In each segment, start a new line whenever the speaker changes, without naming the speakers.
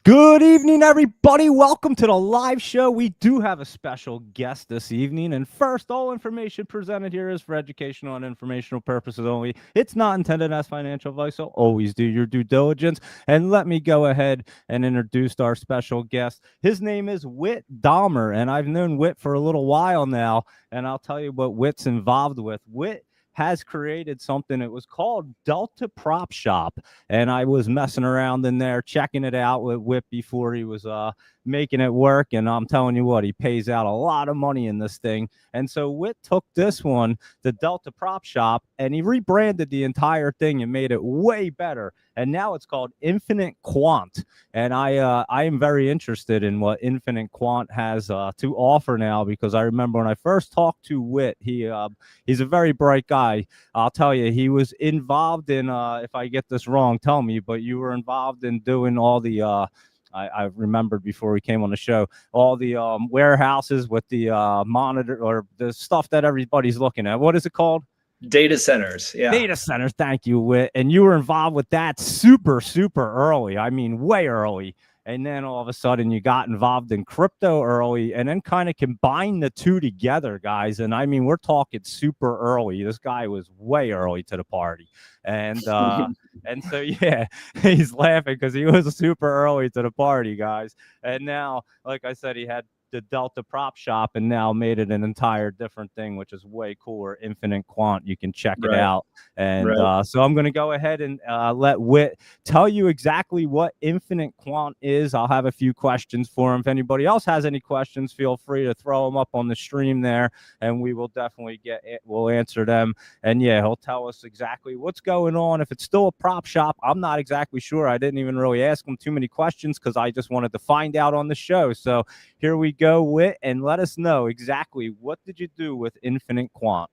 Good evening, everybody. Welcome to the live show. We do have a special guest this evening. And first, all information presented here is for educational and informational purposes only. It's not intended as financial advice, so always do your due diligence. And let me go ahead and introduce our special guest. His name is Whit Dahmer, and I've known Whit for a little while now. And I'll tell you what Whit's involved with. Whit has created something. It was called Delta Prop Shop, and I was messing around in there, checking it out with Whip before he was making it work. And I'm telling you what, he pays out a lot of money in this thing. And so Whit took this one, the Delta Prop Shop, and he rebranded the entire thing and made it way better. And now it's called Infinite Quant. And I am very interested in what Infinite Quant has to offer now, because I remember when I first talked to Whit, he's a very bright guy. I'll tell you, he was involved in, if I get this wrong, tell me, but you were involved in doing all the, I remembered before we came on the show, all the warehouses with the monitor or the stuff that everybody's looking at. What is it called?
Data centers. Yeah.
Data centers. Thank you, Whit. And you were involved with that super early. I mean, way early. And then all of a sudden you got involved in crypto early, and then kind of combined the two together, guys. And I mean, we're talking super early. This guy was way early to the party. And so, yeah, he's laughing because he was super early to the party, guys. And now, like I said, he had the Delta Prop Shop and now made it an entire different thing, which is way cooler. Infinite Quant. You can check it out. And so I'm going to go ahead and let Whit tell you exactly what Infinite Quant is. I'll have a few questions for him. If anybody else has any questions, feel free to throw them up on the stream there, and we will definitely we'll answer them. And yeah, he'll tell us exactly what's going on. If it's still a prop shop, I'm not exactly sure. I didn't even really ask him too many questions because I just wanted to find out on the show. So here we go, Whit, and let us know exactly what did you do with Infinite Quant.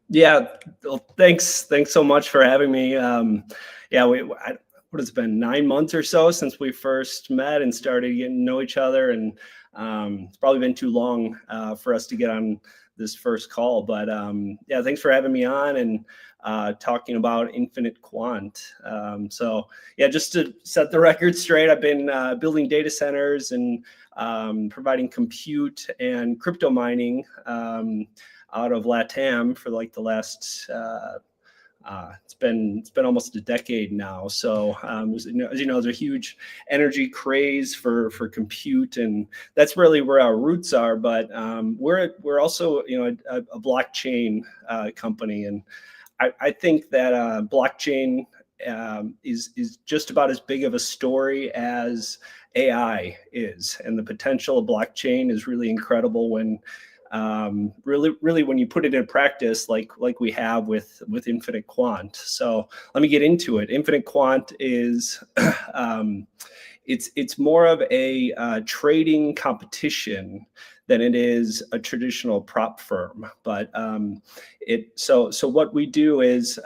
Yeah, well, thanks so much for having me. Yeah, what has it been, 9 months or so since we first met and started getting to know each other, and it's probably been too long for us to get on this first call. But yeah, thanks for having me on and talking about Infinite Quant. So yeah, just to set the record straight, I've been building data centers and providing compute and crypto mining out of LATAM for like the last it's been almost a decade now. So as you know, there's a huge energy craze for compute, and that's really where our roots are. But we're also a blockchain company, and I think that blockchain is just about as big of a story as AI is, and the potential of blockchain is really incredible when really when you put it in practice, like we have with Infinite Quant. So let me get into it. Infinite Quant is it's more of a trading competition than it is a traditional prop firm. But so what we do is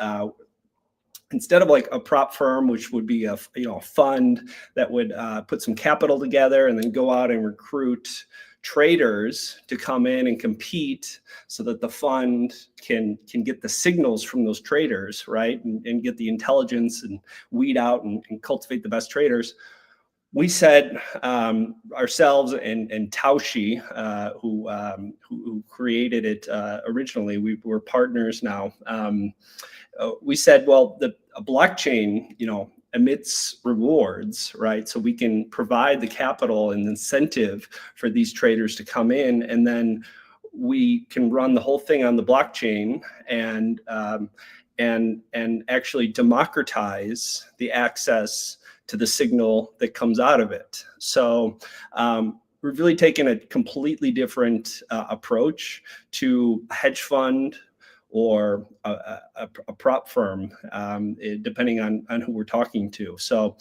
instead of like a prop firm, which would be a fund that would put some capital together and then go out and recruit traders to come in and compete so that the fund can get the signals from those traders, right, and get the intelligence and weed out and cultivate the best traders. We said ourselves and Taushi, who created it originally, we're partners now. We said, well, a blockchain, emits rewards, right? So we can provide the capital and incentive for these traders to come in, and then we can run the whole thing on the blockchain and actually democratize the access to the signal that comes out of it. So we've really taken a completely different approach to a hedge fund or a prop firm, depending on who we're talking to. So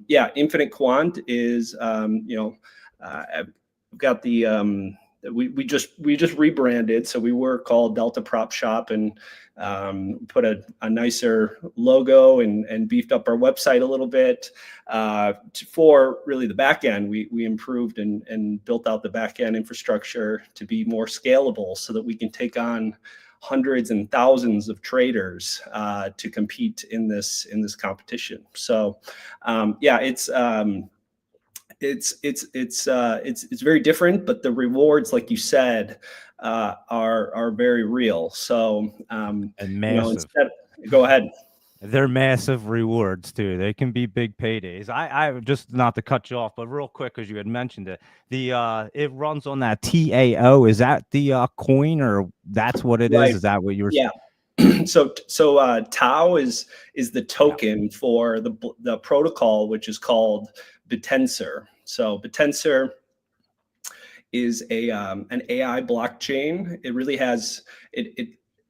yeah, Infinite Quant is, I've got the, we just rebranded. So we were called Delta Prop Shop, and put a nicer logo and beefed up our website a little bit. For really the back end, we improved and built out the back end infrastructure to be more scalable so that we can take on hundreds and thousands of traders to compete in this competition. So yeah, it's It's very different, but the rewards, like you said, are very real. So
And massive.
instead, go ahead.
They're massive rewards too. They can be big paydays. I just not to cut you off, but real quick, because you had mentioned it, it runs on that TAO. Is that the coin, or that's what it is?
Right.
Is that what you were?
Yeah. So Tau is the
Yeah.
token for the protocol, which is called Bitensor. So Bitensor is an AI blockchain. It really has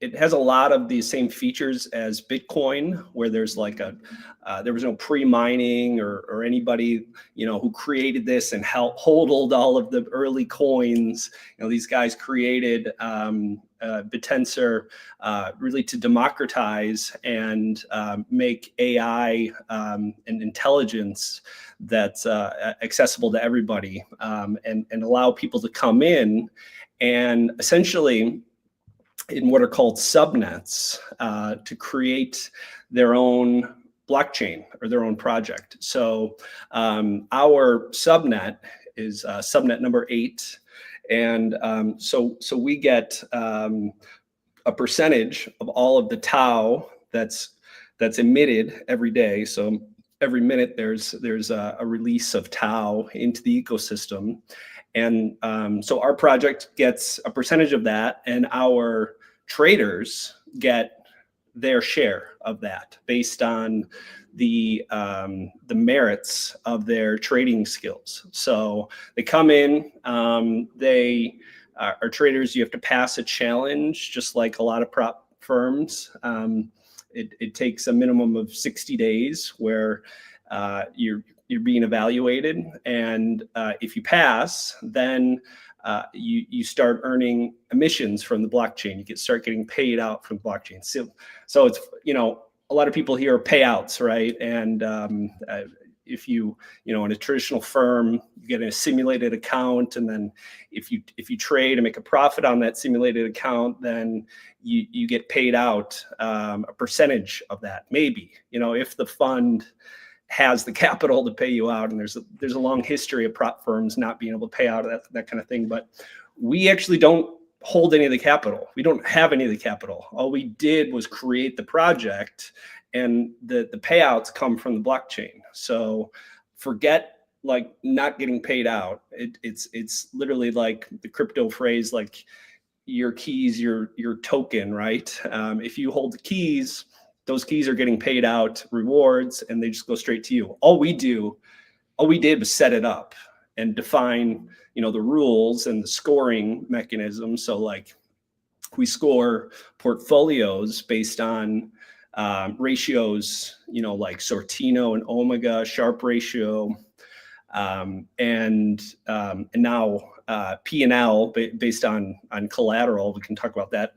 it has a lot of the same features as Bitcoin, where there's like there was no pre-mining or anybody who created this and helped hold all of the early coins. These guys created Bitensor really to democratize and make AI and intelligence that's accessible to everybody, and allow people to come in and essentially in what are called subnets to create their own blockchain or their own project. So our subnet is subnet number 8. And so we get a percentage of all of the tau that's emitted every day. So every minute there's a release of tau into the ecosystem, and so our project gets a percentage of that, and our traders get their share of that based on the merits of their trading skills. So they come in, they are traders. You have to pass a challenge, just like a lot of prop firms. It takes a minimum of 60 days where you're being evaluated, and if you pass, then you start earning emissions from the blockchain. You start getting paid out from the blockchain. So it's a lot of people hear payouts, right? And if you in a traditional firm, you get a simulated account, and then if you trade and make a profit on that simulated account, then you get paid out a percentage of that. Maybe if the fund has the capital to pay you out, and there's a long history of prop firms not being able to pay out that kind of thing. But we actually don't hold any of the capital. We don't have any of the capital. All we did was create the project, and the payouts come from the blockchain. So forget like not getting paid out. It's literally like the crypto phrase, like your keys, your token, right? If you hold the keys, those keys are getting paid out rewards, and they just go straight to you. All we did was set it up and define the rules and the scoring mechanism. So like we score portfolios based on ratios, like Sortino and Omega, Sharpe ratio, and now P&L based on collateral. We can talk about that,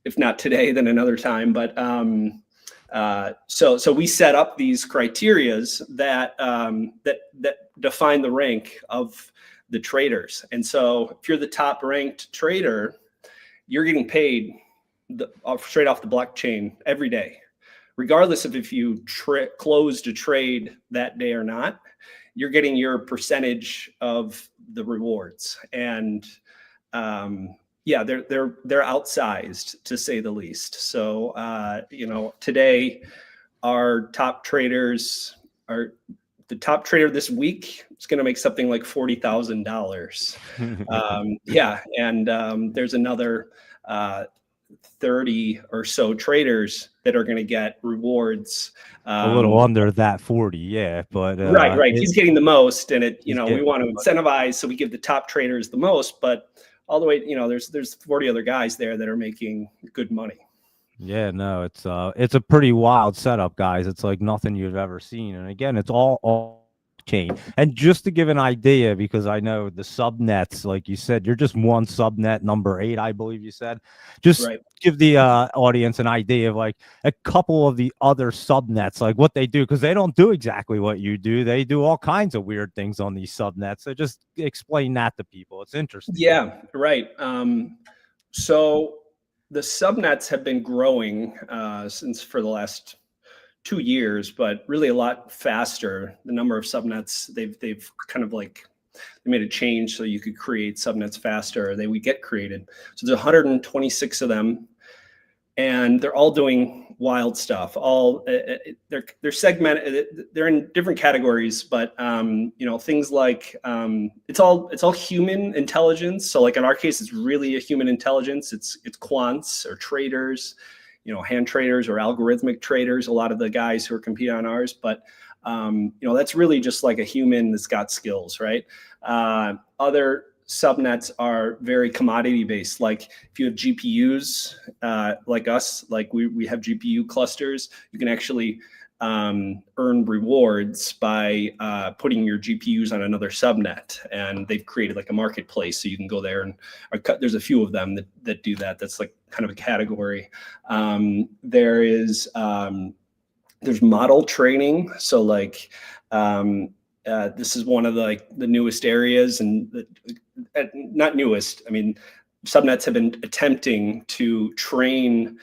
if not today, then another time. But so we set up these criterias that define the rank of the traders. And so if you're the top ranked trader, you're getting paid straight off the blockchain every day, regardless of if you closed a trade that day or not. You're getting your percentage of the rewards, and yeah, they're outsized, to say the least. So today our top traders are the top trader this week is going to make something like $40,000. Yeah, and there's another 30 or so traders that are going to get rewards.
A little under that 40, yeah, but
right. He's getting the most, and we want to
the
incentivize, so we give the top traders the most, but all the way, there's 40 other guys there that are making good money.
Yeah, no, it's a pretty wild setup, guys. It's like nothing you've ever seen. And again, it's all chain. And just to give an idea, because I know the subnets, like you said, you're just one subnet, number 8, I believe you said. Just
Right.
give the audience an idea of like a couple of the other subnets, like what they do, because they don't do exactly what you do. They do all kinds of weird things on these subnets. So just explain that to people. It's interesting.
Yeah, right. So the subnets have been growing since for the last 2 years, but really a lot faster. The number of subnets they've kind of like they made a change so you could create subnets faster. They would get created. So there's 126 of them, and they're all doing wild stuff. All they're segmented. They're in different categories, but things like it's all human intelligence. So like in our case, it's really a human intelligence. It's quants or traders, hand traders or algorithmic traders. A lot of the guys who are competing on ours, but that's really just like a human that's got skills, right? Other subnets are very commodity based. Like if you have GPUs, like us, like we have GPU clusters, you can actually earn rewards by putting your GPUs on another subnet, and they've created like a marketplace, so you can go there and there's a few of them that do that. That's like kind of a category. There's model training, so like this is one of the newest areas, and not newest. I mean, subnets have been attempting to train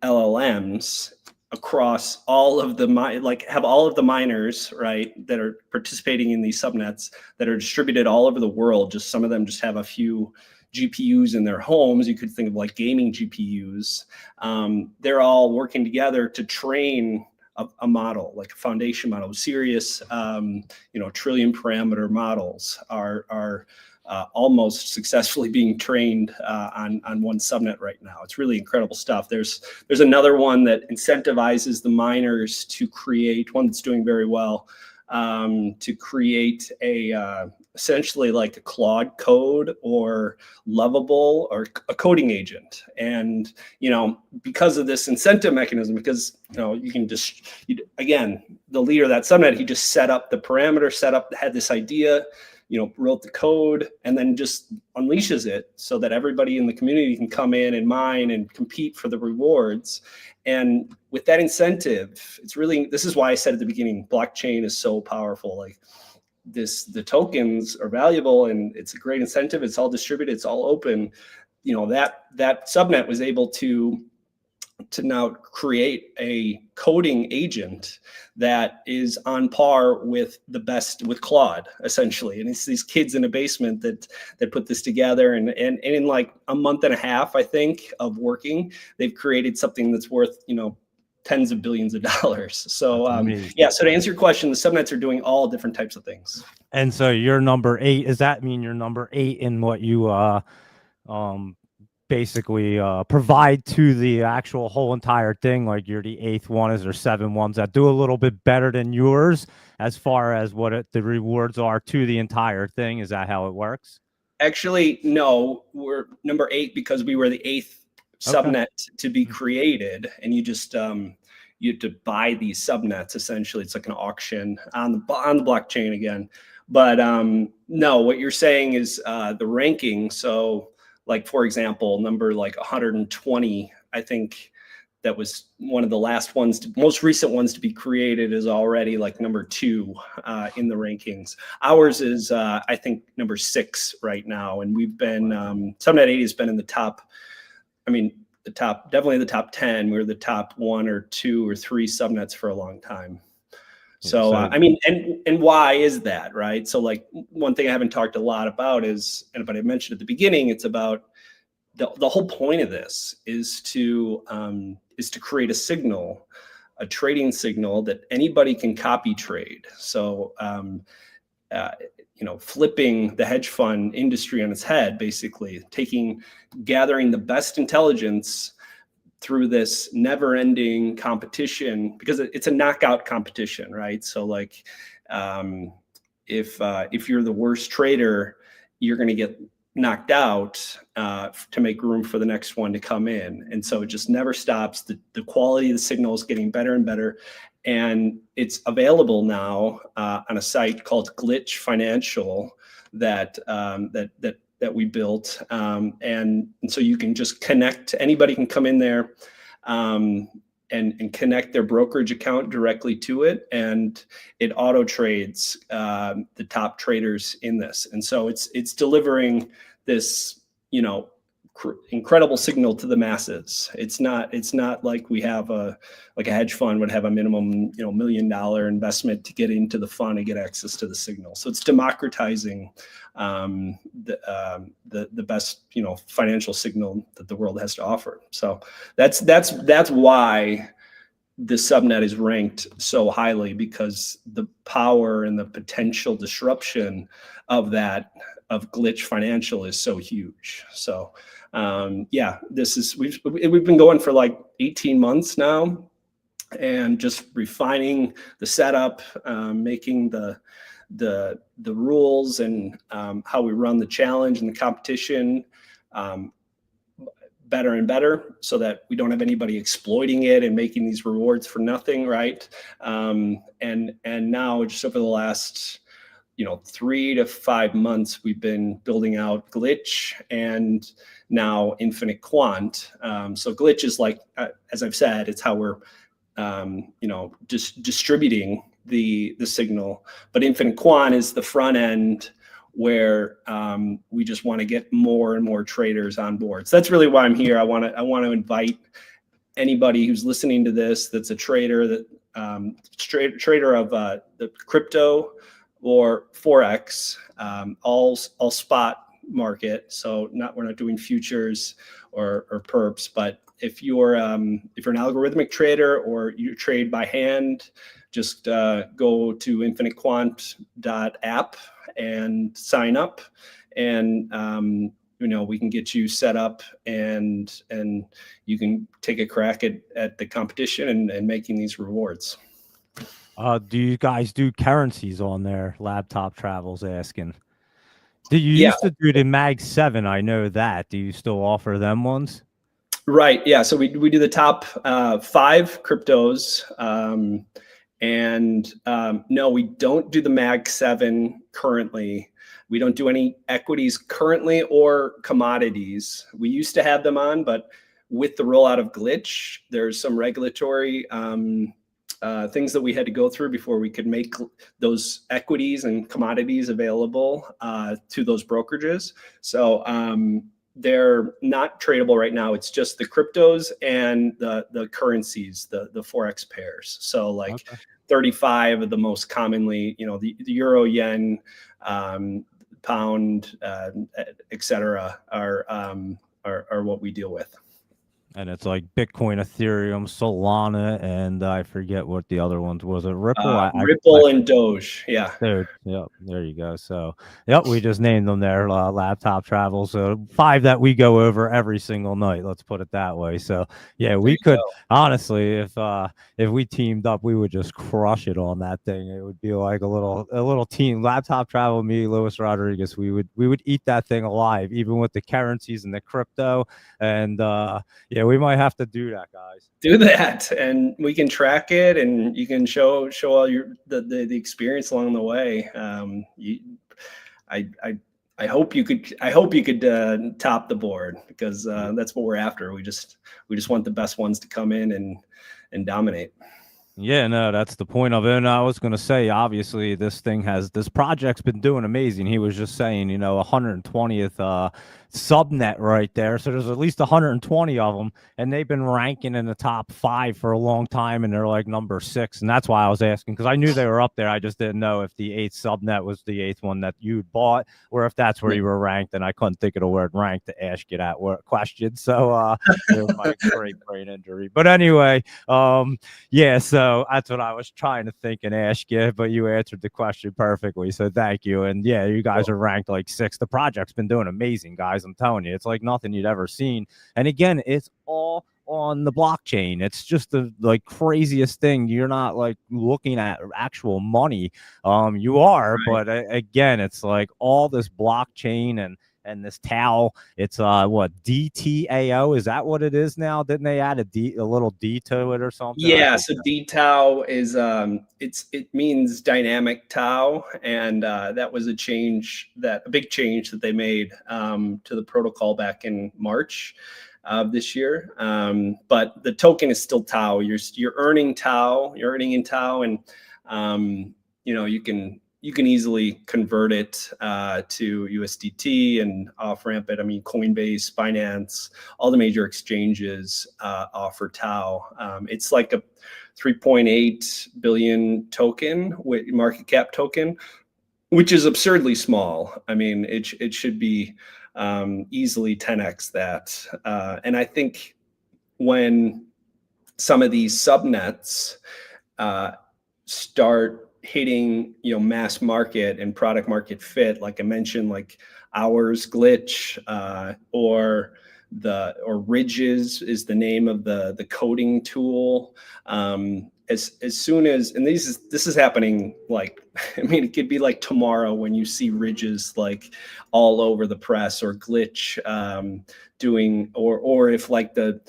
LLMs across all of the have all of the miners, right, that are participating in these subnets that are distributed all over the world. Just some of them just have a few GPUs in their homes. You could think of like gaming GPUs. They're all working together to train a model, like a foundation model. Serious, trillion parameter models are almost successfully being trained on one subnet right now. It's really incredible stuff. There's another one that incentivizes the miners to create one that's doing very well, to create essentially like a Claude code or Lovable or a coding agent. And, because of this incentive mechanism, because, you can just, again, the leader of that subnet, he just set up the parameter, had this idea, wrote the code, and then just unleashes it so that everybody in the community can come in and mine and compete for the rewards. And with that incentive, this is why I said at the beginning, blockchain is so powerful. Like the tokens are valuable, and it's a great incentive. It's all distributed, it's all open. That subnet was able to now create a coding agent that is on par with the best, with Claude, essentially. And it's these kids in a basement that put this together, and in like a month and a half, I think, of working, they've created something that's worth, tens of billions of dollars. So so to answer your question, the subnets are doing all different types of things.
And so you're number 8. Does that mean you're number 8 in what you basically provide to the actual whole entire thing? Like you're the 8th one? Is there 7 ones that do a little bit better than yours as far as what the rewards are to the entire thing? Is that how it works?
Actually, no, we're number 8 because we were the 8th subnet to be created, and you just you have to buy these subnets. Essentially, it's like an auction on the blockchain again. But no, what you're saying is the ranking. So, like for example, number like 120, I think that was one of the last ones, most recent ones to be created, is already like number 2 in the rankings. Ours is I think number 6 right now, and we've been Subnet 80 has been in the top. I mean, definitely the top 10. We're the top 1 or 2 or 3 subnets for a long time. So I mean, and why is that, right? So like one thing I haven't talked a lot about is, but I mentioned at the beginning, it's about the whole point of this is to create a signal, a trading signal that anybody can copy trade. So flipping the hedge fund industry on its head, basically gathering the best intelligence through this never-ending competition, because it's a knockout competition, right? So like if you're the worst trader, you're going to get knocked out to make room for the next one to come in. And so it just never stops. The quality of the signal is getting better and better. And it's available now on a site called Glitch Financial that we built. And so you can just connect, anybody can come in there and connect their brokerage account directly to it, and it auto trades the top traders in this. And so it's delivering this, incredible signal to the masses. It's not like we have a hedge fund would have a minimum $1 million investment to get into the fund and get access to the signal. So it's democratizing the best financial signal that the world has to offer. So that's why the subnet is ranked so highly, because the power and the potential disruption of glitch financial is so huge. So we've been going for like 18 months now, and just refining the setup, making the rules and how we run the challenge and the competition better and better, so that we don't have anybody exploiting it and making these rewards for nothing, right? And now, just over the last 3 to 5 months, we've been building out Glitch and now Infinite Quant. So Glitch is like, as I've said, it's how we're just distributing the signal, but Infinite Quant is the front end, where we just want to get more and more traders on board. So that's really why I'm here. I want to invite anybody who's listening to this that's a trader, that trader of the crypto or forex, all spot market. So we're not doing futures or perps, but if you're an algorithmic trader or you trade by hand, just go to infinitequant.app and sign up, and we can get you set up, and you can take a crack at the competition and making these rewards.
Do you guys do currencies on there? Laptop Travel's asking. You used to do the Mag 7, I know that. Do you still offer them ones?
Right. Yeah. So we do the top 5 cryptos. No, we don't do the Mag 7 currently. We don't do any equities currently or commodities. We used to have them on, but with the rollout of Glitch, there's some regulatory things that we had to go through before we could make those equities and commodities available to those brokerages. So they're not tradable right now. It's just the cryptos and the currencies, the Forex pairs. So like 35 of the most commonly, the euro, yen, pound, etc. are what we deal with.
And it's like Bitcoin, Ethereum, Solana, and I forget what the other ones was. It Ripple?
Ripple and Doge. Yeah.
Dude, yep, there you go. So, yep, we just named them there. Laptop Travel. So 5 that we go over every single night. Let's put it that way. So, yeah, we could honestly, if we teamed up, we would just crush it on that thing. It would be like a little team. Laptop Travel, me, Luis Rodriguez. We would eat that thing alive, even with the currencies and the crypto. And yeah, we might have to do that, guys.
Do that, and we can track it, and you can show all the experience along the way. I hope you could top the board, because that's what we're after. We just want the best ones to come in and dominate.
Yeah, no, that's the point of it. And I was going to say, obviously, this project's been doing amazing. He was just saying, 120th subnet right there. So there's at least 120 of them, and they've been ranking in the top 5 for a long time, and they're like number 6. And that's why I was asking, because I knew they were up there. I just didn't know if the 8th subnet was the 8th one that you bought, or if that's where you were ranked. And I couldn't think of the word ranked to ask you that question. So it was my great brain injury. But anyway, yeah, so that's what I was trying to think and ask you, but you answered the question perfectly. So thank you. And yeah, you guys are ranked like 6. The project's been doing amazing, guys. I'm telling you, it's like nothing you'd ever seen. And again, it's all on the blockchain. It's just the craziest thing. You're not like looking at actual money. You are, right. But again, it's like all this blockchain and this TAO. It's what, DTAO? Is that what it is now? Didn't they add a little D to it or something?
Yeah, so DTAO is it means dynamic TAO, and that was a big change that they made to the protocol back in March of this year. But the token is still TAO. You're earning TAO. You're earning in TAO, and you can you can easily convert it to USDT and off ramp it. I mean, Coinbase, Binance, all the major exchanges offer Tau. It's like a 3.8 billion token, market cap token, which is absurdly small. I mean, it should be easily 10x that. And I think when some of these subnets start hitting, mass market and product market fit, like I mentioned, like Hours Glitch, or Ridges is the name of the coding tool. As soon as, and this is happening, like, I mean, it could be like tomorrow when you see Ridges like all over the press, or Glitch doing, or if like the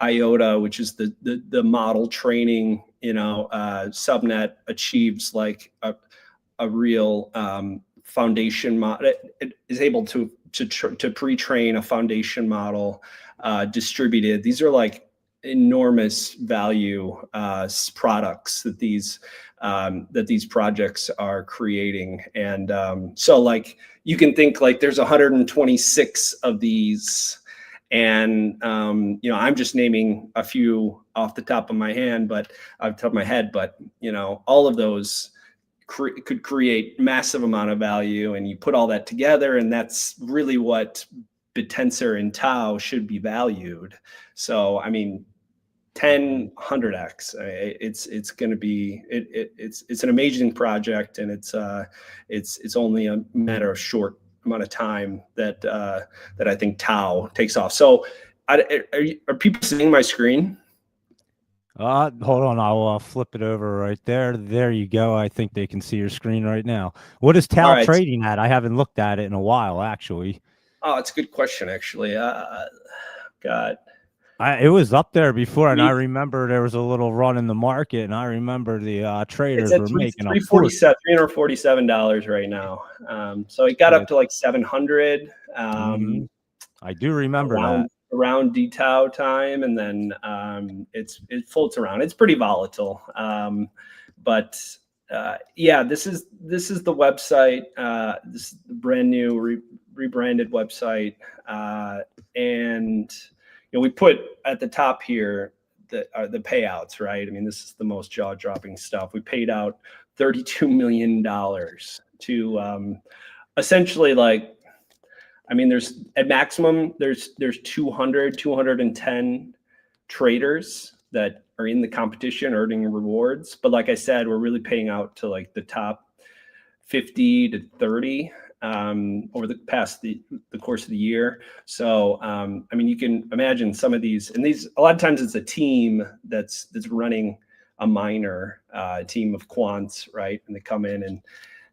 IOTA, which is the model training, subnet, achieves like a real foundation model. It is able to pre-train a foundation model distributed. These are like enormous value products that these projects are creating. And so like you can think like there's 126 of these. And I'm just naming a few off the top of my head, but all of those could create massive amount of value, and you put all that together, and that's really what Bitensor and Tau should be valued. So I mean, 10, 100x. It's going to be it's an amazing project, and it's only a matter of short amount of time that I think Tau takes off. So are people seeing my screen?
Hold on, I'll flip it over right there. There you go. I think they can see your screen right now. What is Tau trading at? I haven't looked at it in a while, actually.
Oh, it's a good question, actually.
It was up there before, and I remember there was a little run in the market, and I remember the traders were making
$347 right now. So it got up to like 700.
I do remember
around DTAU time, and then it floats around. It's pretty volatile, but yeah, this is the website. This is the brand new rebranded website, and we put at the top here the payouts, right? I mean, this is the most jaw-dropping stuff. We paid out $32 million to essentially, like, I mean, there's at maximum, there's 210 traders that are in the competition earning rewards. But like I said, we're really paying out to like the top 50 to 30 over the course of the year. So, I mean, you can imagine some of these, and a lot of times it's a team that's running a miner, team of quants, right? And they come in and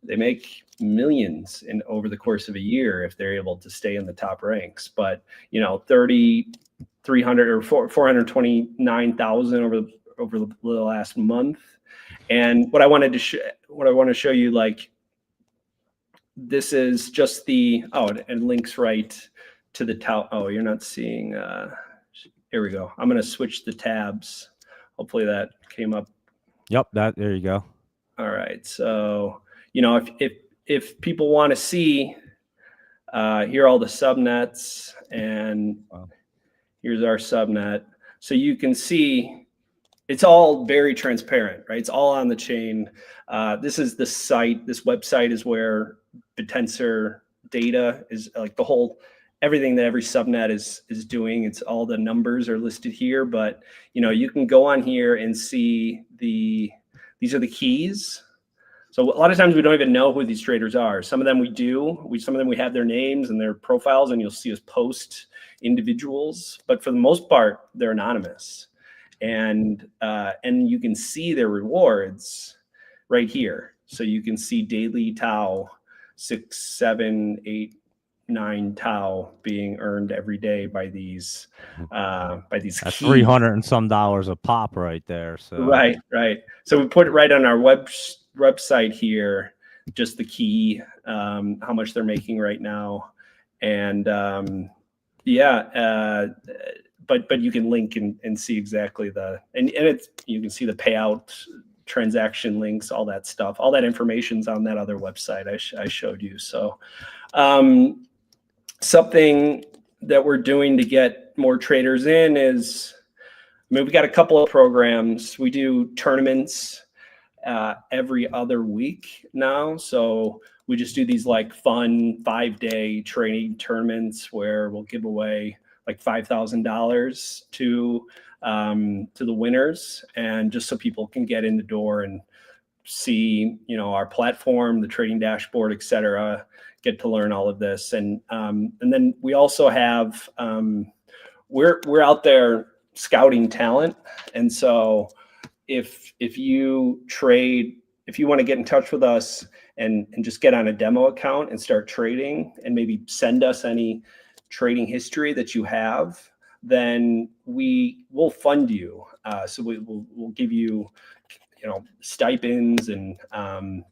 they make millions over the course of a year if they're able to stay in the top ranks. But 300 or 429,000 over the last month. And what I want to show you, like, this is just and links right to the Tau. Oh, you're not seeing. Here we go. I'm going to switch the tabs. Hopefully that came up.
Yep, there you go.
All right. So, if people want to see, here are all the subnets, and here's our subnet. So you can see it's all very transparent, right? It's all on the chain. This is the site. This website is where Bitensor data is, like, everything that every subnet is doing. It's all the numbers are listed here, but you can go on here and see these are the keys. So a lot of times we don't even know who these traders are. Some of them we do. Some of them we have their names and their profiles, and you'll see us post individuals. But for the most part, they're anonymous, and you can see their rewards right here. So you can see daily Tau, 6, 7, 8, 9 Tau being earned every day by these keys.
That's $300 and some a pop right there. So
right. So we put it right on our website here, just the key, how much they're making right now, and but you can link and see exactly and you can see the payout transaction links, all that stuff. All that information's on that other website I showed you. So something that we're doing to get more traders in is, I mean, we got a couple of programs. We do tournaments every other week now. So we just do these like fun 5-day training tournaments where we'll give away like $5,000 to the winners, and just so people can get in the door and see, you know, our platform, the trading dashboard, et cetera, get to learn all of this. And then we also have, we're out there scouting talent. And so if you trade, if you want to get in touch with us and just get on a demo account and start trading, and maybe send us any trading history that you have, then we'll fund you. So we'll give you, you know, stipends, and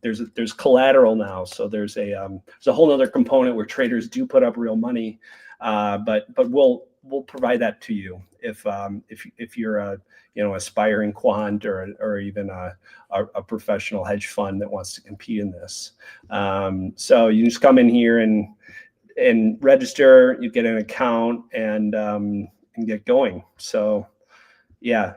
there's collateral now. So there's a whole other component where traders do put up real money, but we'll provide that to you if you're a, you know, aspiring quant or even a professional hedge fund that wants to compete in this. So you just come in here and register. You get an account and get going. So yeah,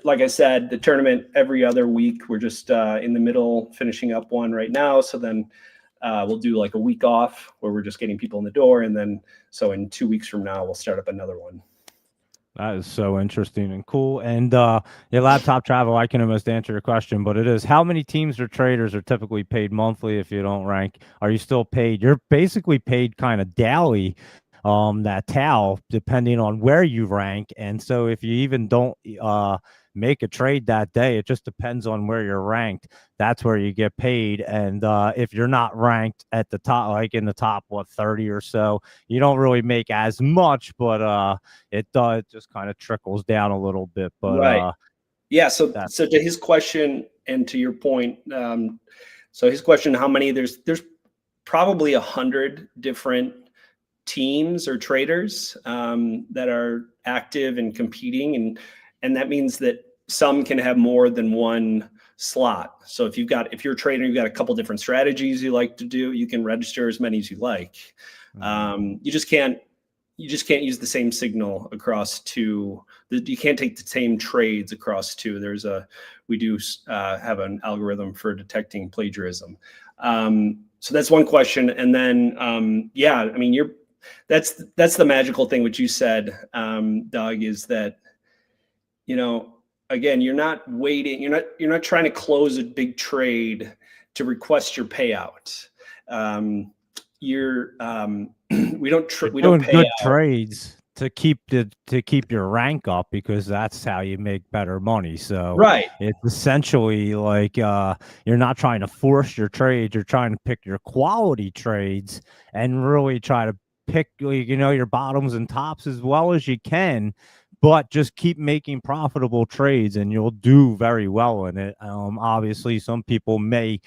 like I said, the tournament every other week. We're just in the middle finishing up one right now. So then we'll do like a week off where we're just getting people in the door, and then so in 2 weeks from now we'll start up another one.
That is so interesting and cool. And your laptop travel, I can almost answer your question, but it is, how many teams or traders are typically paid monthly if you don't rank? Are you still paid? You're basically paid kind of daily, that TAL, depending on where you rank. And so if you even don't make a trade that day, it just depends on where you're ranked. That's where you get paid. And if you're not ranked at the top, like in the top 30 or so, you don't really make as much, but it just kind of trickles down a little bit. But
right. Yeah. So to his question and to your point, so his question, how many? There's probably 100 different teams or traders that are active and competing, and that means that some can have more than one slot. So if you're a trader, you've got a couple different strategies you like to do, you can register as many as you like. You just can't use the same signal across two. You can't take the same trades across two. We do have an algorithm for detecting plagiarism. So that's one question. And then, yeah, I mean, that's the magical thing, which you said, Doug, is that, you know, again, you're not waiting. You're not trying to close a big trade to request your payout. We don't pay
good
out.
trades to keep your rank up, because that's how you make better money. So
right,
it's essentially like you're not trying to force your trades, you're trying to pick your quality trades and really try to pick, you know, your bottoms and tops as well as you can, but just keep making profitable trades and you'll do very well in it. Obviously some people may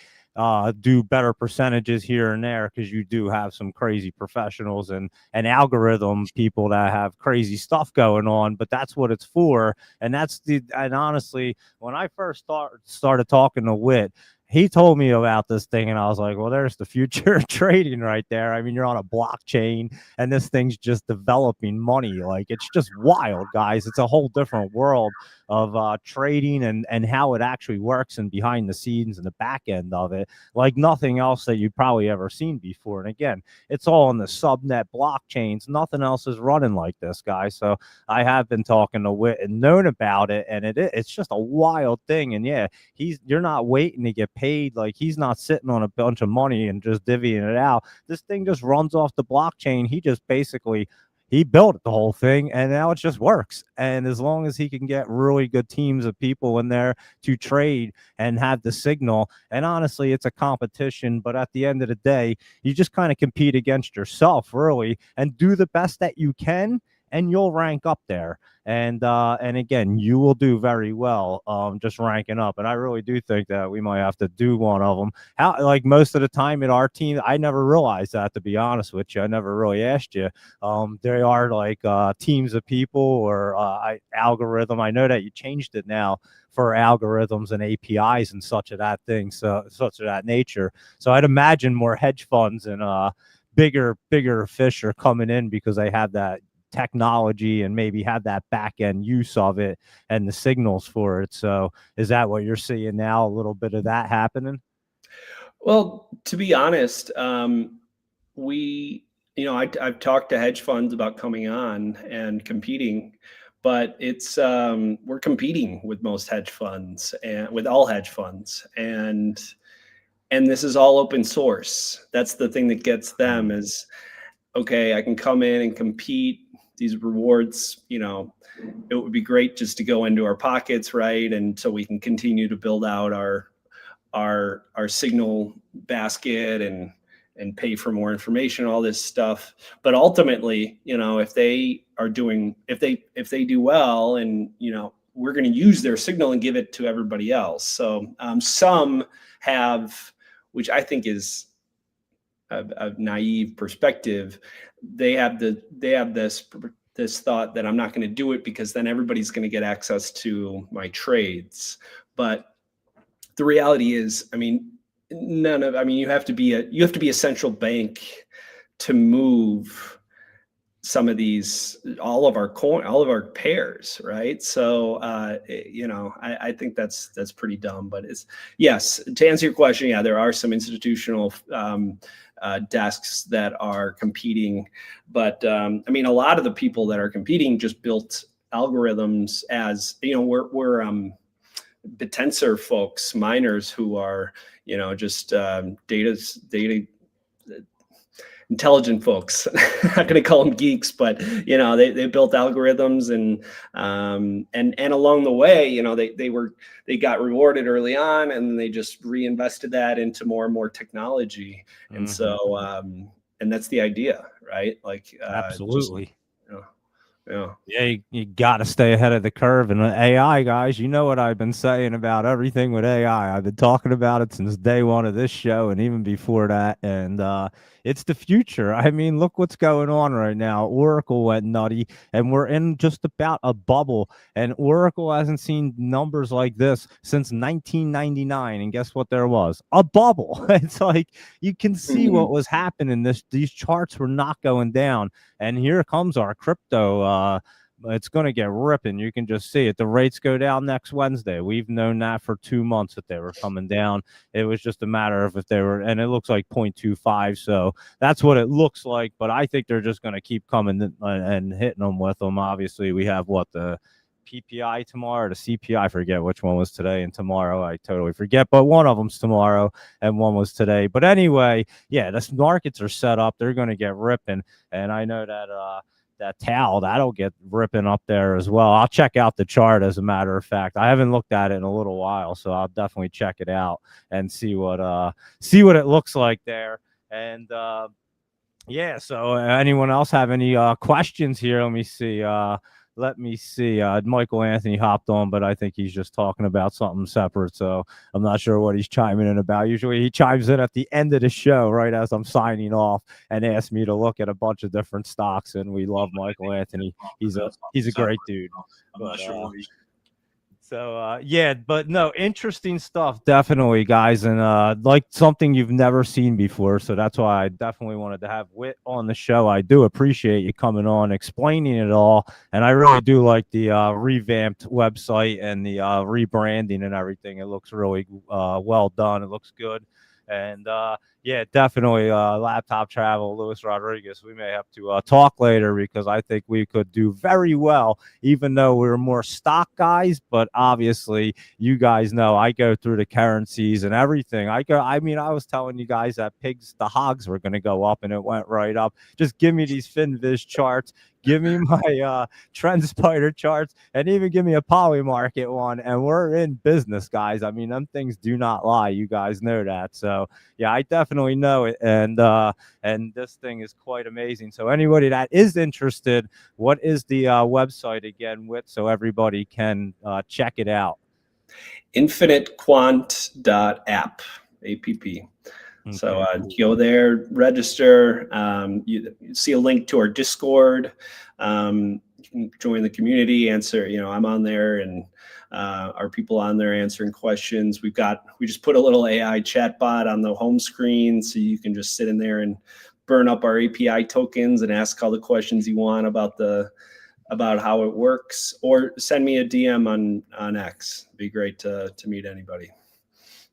do better percentages here and there, because you do have some crazy professionals and algorithm people that have crazy stuff going on, but that's what it's for. And honestly, when I first started talking to Whit, he told me about this thing and I was like, well, there's the future of trading right there. I mean, you're on a blockchain and this thing's just developing money. Like, it's just wild, guys. It's a whole different world of trading and how it actually works, and behind the scenes and the back end of it, like nothing else that you've probably ever seen before. And again, it's all in the subnet blockchains. Nothing else is running like this, guys. So I have been talking to Whit and known about it, and it's just a wild thing. And yeah, you're not waiting to get paid. Like, he's not sitting on a bunch of money and just divvying it out. This thing just runs off the blockchain. He built the whole thing, and now it just works. And as long as he can get really good teams of people in there to trade and have the signal, and honestly, it's a competition, but at the end of the day, you just kind of compete against yourself, really, and do the best that you can. and you'll rank up there. And again, you will do very well, just ranking up. And I really do think that we might have to do one of them. How, like most of the time in our team, I never realized that, to be honest with you. I never really asked you. There are like teams of people or algorithm. I know that you changed it now for algorithms and APIs and such of that thing, so such of that nature. So I'd imagine more hedge funds and bigger fish are coming in because they have that technology and maybe have that back end use of it and the signals for it. So is that what you're seeing now? A little bit of that happening?
Well, to be honest, we, I've talked to hedge funds about coming on and competing, but it's we're competing with most hedge funds and with all hedge funds, and this is all open source. That's the thing that gets them is, okay, I can come in and compete. These rewards, it would be great just to go into our pockets, right? And so we can continue to build out our signal basket and pay for more information, all this stuff. But ultimately, if they are doing, if they do well, and we're going to use their signal and give it to everybody else. So some have, which I think is a naive perspective. They have this thought that I'm not going to do it because then everybody's going to get access to my trades. But the reality is, you have to be a central bank to move some of these, all of our pairs, right? So I think that's pretty dumb. But yes, to answer your question, yeah, there are some institutional desks that are competing, but a lot of the people that are competing just built algorithms, as we're tensor folks, miners who are just data intelligent folks. I'm not going to call them geeks, but they built algorithms, and along the way, they got rewarded early on, and they just reinvested that into more and more technology. And so and that's the idea, right? Like
Absolutely.
Just, yeah.
Yeah, you got to stay ahead of the curve. And AI, guys, you know what I've been saying about everything with AI. I've been talking about it since day one of this show and even before that. And it's the future. I mean, look what's going on right now. Oracle went nutty, and we're in just about a bubble. And Oracle hasn't seen numbers like this since 1999. And guess what there was? A bubble. It's like you can see what was happening. These charts were not going down. And here comes our crypto. It's going to get ripping. You can just see it. The rates go down next Wednesday. We've known that for 2 months that they were coming down. It was just a matter of if they were, and it looks like 0.25. So that's what it looks like. But I think they're just going to keep coming and hitting them with them. Obviously, we have the PPI tomorrow, the CPI, I forget which one was today and tomorrow. I totally forget, but one of them's tomorrow and one was today. But anyway, yeah, the markets are set up. They're going to get ripping. And I know that that towel, that'll get ripping up there as well. I'll check out the chart, as a matter of fact. I haven't looked at it in a little while, so I'll definitely check it out and see what it looks like there. And yeah, so anyone else have any questions here? Let me see. Michael Anthony hopped on, but I think he's just talking about something separate. So I'm not sure what he's chiming in about. Usually he chimes in at the end of the show, right as I'm signing off, and asks me to look at a bunch of different stocks. And we love Michael Anthony. He's a great dude. But, yeah, but no, interesting stuff, definitely, guys, and like something you've never seen before. So that's why I definitely wanted to have Whit on the show. I do appreciate you coming on, explaining it all, and I really do like the revamped website and the rebranding and everything. It looks really well done. It looks good, and yeah, definitely laptop travel, Luis Rodriguez. We may have to talk later because I think we could do very well, even though we're more stock guys. But obviously, you guys know I go through the currencies and everything. I was telling you guys that the hogs were going to go up, and it went right up. Just give me these FinViz charts. give me my trend spider charts, and even give me a poly market one, and we're in business, guys. I mean, them things do not lie. You guys know that. So yeah, I definitely know it, and this thing is quite amazing. So anybody that is interested, what is the website again, Wit, so everybody can check it out?
InfiniteQuant.app, app. So
Okay, cool.
go there, register. You see a link to our Discord. You can join the community, answer. I'm on there, and our people on there answering questions. We just put a little AI chat bot on the home screen, so you can just sit in there and burn up our API tokens and ask all the questions you want about how it works, or send me a DM on X. It'd be great to meet anybody.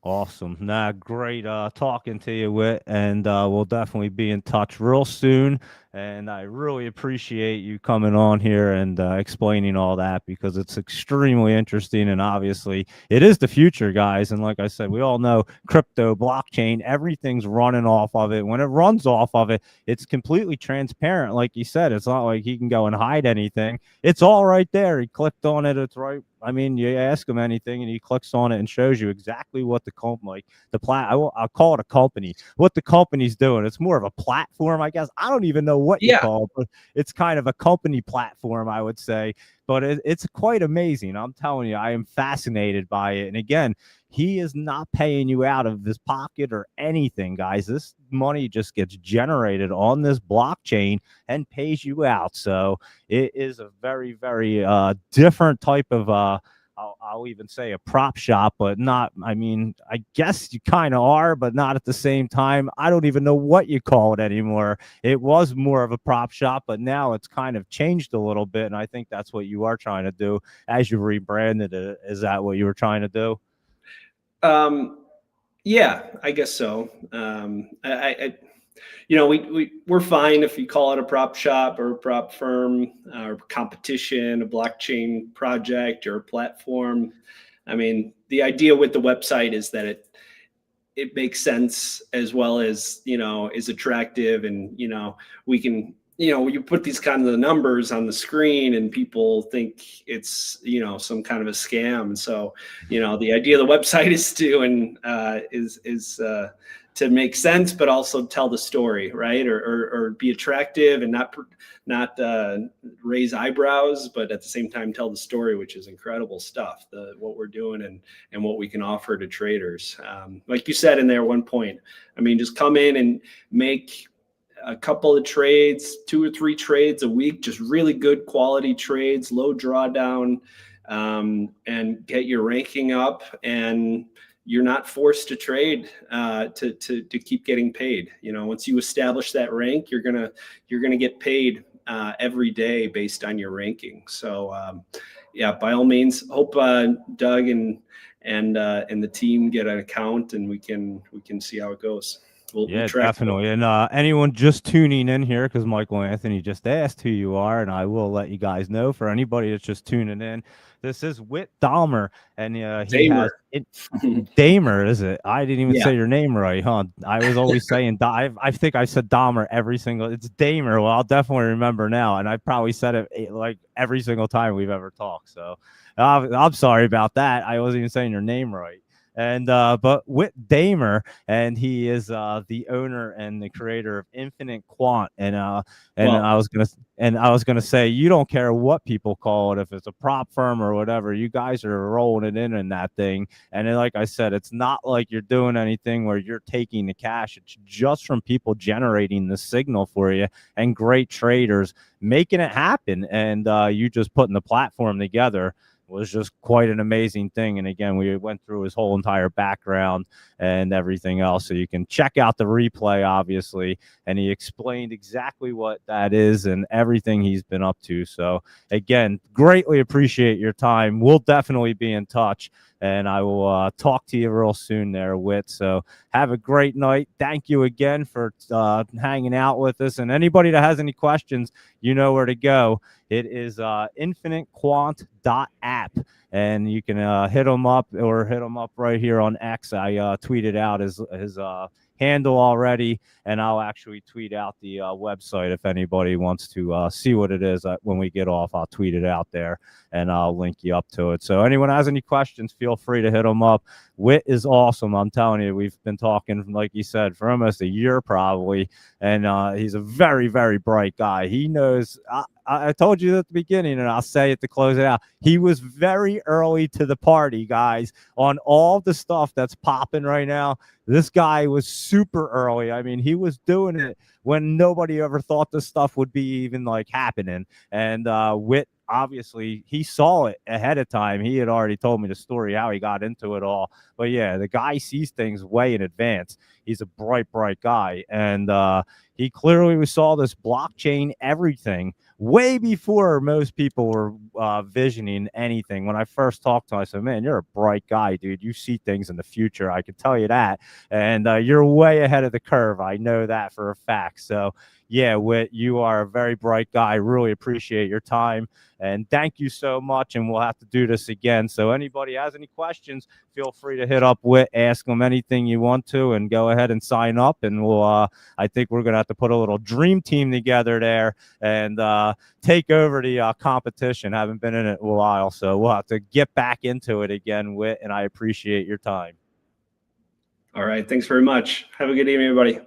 Awesome. Nah, great talking to you, Wit, and we'll definitely be in touch real soon. And I really appreciate you coming on here and explaining all that, because it's extremely interesting, and obviously it is the future, guys. And like I said, we all know crypto, blockchain, everything's running off of it. When it runs off of it, it's completely transparent. Like you said, it's not like he can go and hide anything. It's all right there. He clicked on it. It's right. I mean, you ask him anything, and he clicks on it and shows you exactly what I'll call it a company, what the company's doing. It's more of a platform, I guess. I don't even know what you
Yeah.
call it, but it's kind of a company platform, I would say. But it's quite amazing. I'm telling you, I am fascinated by it. And again, he is not paying you out of his pocket or anything, guys. This money just gets generated on this blockchain and pays you out. So it is a very, very different type of I'll even say a prop shop, but not, I mean, I guess you kind of are, but not at the same time. I don't even know what you call it anymore. It was more of a prop shop, but now it's kind of changed a little bit. And I think that's what you are trying to do as you rebranded it. Is that what you were trying to do?
Yeah, I guess so. We're fine if you call it a prop shop or a prop firm or competition, a blockchain project or a platform. I mean, the idea with the website is that it makes sense, as well as is attractive, and we can you put these kind of numbers on the screen and people think it's some kind of a scam. So the idea of the website is to make sense, but also tell the story, right? Or be attractive and not raise eyebrows, but at the same time tell the story, which is incredible stuff. What we're doing and what we can offer to traders. Like you said in there, one point, I mean, just come in and make a couple of trades, 2 or 3 trades a week, just really good quality trades, low drawdown, and get your ranking up, and you're not forced to trade to keep getting paid. Once you establish that rank, you're gonna get paid every day based on your ranking. So yeah, by all means, hope Doug and the team get an account, and we can see how it goes. We'll track
Definitely. And anyone just tuning in here, because Michael Anthony just asked who you are, and I will let you guys know. For anybody that's just tuning in, this is Whit Dahmer, and he
Damer.
has it. Damer, is it? I didn't even
Yeah.
say your name right, huh? I was always saying I think I said Dahmer every single. It's Damer. Well, I'll definitely remember now, and I probably said it like every single time we've ever talked. So I'm sorry about that. I wasn't even saying your name right. And but Whit Damer, and he is the owner and the creator of Infinite Quant. And
Well,
I was gonna say, you don't care what people call it, if it's a prop firm or whatever. You guys are rolling it in that thing. And then, like I said, it's not like you're doing anything where you're taking the cash. It's just from people generating the signal for you, and great traders making it happen. And you just putting the platform together was just quite an amazing thing. And again, we went through his whole entire background and everything else, so you can check out the replay, obviously. And he explained exactly what that is and everything he's been up to. So again, greatly appreciate your time. We'll definitely be in touch, and I will talk to you real soon there, Whit. So have a great night. Thank you again for hanging out with us. And anybody that has any questions, you know where to go. It is infinitequant.app, and you can hit him up, or hit him up right here on X. I tweeted out his handle already, and I'll actually tweet out the website if anybody wants to see what it is. When we get off, I'll tweet it out there, and I'll link you up to it. So anyone has any questions, feel free to hit them up. Whit is awesome. I'm telling you, we've been talking, like you said, for almost a year probably, and he's a very, very bright guy. He knows. I told you at the beginning, and I'll say it to close it out. He was very early to the party, guys, on all the stuff that's popping right now. This guy was super early. I mean, he was doing it when nobody ever thought this stuff would be even like happening. And Whit, obviously, he saw it ahead of time. He had already told me the story, how he got into it all. But yeah, the guy sees things way in advance. He's a bright, bright guy. And he clearly saw this blockchain everything way before most people were visioning anything. When I first talked to him, I said, man, you're a bright guy, dude. You see things in the future. I can tell you that. And you're way ahead of the curve. I know that for a fact. So, yeah, Whit, you are a very bright guy. Really appreciate your time. And thank you so much. And we'll have to do this again. So anybody has any questions, feel free to hit up Whit, ask him anything you want to, and go ahead and sign up. And we'll, I think we're going to have to put a little dream team together there and take over the competition. Haven't been in it in a while. So we'll have to get back into it again, Whit. And I appreciate your time.
All right. Thanks very much. Have a good evening, everybody.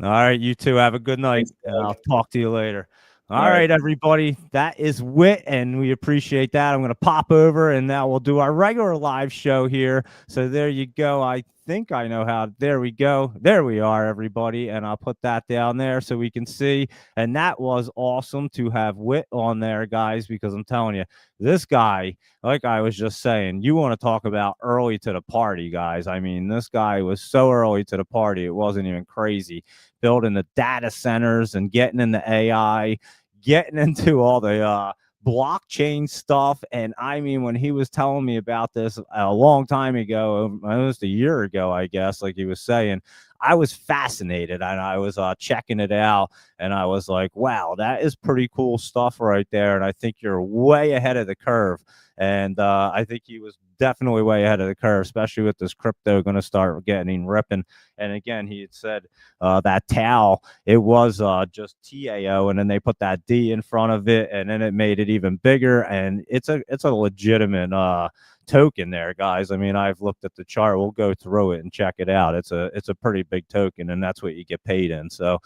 All right. You too. Have a good night.
Thanks,
and I'll talk to you later. All
right.
right, everybody. That is Whit, and we appreciate that. I'm going to pop over, and now we'll do our regular live show here. So there you go. I think I know how. There we go. There we are, everybody. And I'll put that down there so we can see. And that was awesome to have Whit on there, guys, because I'm telling you, this guy, like I was just saying, you want to talk about early to the party, guys. I mean, this guy was so early to the party, it wasn't even crazy. Building the data centers and getting into AI, getting into all the blockchain stuff. And I mean, when he was telling me about this a long time ago, almost a year ago, I guess, like he was saying, I was fascinated, and I was checking it out, and I was like, wow, that is pretty cool stuff right there. And I think you're way ahead of the curve. And I think he was definitely way ahead of the curve, especially with this crypto going to start getting ripping. And again, he had said that TAO, it was just TAO, and then they put that D in front of it, and then it made it even bigger. And it's a legitimate token there, guys. I mean, I've looked at the chart. We'll go through it and check it out. It's a pretty big token, and that's what you get paid in. So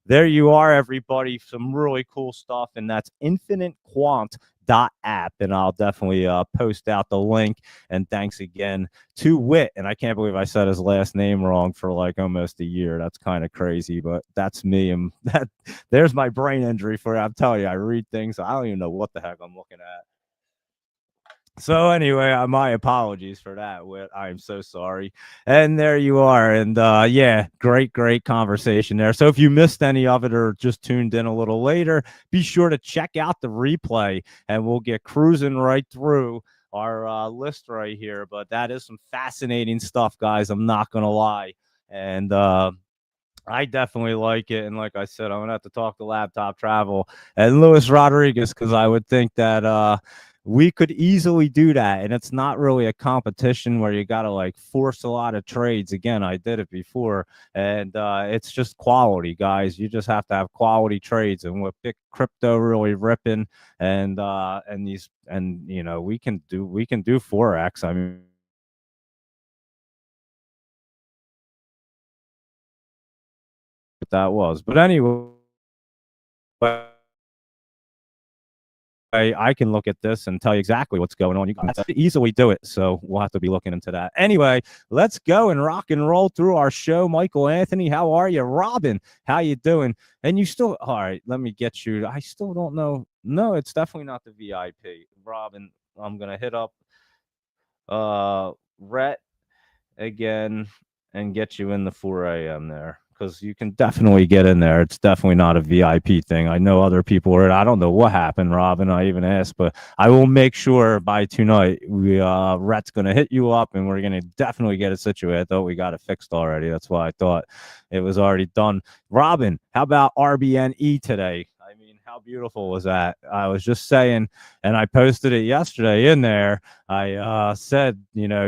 there you are, everybody. Some really cool stuff, and that's infinitequant.app, and I'll definitely post out the link. And thanks again to Whit. And I can't believe I said his last name wrong for like almost a year. That's kind of crazy, but that's me. And there's my brain injury for you. I'm telling you, I read things, I don't even know what the heck I'm looking at. So anyway, my apologies for that, Whit. I'm so sorry. And there you are. And yeah, great conversation there. So if you missed any of it or just tuned in a little later, be sure to check out the replay, and we'll get cruising right through our list right here. But that is some fascinating stuff, guys. I'm not going to lie. And I definitely like it. And like I said, I'm going to have to talk to Laptop Travel and Luis Rodriguez, because I would think that we could easily do that. And it's not really a competition where you got to like force a lot of trades. Again, I did it before, and it's just quality, guys. You just have to have quality trades. And with big crypto really ripping, and these, and you know, we can do Forex. I mean, what that was. But anyway, I can look at this and tell you exactly what's going on. You can easily do it. So we'll have to be looking into that. Anyway, let's go and rock and roll through our show. Michael Anthony, how are you? Robin, how you doing? And you still, all right, let me get you. I still don't know. No, it's definitely not the VIP. Robin, I'm going to hit up Rhett again and get you in the 4 a.m. there, because you can definitely get in there. It's definitely not a VIP thing. I know other people were. I don't know what happened, Robin. I even asked, but I will make sure by tonight Rhett's gonna hit you up, and we're gonna definitely get it situated. I thought we got it fixed already. That's why I thought it was already done. Robin, how about RBNE today? I mean, how beautiful was that? I was just saying, and I posted it yesterday in there. I said,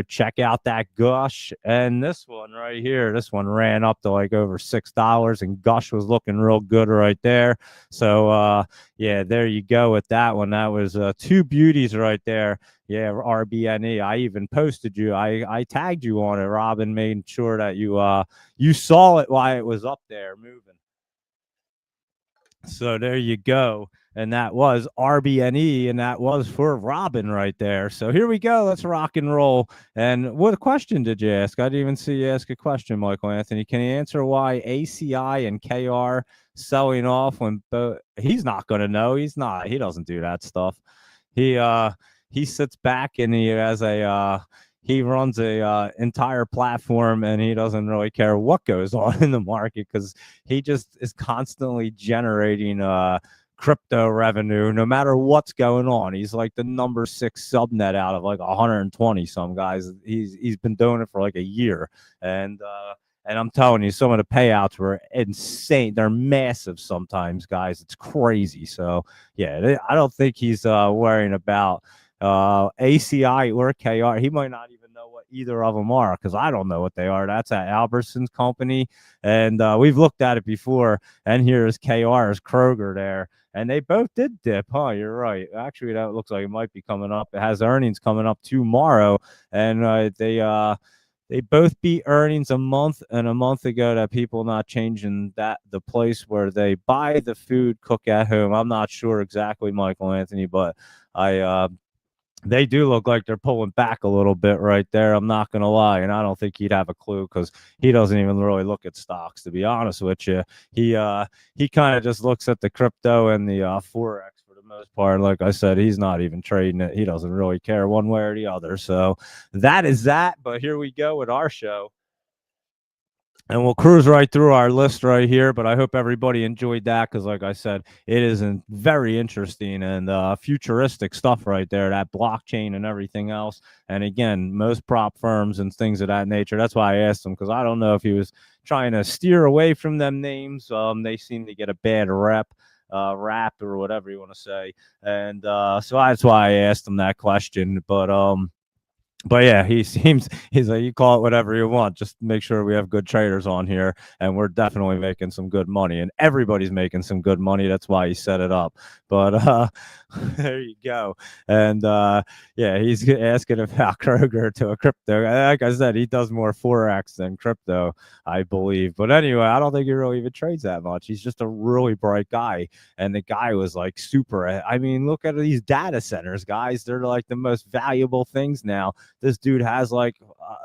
check out that Gush and this one right here. This one ran up to like over $6, and Gush was looking real good right there. So, yeah, there you go with that one. That was two beauties right there. Yeah, RBNE. I even posted you. I tagged you on it, Robin, made sure that you saw it while it was up there moving. So there you go. And that was RBNE, and that was for Robin right there. So here we go. Let's rock and roll. And what question did you ask? I didn't even see you ask a question, Michael Anthony. Can you answer why ACI and KR selling off when he's not going to know? He's not. He doesn't do that stuff. He sits back and he runs a entire platform, and he doesn't really care what goes on in the market because he just is constantly generating crypto revenue no matter what's going on. He's like the number 6 subnet out of like 120 some guys. He's been doing it for like a year, and I'm telling you, some of the payouts were insane. They're massive sometimes, guys. It's crazy. So yeah, I don't think he's worrying about ACI or KR. He might not even know what either of them are because I don't know what they are. That's at Albertson's company, and we've looked at it before. And here's KR's Kroger there, and they both did dip. Huh? You're right. Actually, that looks like it might be coming up. It has earnings coming up tomorrow, and they both beat earnings a month ago. That people not changing the place where they buy the food, cook at home. I'm not sure exactly, Michael Anthony, but they do look like they're pulling back a little bit right there. I'm not going to lie. And I don't think he'd have a clue because he doesn't even really look at stocks, to be honest with you. He kind of just looks at the crypto and the Forex for the most part. Like I said, he's not even trading it. He doesn't really care one way or the other. So that is that. But here we go with our show. And we'll cruise right through our list right here, but I hope everybody enjoyed that because, like I said, it is very interesting and futuristic stuff right there, that blockchain and everything else. And again, most prop firms and things of that nature. That's why I asked him because I don't know if he was trying to steer away from them names. They seem to get a bad rap or whatever you want to say. And so that's why I asked him that question. But yeah, he's like, you call it whatever you want. Just make sure we have good traders on here, and we're definitely making some good money, and everybody's making some good money. That's why he set it up. But there you go. And yeah, he's asking about Kroger to a crypto. Like I said, he does more Forex than crypto, I believe. But anyway, I don't think he really even trades that much. He's just a really bright guy, and the guy was like super. I mean, look at these data centers, guys. They're like the most valuable things now. This dude has like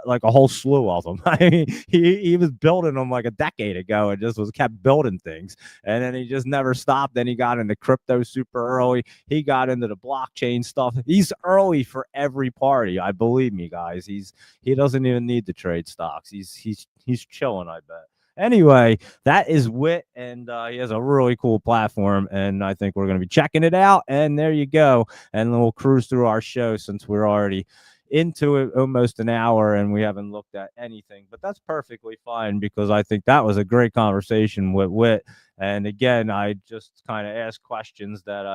a whole slew of them. I mean, he was building them like a decade ago and just kept building things. And then he just never stopped. Then he got into crypto super early. He got into the blockchain stuff. He's early for every party. I believe me, guys. He doesn't even need to trade stocks. He's chilling, I bet. Anyway, that is Wit, and he has a really cool platform, and I think we're going to be checking it out. And there you go. And then we'll cruise through our show since we're already into it almost an hour and we haven't looked at anything, but that's perfectly fine because I think that was a great conversation with Wit. And again, I just kind of ask questions that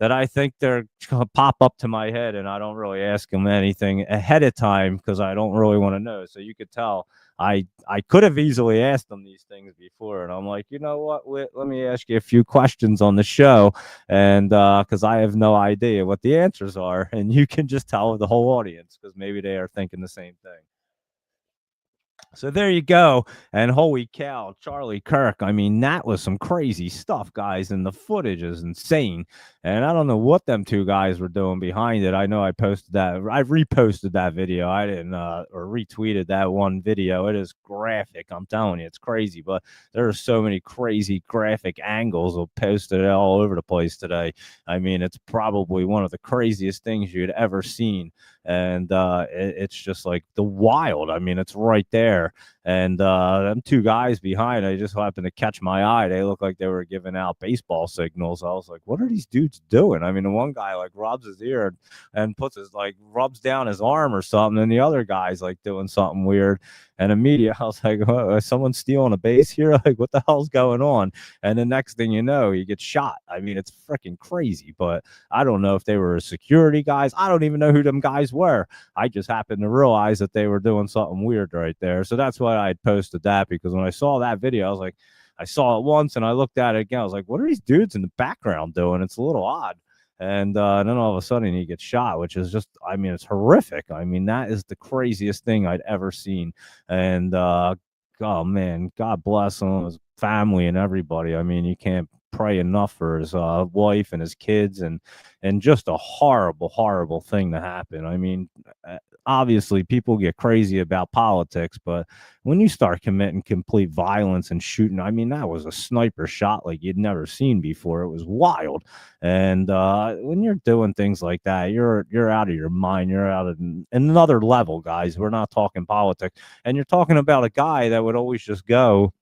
I think they're gonna pop up to my head, and I don't really ask them anything ahead of time because I don't really want to know. So you could tell I could have easily asked them these things before, and I'm like, you know what, Whit, let me ask you a few questions on the show, and because I have no idea what the answers are, and you can just tell the whole audience because maybe they are thinking the same thing. So there you go. And holy cow, Charlie Kirk. I mean, that was some crazy stuff, guys. And the footage is insane. And I don't know what them two guys were doing behind it. I know I posted that. I reposted that video. I didn't, or retweeted that one video. It is graphic. I'm telling you, it's crazy. But there are so many crazy graphic angles posted all over the place today. I mean, it's probably one of the craziest things you'd ever seen. And it's just like the wild. I mean, it's right there. there. And them two guys behind, I just happened to catch my eye. They looked like they were giving out baseball signals. I was like, what are these dudes doing? I mean, the one guy like rubs his ear and puts his like rubs down his arm or something, and the other guy's like doing something weird. And immediately I was like, oh, is someone stealing a base here? Like, what the hell's going on? And the next thing you know, he gets shot. I mean, it's freaking crazy. But I don't know if they were security guys. I don't even know who them guys were. I just happened to realize that they were doing something weird right there. So that's why I had posted that, because when I saw that video, I was like, I saw it once and I looked at it again. I was like, what are these dudes in the background doing? It's a little odd. And then all of a sudden he gets shot, which is just, I mean, it's horrific. I mean, that is the craziest thing I'd ever seen. And oh man, God bless him, his family and everybody. I mean, you can't pray enough for his wife and his kids, and just a horrible, horrible thing to happen. I mean, obviously people get crazy about politics, but when you start committing complete violence and shooting, I mean, that was a sniper shot like you'd never seen before. It was wild. And when you're doing things like that, you're out of your mind. You're out of another level, guys. We're not talking politics. And you're talking about a guy that would always just go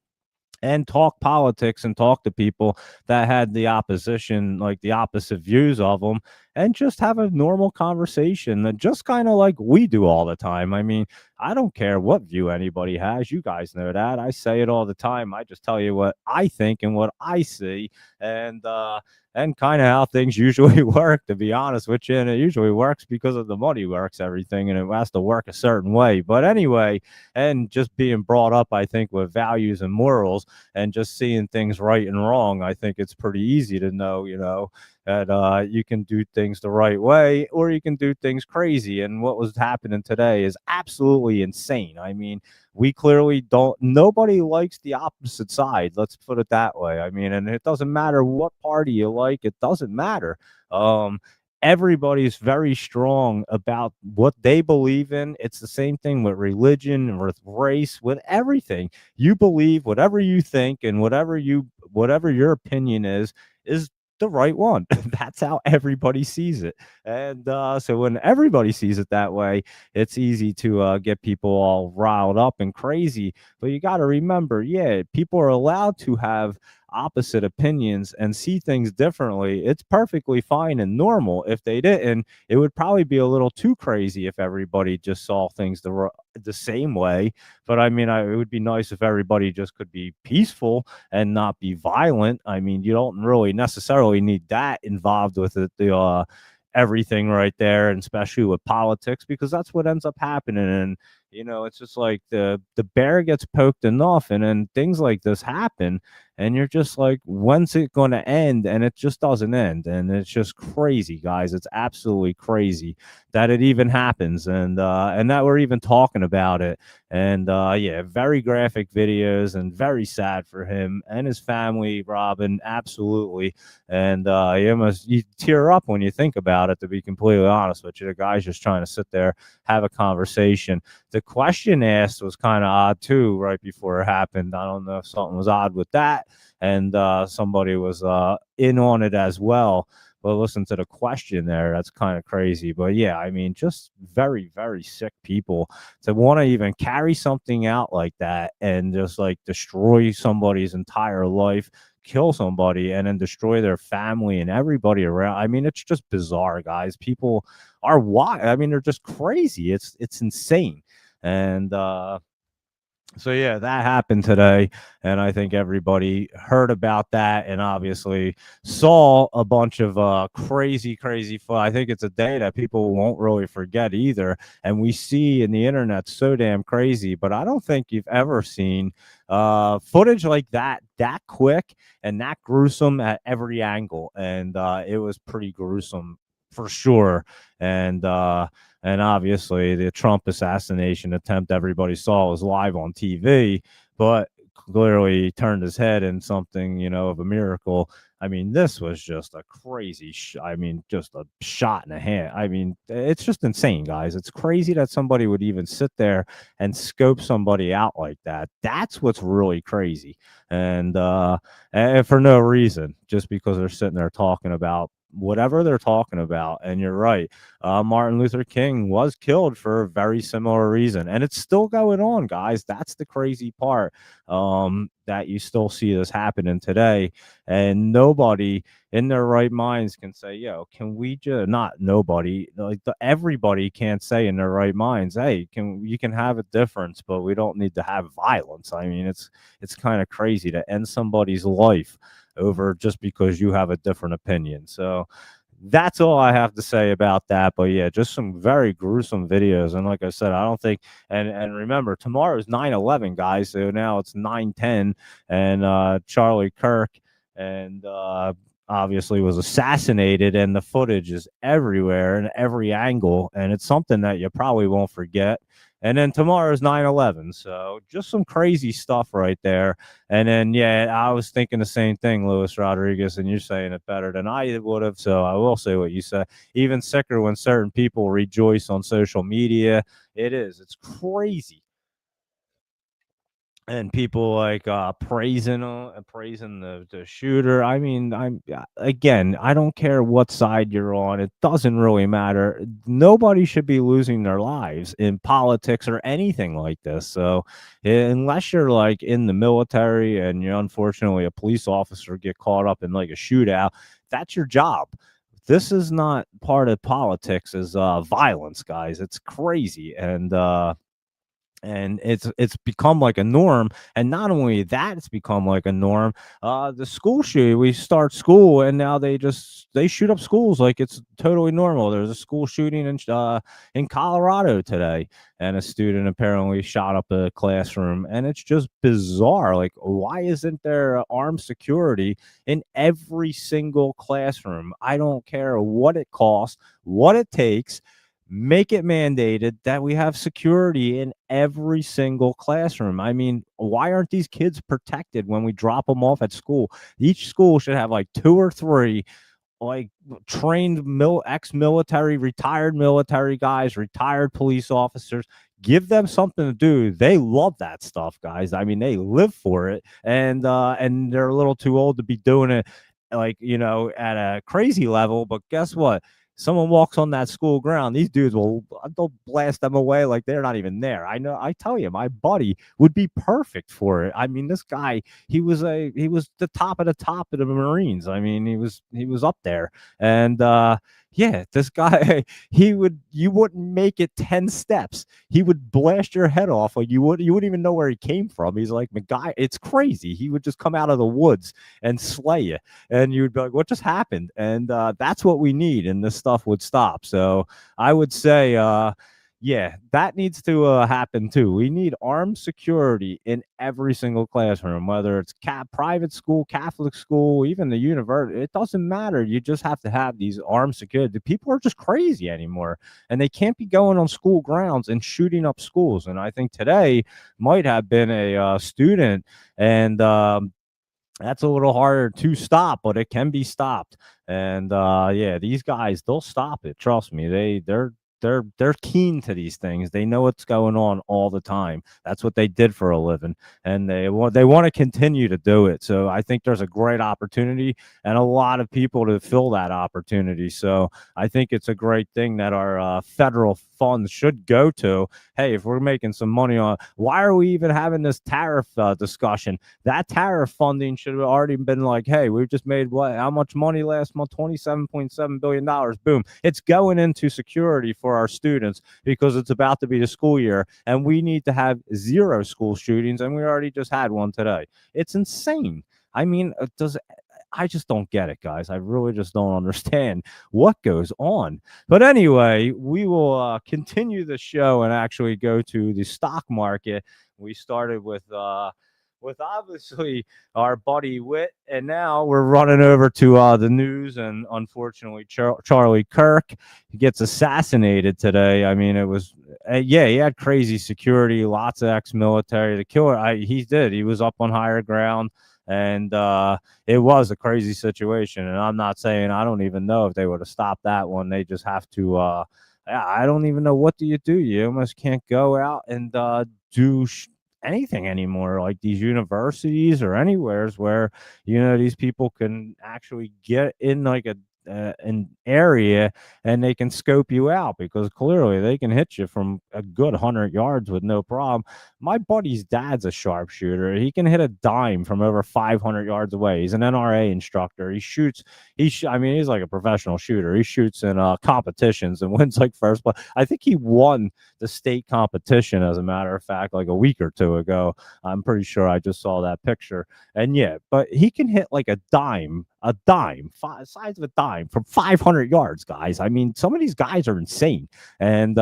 and talk politics and talk to people that had the opposition, like the opposite views of them, and just have a normal conversation that just kind of like we do all the time. I mean, I don't care what view anybody has. You guys know that. I say it all the time. I just tell you what I think and what I see, and kind of how things usually work, to be honest with you. And it usually works because of the money works everything, and it has to work a certain way. But anyway, and just being brought up, I think, with values and morals and just seeing things right and wrong, I think it's pretty easy to know, that you can do things the right way or you can do things crazy. And what was happening today is absolutely insane. I mean, we clearly don't, nobody likes the opposite side. Let's put it that way. I mean, and it doesn't matter what party you like, it doesn't matter. Everybody's very strong about what they believe in. It's the same thing with religion, with race, with everything. You believe whatever you think, and whatever your opinion is the right one. That's how everybody sees it. And so when everybody sees it that way, it's easy to get people all riled up and crazy. But you got to remember, yeah, people are allowed to have opposite opinions and see things differently. It's perfectly fine and normal. If they didn't, it would probably be a little too crazy if everybody just saw things the same way. But I mean, it would be nice if everybody just could be peaceful and not be violent. I mean, you don't really necessarily need that involved with it, the everything right there, and especially with politics, because that's what ends up happening. And it's just like the bear gets poked enough, and then things like this happen, and you're just like, when's it going to end? And it just doesn't end. And it's just crazy, guys. It's absolutely crazy that it even happens, and that we're even talking about it. And yeah, very graphic videos, and very sad for him and his family, Robin, absolutely. And you tear up when you think about it, to be completely honest with you. The guy's just trying to sit there, have a conversation. The question asked was kind of odd too, right before it happened. I don't know if something was odd with that, and somebody was in on it as well. But listen to the question there. That's kind of crazy. But yeah, I mean, just very, very sick people to want to even carry something out like that and just like destroy somebody's entire life, kill somebody, and then destroy their family and everybody around. I mean, it's just bizarre, guys. People are wild. I mean, they're just crazy. It's insane. And so yeah, that happened today, and I think everybody heard about that, and obviously saw a bunch of crazy, crazy fun. I think it's a day that people won't really forget either, and we see in the internet so damn crazy. But I don't think you've ever seen footage like that quick and that gruesome at every angle, and it was pretty gruesome for sure. And obviously, the Trump assassination attempt everybody saw was live on TV, but clearly turned his head in something, of a miracle. I mean, this was just a crazy, just a shot in the hand. I mean, it's just insane, guys. It's crazy that somebody would even sit there and scope somebody out like that. That's what's really crazy. And for no reason, just because they're sitting there talking about whatever they're talking about. And you're right. Martin Luther King was killed for a very similar reason, and it's still going on, guys. That's the crazy part. That you still see this happening today, and nobody in their right minds can say, "Yo, can we just not nobody like everybody can't say in their right minds, hey, can you can have a difference, but we don't need to have violence." I mean, it's kind of crazy to end somebody's life over just because you have a different opinion. So that's all I have to say about that. But yeah, just some very gruesome videos. And like I said, I don't think and remember tomorrow's 9/11, guys. So now it's 9/10, and Charlie Kirk and obviously was assassinated, and the footage is everywhere in every angle, and it's something that you probably won't forget. And then tomorrow's 9/11. So just some crazy stuff right there. And then, yeah, I was thinking the same thing, Luis Rodriguez, and you're saying it better than I would have. So I will say what you said. Even sicker when certain people rejoice on social media. It is. It's crazy. And people like praising the shooter. I mean, again, I don't care what side you're on. It doesn't really matter. Nobody should be losing their lives in politics or anything like this. So unless you're like in the military and you're unfortunately a police officer get caught up in like a shootout, that's your job. This is not part of politics, is violence, guys. It's crazy. And it's become like a norm. And not only that, it's become like a norm. The school shooting, we start school and now they shoot up schools like it's totally normal. There's a school shooting in Colorado today, and a student apparently shot up a classroom, and it's just bizarre. Like, why isn't there armed security in every single classroom? I don't care what it costs, what it takes. Make it mandated that we have security in every single classroom. I mean, why aren't these kids protected when we drop them off at school? Each school should have like two or three like trained ex-military, retired military guys, retired police officers. Give them something to do. They love that stuff, guys. I mean, they live for it, and they're a little too old to be doing it like, at a crazy level. But guess what? Someone walks on that school ground, these dudes will they'll blast them away like they're not even there. I know. I tell you, my buddy would be perfect for it. I mean, this guy, he was the top of the Marines. I mean, he was up there. And yeah, this guy, you wouldn't make it 10 steps. He would blast your head off. Like you wouldn't even know where he came from. He's like McGuy. It's crazy. He would just come out of the woods and slay you, and you'd be like, what just happened? And that's what we need, and this stuff would stop. So I would say yeah, that needs to happen too. We need armed security in every single classroom, whether it's private school, Catholic school, even the university. It doesn't matter. You just have to have these armed security. People are just crazy anymore, and they can't be going on school grounds and shooting up schools. And I think today might have been a student, and that's a little harder to stop, but it can be stopped. And yeah, these guys, they'll stop it. Trust me. They're keen to these things. They know what's going on all the time. That's what they did for a living, and they want to continue to do it. So I think there's a great opportunity and a lot of people to fill that opportunity. So I think it's a great thing that our federal funds should go to. Hey, if we're making some money on, why are we even having this tariff discussion? That tariff funding should have already been like, hey, we've just made how much money last month? $27.7 billion. Boom. It's going into security for our students because it's about to be the school year, and we need to have zero school shootings, and we already just had one today. It's insane. I mean, I just don't get it, guys. I really just don't understand what goes on. But anyway, we will continue the show and actually go to the stock market. We started with obviously our buddy Witt, and now we're running over to the news. And unfortunately, Charlie Kirk gets assassinated today. I mean, it was yeah, he had crazy security, lots of ex-military. The killer, he did. He was up on higher ground, and it was a crazy situation. And I'm not saying, I don't even know if they would have stopped that one. They just have to. I don't even know, what do. You almost can't go out and do anything anymore, like these universities or anywheres where these people can actually get in like an area, and they can scope you out because clearly they can hit you from a good 100 yards with no problem. My buddy's dad's a sharpshooter. He can hit a dime from over 500 yards away. He's an NRA instructor. He shoots. I mean, he's like a professional shooter. He shoots in competitions and wins like first place. I think he won the state competition, as a matter of fact, like a week or two ago. I'm pretty sure I just saw that picture. And yeah, but he can hit like a dime, size of a dime from 500 yards, guys. I mean, some of these guys are insane. And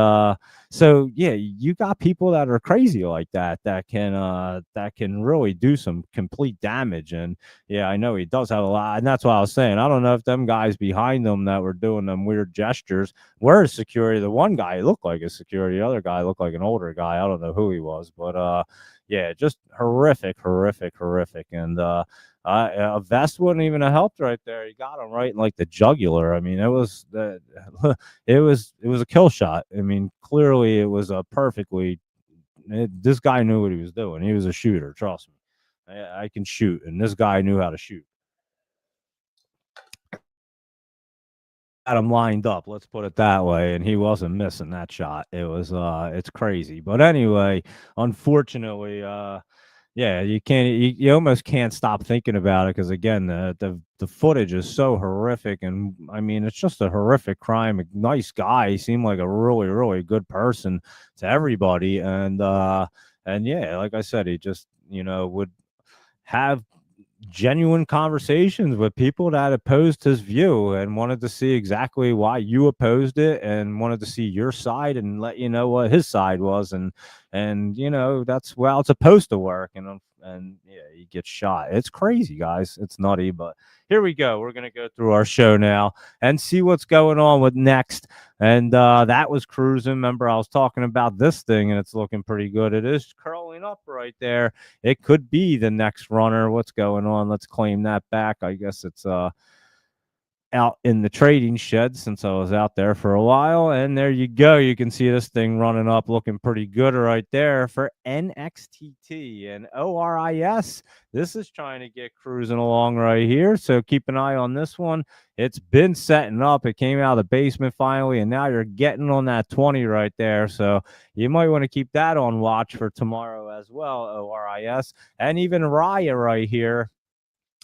so yeah, you got people that are crazy like that can really do some complete damage. And yeah, I know he does have a lot, and that's what I was saying. I don't know if them guys behind them that were doing them weird gestures were security. The one guy looked like a security, the other guy looked like an older guy. I don't know who he was, but yeah, just horrific, horrific, horrific. And a vest wouldn't even have helped right there. He got him right in like the jugular. I mean, it was it was a kill shot. I mean, clearly it was a perfectly. This guy knew what he was doing. He was a shooter. Trust me. I can shoot, and this guy knew how to shoot. Had him lined up, let's put it that way, and he wasn't missing that shot. It's crazy. But anyway, unfortunately, yeah, you almost can't stop thinking about it because again, the footage is so horrific, and I mean, it's just a horrific crime. A nice guy, he seemed like a really, really good person to everybody, and yeah, like I said, he just would have genuine conversations with people that opposed his view and wanted to see exactly why you opposed it and wanted to see your side and let you know what his side was. And that's well it's supposed to work. And yeah, he gets shot. It's crazy, guys. It's nutty. But here we go. We're gonna go through our show now and see what's going on with next. And that was cruising. Remember, I was talking about this thing, and it's looking pretty good. It is curling up right there. It could be the next runner. What's going on? Let's claim that back. I guess it's out in the trading shed since I was out there for a while. And there you go. You can see this thing running up looking pretty good right there for NXTT and ORIS. This is trying to get cruising along right here. So keep an eye on this one. It's been setting up. It came out of the basement finally, and now you're getting on that 20 right there. So you might want to keep that on watch for tomorrow as well, ORIS. And even Raya right here,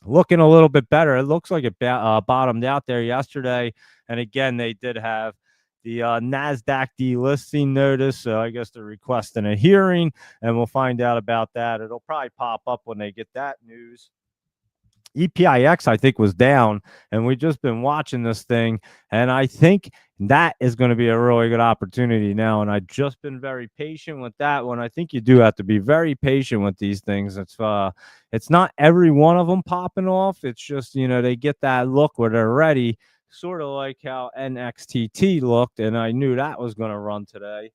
looking a little bit better. It looks like it bottomed out there yesterday. And again, they did have the NASDAQ delisting notice. So I guess they're requesting a hearing, and we'll find out about that. It'll probably pop up when they get that news. EPIX, I think, was down, and we've just been watching this thing, and I think that is going to be a really good opportunity now. And I've just been very patient with that one. I think you do have to be very patient with these things. It's not every one of them popping off. It's just they get that look where they're ready, sort of like how NXTT looked, and I knew that was going to run today.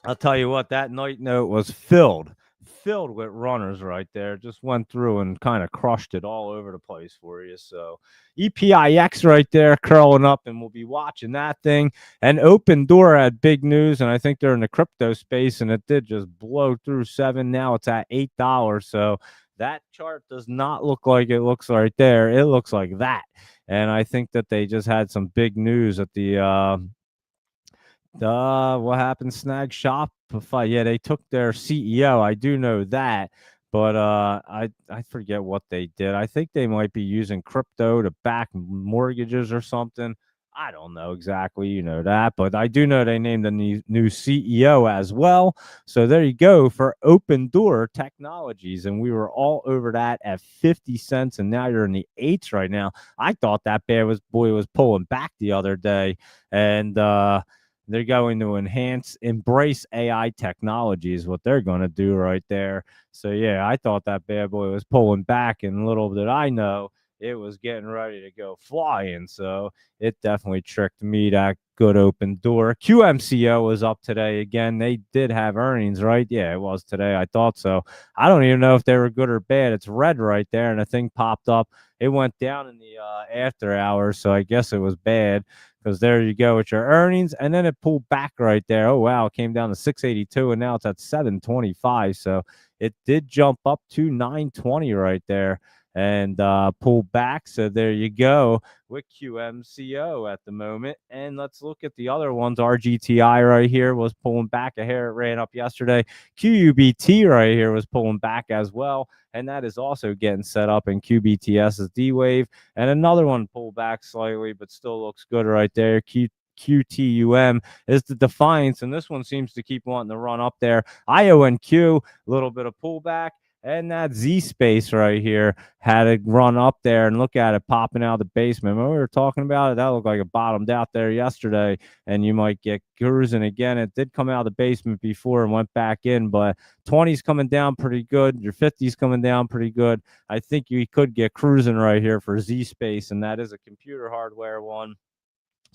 I'll tell you what, that night note was filled with runners right there. Just went through and kind of crushed it all over the place for you. So EPIX right there curling up, and we'll be watching that thing. And Open Door had big news, and I think they're in the crypto space, and it did just blow through 7. Now it's at $8. So that chart does not look like it looks right there. It looks like that. And I think that they just had some big news at the what happened? Snag Shopify. Yeah, they took their CEO. I do know that, but I forget what they did. I think they might be using crypto to back mortgages or something. I don't know exactly, that, but I do know they named a new CEO as well. So there you go for Open Door Technologies, and we were all over that at 50 cents, and now you're in the eights right now. I thought that boy was pulling back the other day, and they're going to embrace AI technology is what they're going to do right there. So, yeah, I thought that bad boy was pulling back, and little did I know it was getting ready to go flying. So it definitely tricked me, that good Open Door. QMCO was up today again. They did have earnings, right? Yeah, it was today. I thought so. I don't even know if they were good or bad. It's red right there, and the thing popped up. It went down in the after hours, so I guess it was bad. Because there you go with your earnings, and then it pulled back right there. Oh wow, it came down to 682, and now it's at 725. So it did jump up to 920 right there and pull back. So there you go with QMCO at the moment. And let's look at the other ones. RGTI right here was pulling back a hair. It ran up yesterday. QUBT right here was pulling back as well. And that is also getting set up in QBTS's D wave. And another one pulled back slightly, but still looks good right there. QTUM is the Defiance, and this one seems to keep wanting to run up there. IONQ, a little bit of pullback. And that Z space right here had to run up there, and look at it popping out of the basement. When we were talking about it, that looked like it bottomed out there yesterday, and you might get cruising again. It did come out of the basement before and went back in, but 20's coming down pretty good. Your 50's coming down pretty good. I think you could get cruising right here for Z space, and that is a computer hardware one.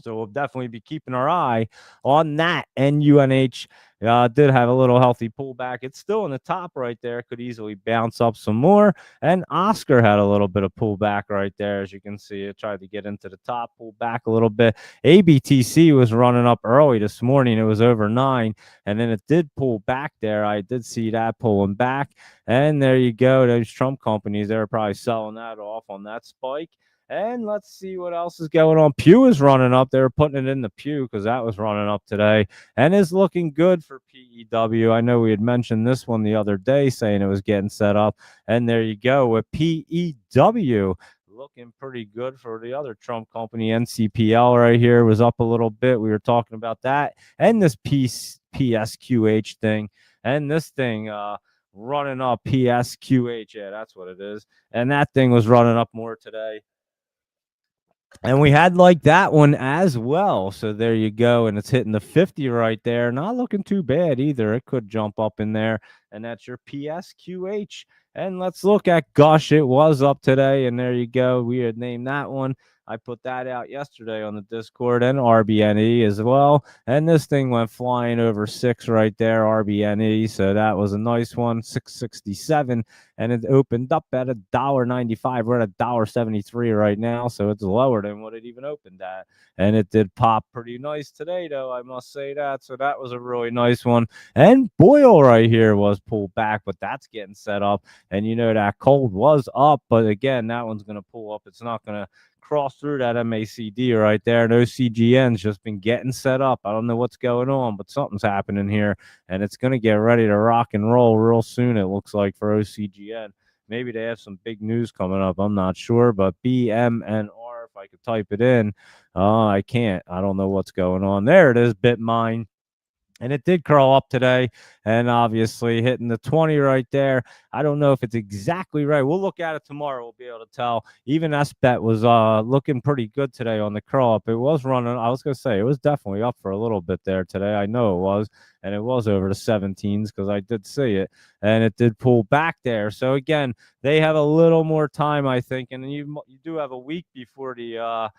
So we'll definitely be keeping our eye on that. And UNH did have a little healthy pullback. It's still in the top right there. Could easily bounce up some more. And Oscar had a little bit of pullback right there. As you can see, it tried to get into the top, pull back a little bit. ABTC was running up early this morning. It was over 9. And then it did pull back there. I did see that pulling back. And there you go. Those Trump companies, they were probably selling that off on that spike. And let's see what else is going on. Pew is running up. They were putting it in the Pew because that was running up today and is looking good for PEW. I know we had mentioned this one the other day saying it was getting set up. And there you go with PEW looking pretty good for the other Trump company. NCPL right here was up a little bit. We were talking about that. And this PSQH thing. And this thing, running up PSQH. Yeah, that's what it is. And that thing was running up more today. And we had like that one as well. So there you go. And it's hitting the 50 right there. Not looking too bad either. It could jump up in there. And that's your PSQH. And let's look at Gush. It was up today. And there you go. We had named that one. I put that out yesterday on the Discord, and RBNE as well. And this thing went flying over 6 right there, RBNE. So that was a nice one, 667. And it opened up at $1.95. We're at $1.73 right now, so it's lower than what it even opened at. And it did pop pretty nice today, though, I must say that. So that was a really nice one. And Boyle right here was pulled back, but that's getting set up. And you know that cold was up, but again, that one's going to pull up. It's not going to cross through that MACD right there. And OCGN's just been getting set up. I don't know what's going on, but something's happening here, and it's going to get ready to rock and roll real soon, it looks like, for OCGN. Maybe they have some big news coming up. I'm not sure, but BMNR, if I could type it in, I can't. I don't know what's going on. There it is, BitMine. And it did curl up today, and obviously hitting the 20 right there. I don't know if it's exactly right. We'll look at it tomorrow. We'll be able to tell. Even SBET was looking pretty good today on the curl up. It was running. I was going to say it was definitely up for a little bit there today. I know it was, and it was over the 17s because I did see it, and it did pull back there. So again, they have a little more time, I think, and you do have a week before the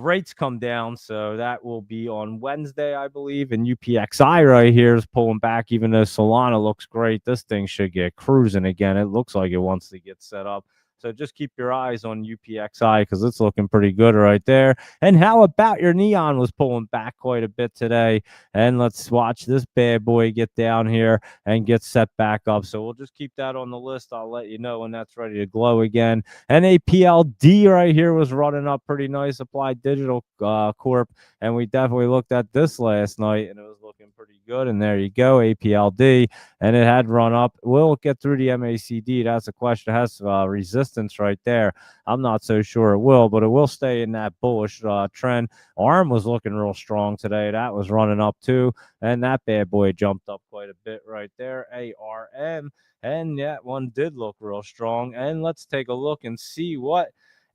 rates come down, so that will be on Wednesday, I believe. And UPXI right here is pulling back, even though Solana looks great. This thing should get cruising again. It looks like it wants to get set up. So just keep your eyes on UPXI because it's looking pretty good right there. And how about your Neon was pulling back quite a bit today. And let's watch this bad boy get down here and get set back up. So we'll just keep that on the list. I'll let you know when that's ready to glow again. And APLD right here was running up pretty nice. Applied Digital Corp. And we definitely looked at this last night, and it was looking pretty good. And there you go, APLD. And it had run up. Will it get through the MACD? That's a question. It has resistance right there. I'm not so sure it will, but it will stay in that bullish trend. ARM was looking real strong today. That was running up too. And that bad boy jumped up quite a bit right there. ARM. And that one did look real strong. And let's take a look and see what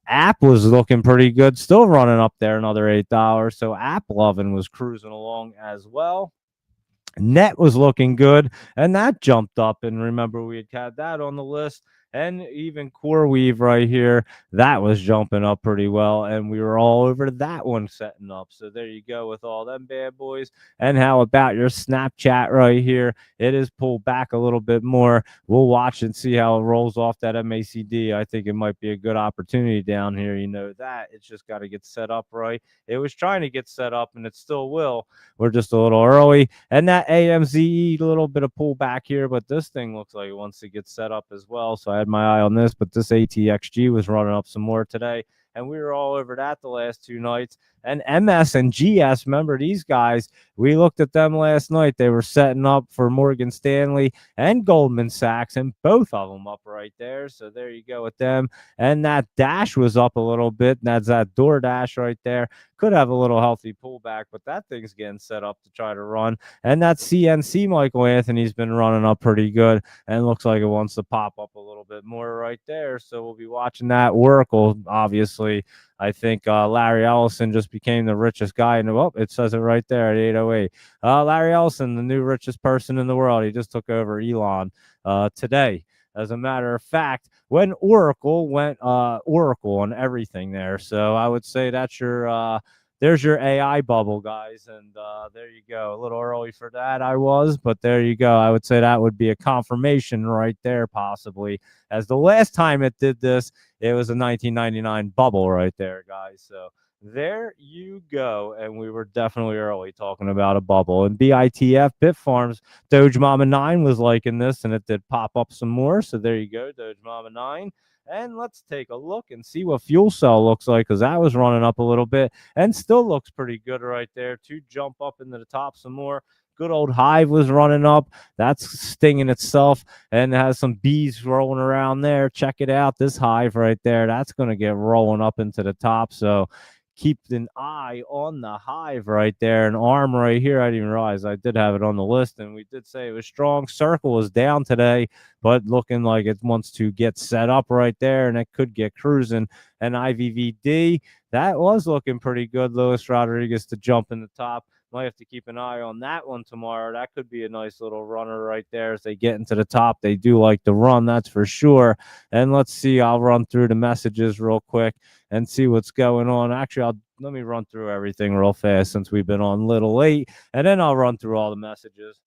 App was looking pretty good, still running up there another $8. So App Lovin' was cruising along as well. Net was looking good, and that jumped up. And remember, we had that on the list. And even CoreWeave right here, that was jumping up pretty well, and we were all over that one setting up. So there you go with all them bad boys. And how about your Snapchat right here? It is pulled back a little bit more. We'll watch and see how it rolls off that MACD. I think it might be a good opportunity down here. You know that it's just got to get set up right. It was trying to get set up, and it still will. We're just a little early. And that AMZE, a little bit of pullback here, but this thing looks like it wants to get set up as well. So I had my eye on this, but this ATXG was running up some more today. And we were all over that the last 2 nights. And MS and GS, remember these guys? We looked at them last night. They were setting up for Morgan Stanley and Goldman Sachs, and both of them up right there. So there you go with them. And that Dash was up a little bit. And that's that DoorDash right there. Could have a little healthy pullback, but that thing's getting set up to try to run. And that CNC Michael Anthony's been running up pretty good, and looks like it wants to pop up a little bit more right there. So we'll be watching that. Oracle, obviously. I think Larry Ellison just became the richest guy. And well, it says it right there at 8:08. Larry Ellison, the new richest person in the world. He just took over Elon today. As a matter of fact, when Oracle went Oracle on everything there. So I would say that's your there's your AI bubble, guys. And there you go. A little early for that, I was, but there you go. I would say that would be a confirmation right there, possibly. As the last time it did this, it was a 1999 bubble right there, guys. So there you go. And we were definitely early talking about a bubble. And BITF, Bitfarms, Doge Mama 9 was liking this, and it did pop up some more. So there you go, Doge Mama 9. And let's take a look and see what fuel cell looks like, because that was running up a little bit and still looks pretty good right there to jump up into the top some more. Good old Hive was running up. That's stinging itself and has some bees rolling around there. Check it out. This Hive right there, that's going to get rolling up into the top. So keep an eye on the Hive right there. And ARM right here, I didn't even realize I did have it on the list, and we did say it was strong. Circle is down today, but looking like it wants to get set up right there, and it could get cruising. And IVVD, that was looking pretty good. Luis Rodriguez to jump in the top. Might have to keep an eye on that one tomorrow. That could be a nice little runner right there as they get into the top. They do like to run, that's for sure. And let's see, I'll run through the messages real quick and see what's going on. Actually, let me run through everything real fast since we've been on a little late, and then I'll run through all the messages.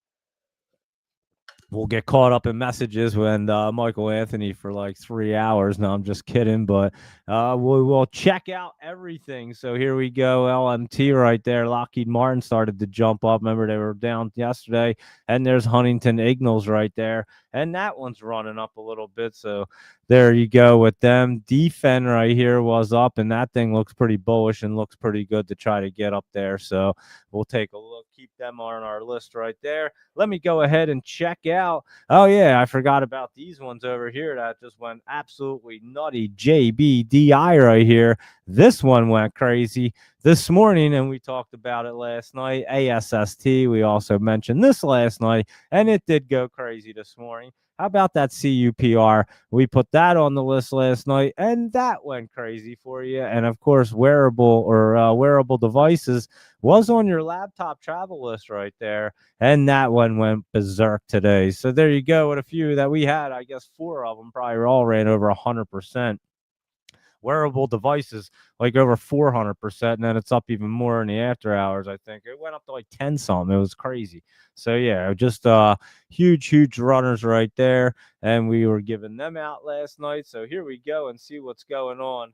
We'll get caught up in messages when Michael Anthony for like 3 hours. No, I'm just kidding, but we'll check out everything. So here we go. LMT right there. Lockheed Martin started to jump up. Remember, they were down yesterday. And there's Huntington Ingalls right there. And that one's running up a little bit. So there you go with them. Defen right here was up, and that thing looks pretty bullish and looks pretty good to try to get up there. So we'll take a look. Keep them on our list right there. Let me go ahead and check out. Oh, yeah, I forgot about these ones over here that just went absolutely nutty. JBDI right here. This one went crazy this morning, and we talked about it last night. ASST, we also mentioned this last night, and it did go crazy this morning. How about that CUPR? We put that on the list last night, and that went crazy for you. And of course, wearable devices was on your laptop travel list right there, and that one went berserk today. So there you go with a few that we had. I guess 4 of them probably all ran over 100%. Wearable devices like over 400%, and then it's up even more in the after hours. I think it went up to like 10 something. It was crazy. So yeah, just huge runners right there, and we were giving them out last night. So here we go and see what's going on.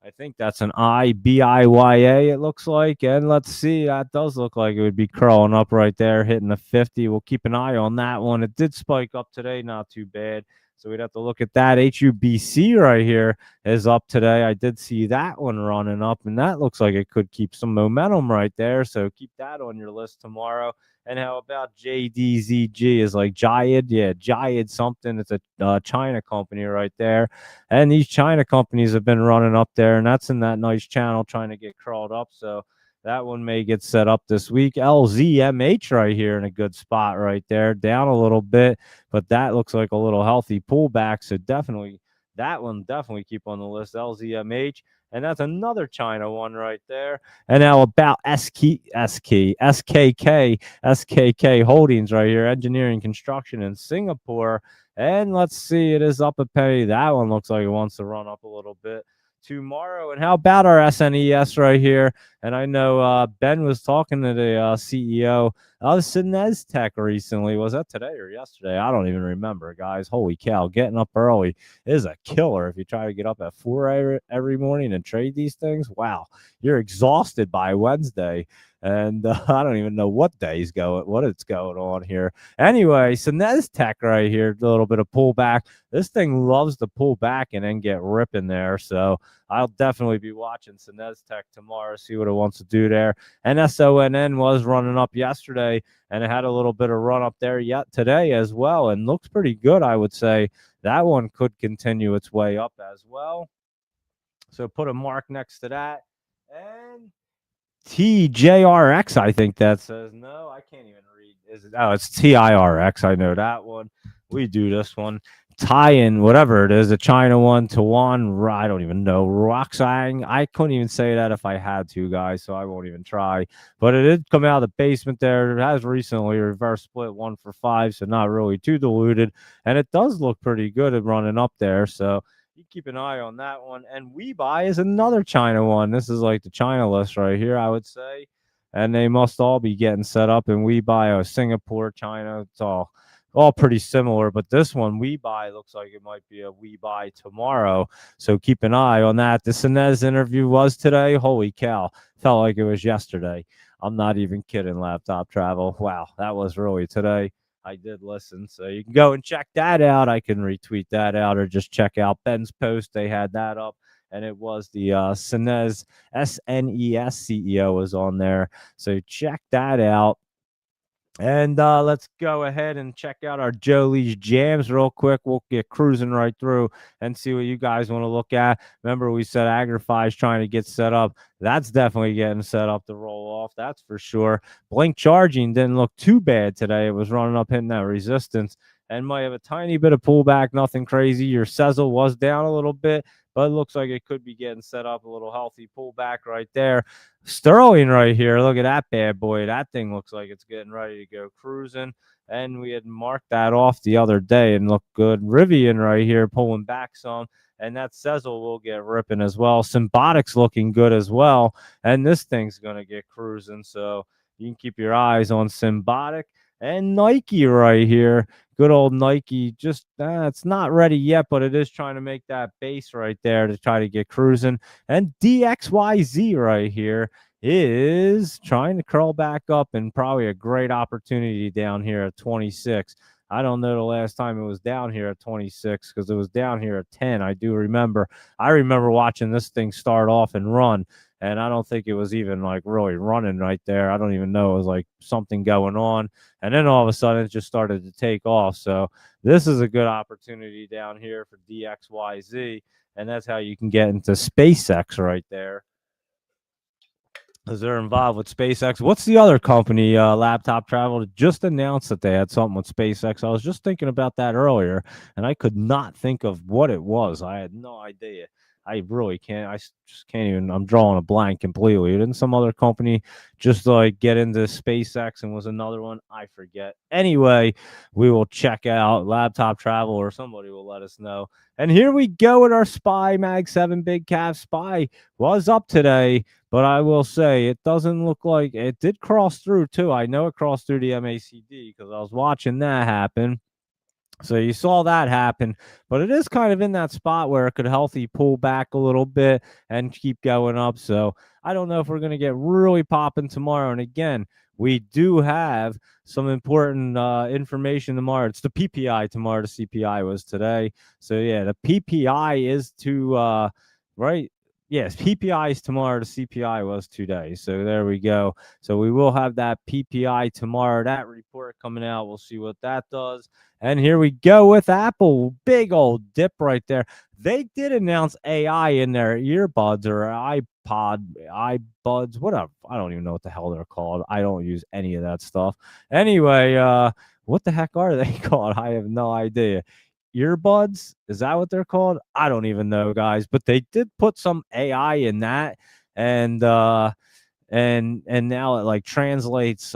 I think that's an IBIYA, it looks like. And let's see, that does look like it would be curling up right there, hitting the 50. We'll keep an eye on that one. It did spike up today, not too bad. So we'd have to look at that. HUBC right here is up today. I did see that one running up, and that looks like it could keep some momentum right there. So keep that on your list tomorrow. And how about JDZG is like Jayed? Yeah, Jayed something. It's a China company right there. And these China companies have been running up there, and that's in that nice channel trying to get crawled up. So that one may get set up this week. LZMH right here in a good spot right there. Down a little bit, but that looks like a little healthy pullback. So definitely, that one definitely keep on the list. LZMH. And that's another China one right there. And now about SKK Holdings right here, engineering construction in Singapore. And let's see, it is up a penny. That one looks like it wants to run up a little bit tomorrow. And how about our SNES right here? And I know Ben was talking to the CEO of Sinez Tech recently. Was that today or yesterday? I don't even remember, guys. Holy cow, getting up early is a killer. If you try to get up at 4 every morning and trade these things, wow, you're exhausted by Wednesday. And I don't even know what it's going on here. Anyway, Sinez Tech right here, a little bit of pullback. This thing loves to pull back and then get ripping there. So I'll definitely be watching Sinez Tech tomorrow, see what it wants to do there. And SONN was running up yesterday, and it had a little bit of run up there yet today as well, and looks pretty good, I would say. That one could continue its way up as well. So put a mark next to that. And TJRX, I think that says. No, I can't even read. Is it? Oh, it's TIRX. I know that one. We do this one. Tie-in, whatever it is, the China one, Tawan, I don't even know. Roxang. I couldn't even say that if I had to, guys, so I won't even try. But it did come out of the basement there. It has recently reverse split 1 for 5, so not really too diluted. And it does look pretty good at running up there. So you keep an eye on that one. And We Buy is another China one. This is like the China list right here, I would say. And they must all be getting set up. And We Buy Singapore, China. It's all pretty similar, but this one We Buy looks like it might be a We Buy tomorrow. So keep an eye on that. The Sinez interview was today. Holy cow. Felt like it was yesterday. I'm not even kidding, Laptop Travel. Wow, that was really today. I did listen. So you can go and check that out. I can retweet that out or just check out Ben's post. They had that up. And it was the Sinez SNES CEO was on there. So check that out. And let's go ahead and check out our Joe Lee's jams real quick. We'll get cruising right through and see what you guys want to look at. Remember, we said Agrify is trying to get set up. That's definitely getting set up to roll off. That's for sure. Blink charging didn't look too bad today. It was running up, hitting that resistance, and might have a tiny bit of pullback. Nothing crazy. Your Sezzle was down a little bit, but it looks like it could be getting set up. A little healthy pullback right there. Sterling right here. Look at that bad boy. That thing looks like it's getting ready to go cruising. And we had marked that off the other day and looked good. Rivian right here pulling back some. And that Sezzle will get ripping as well. Symbotic's looking good as well. And this thing's going to get cruising. So you can keep your eyes on Symbotic. And Nike right here. Good old Nike. Just, it's not ready yet, but it is trying to make that base right there to try to get cruising. And DXYZ right here is trying to curl back up, and probably a great opportunity down here at 26. I don't know the last time it was down here at 26 because it was down here at 10. I do remember. I remember watching this thing start off and run, and I don't think it was even like really running right there. I don't even know. It was like something going on. And then all of a sudden it just started to take off. So this is a good opportunity down here for DXYZ. And that's how you can get into SpaceX right there, because they're involved with SpaceX. What's the other company, Laptop Travel, just announced that they had something with SpaceX? I was just thinking about that earlier, and I could not think of what it was. I had no idea. I really can't. I just can't even. I'm drawing a blank completely. Didn't some other company just like get into SpaceX and was another one? I forget. Anyway, we will check out Laptop Travel, or somebody will let us know. And here we go with our SPY Mag 7 Big Cap. SPY was up today, but I will say it doesn't look like it did cross through too. I know it crossed through the MACD because I was watching that happen. So you saw that happen, but it is kind of in that spot where it could healthy pull back a little bit and keep going up. So I don't know if we're going to get really popping tomorrow. And again, we do have some important information tomorrow. It's the PPI tomorrow. The CPI was today. So yeah, the PPI is right. Yes, PPI is tomorrow. The CPI was today. So there we go. So we will have that PPI tomorrow. That report coming out. We'll see what that does. And here we go with Apple. Big old dip right there. They did announce AI in their earbuds or iBuds, whatever. I don't even know what the hell they're called. I don't use any of that stuff. Anyway, what the heck are they called? I have no idea. Earbuds? Is that what they're called? I don't even know, guys. But they did put some AI in that, and now it like translates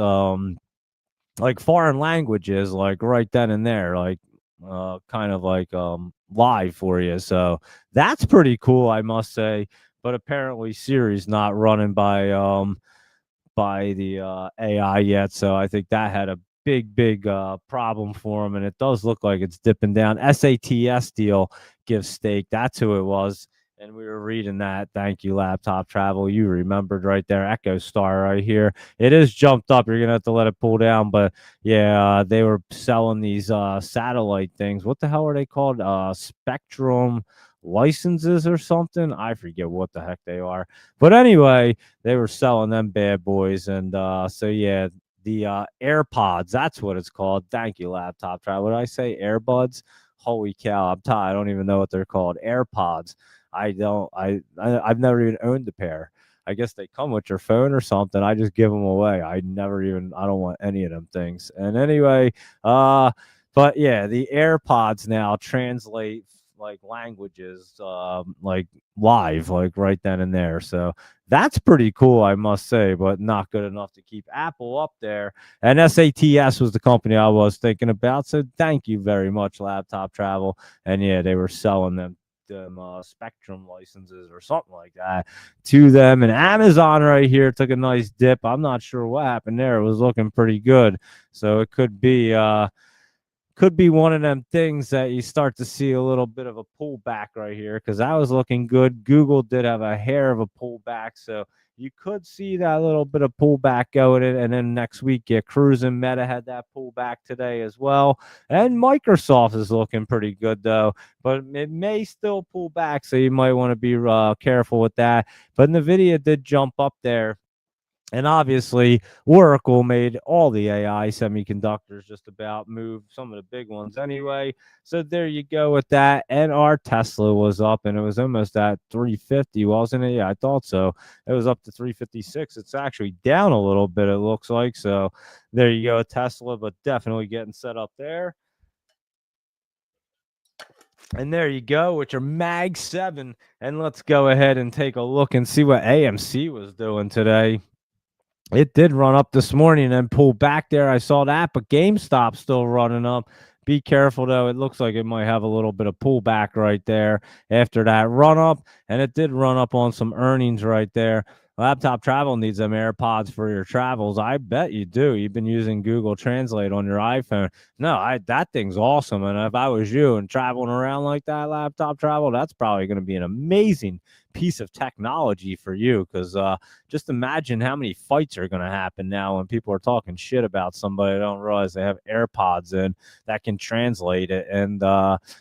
like foreign languages like right then and there. Like kind of like live for you. So that's pretty cool, I must say. But apparently Siri's not running by the AI yet. So I think that had a big problem for him, and it does look like it's dipping down. SATS deal gives stake. That's who it was. And we were reading that. Thank you, Laptop Travel. You remembered right there. Echo Star right here. It is jumped up. You're gonna have to let it pull down. But yeah, they were selling these satellite things. What the hell are they called? Spectrum licenses or something. I forget what the heck they are. But anyway, they were selling them bad boys. And so yeah, the AirPods, that's what it's called. Thank you, Laptop Travel. What did I say? Airbuds? Holy cow, I'm tired. I don't even know what they're called. AirPods. I don't I've never even owned a pair. I guess they come with your phone or something. I just give them away. I don't want any of them things. And anyway, but yeah, the AirPods now translate like languages like live, like right then and there. So that's pretty cool, I must say, but not good enough to keep Apple up there. And SATS was the company I was thinking about. So thank you very much, Laptop Travel. And yeah, they were selling them Spectrum licenses or something like that to them. And Amazon right here took a nice dip. I'm not sure what happened there. It was looking pretty good. So it could be one of them things that you start to see a little bit of a pullback right here because that was looking good. Google did have a hair of a pullback, so you could see that little bit of pullback going in, and then next week, yeah, Cruise and Meta had that pullback today as well, and Microsoft is looking pretty good though, but it may still pull back, so you might want to be careful with that. But Nvidia did jump up there, and obviously, Oracle made all the AI semiconductors just about move, some of the big ones anyway. So there you go with that. And our Tesla was up, and it was almost at 350, wasn't it? Yeah, I thought so. It was up to 356. It's actually down a little bit, it looks like. So there you go, Tesla, but definitely getting set up there. And there you go with your Mag 7. And let's go ahead and take a look and see what AMC was doing today. It did run up this morning and then pull back there. I saw that, but GameStop still running up. Be careful though. It looks like it might have a little bit of pullback right there after that run up, and it did run up on some earnings right there. Laptop Travel needs them AirPods for your travels. I bet you do. You've been using Google Translate on your iPhone. No, that thing's awesome. And if I was you and traveling around like that, Laptop Travel, that's probably going to be an amazing piece of technology for you because just imagine how many fights are going to happen now when people are talking shit about somebody. They don't realize they have AirPods in that can translate it, and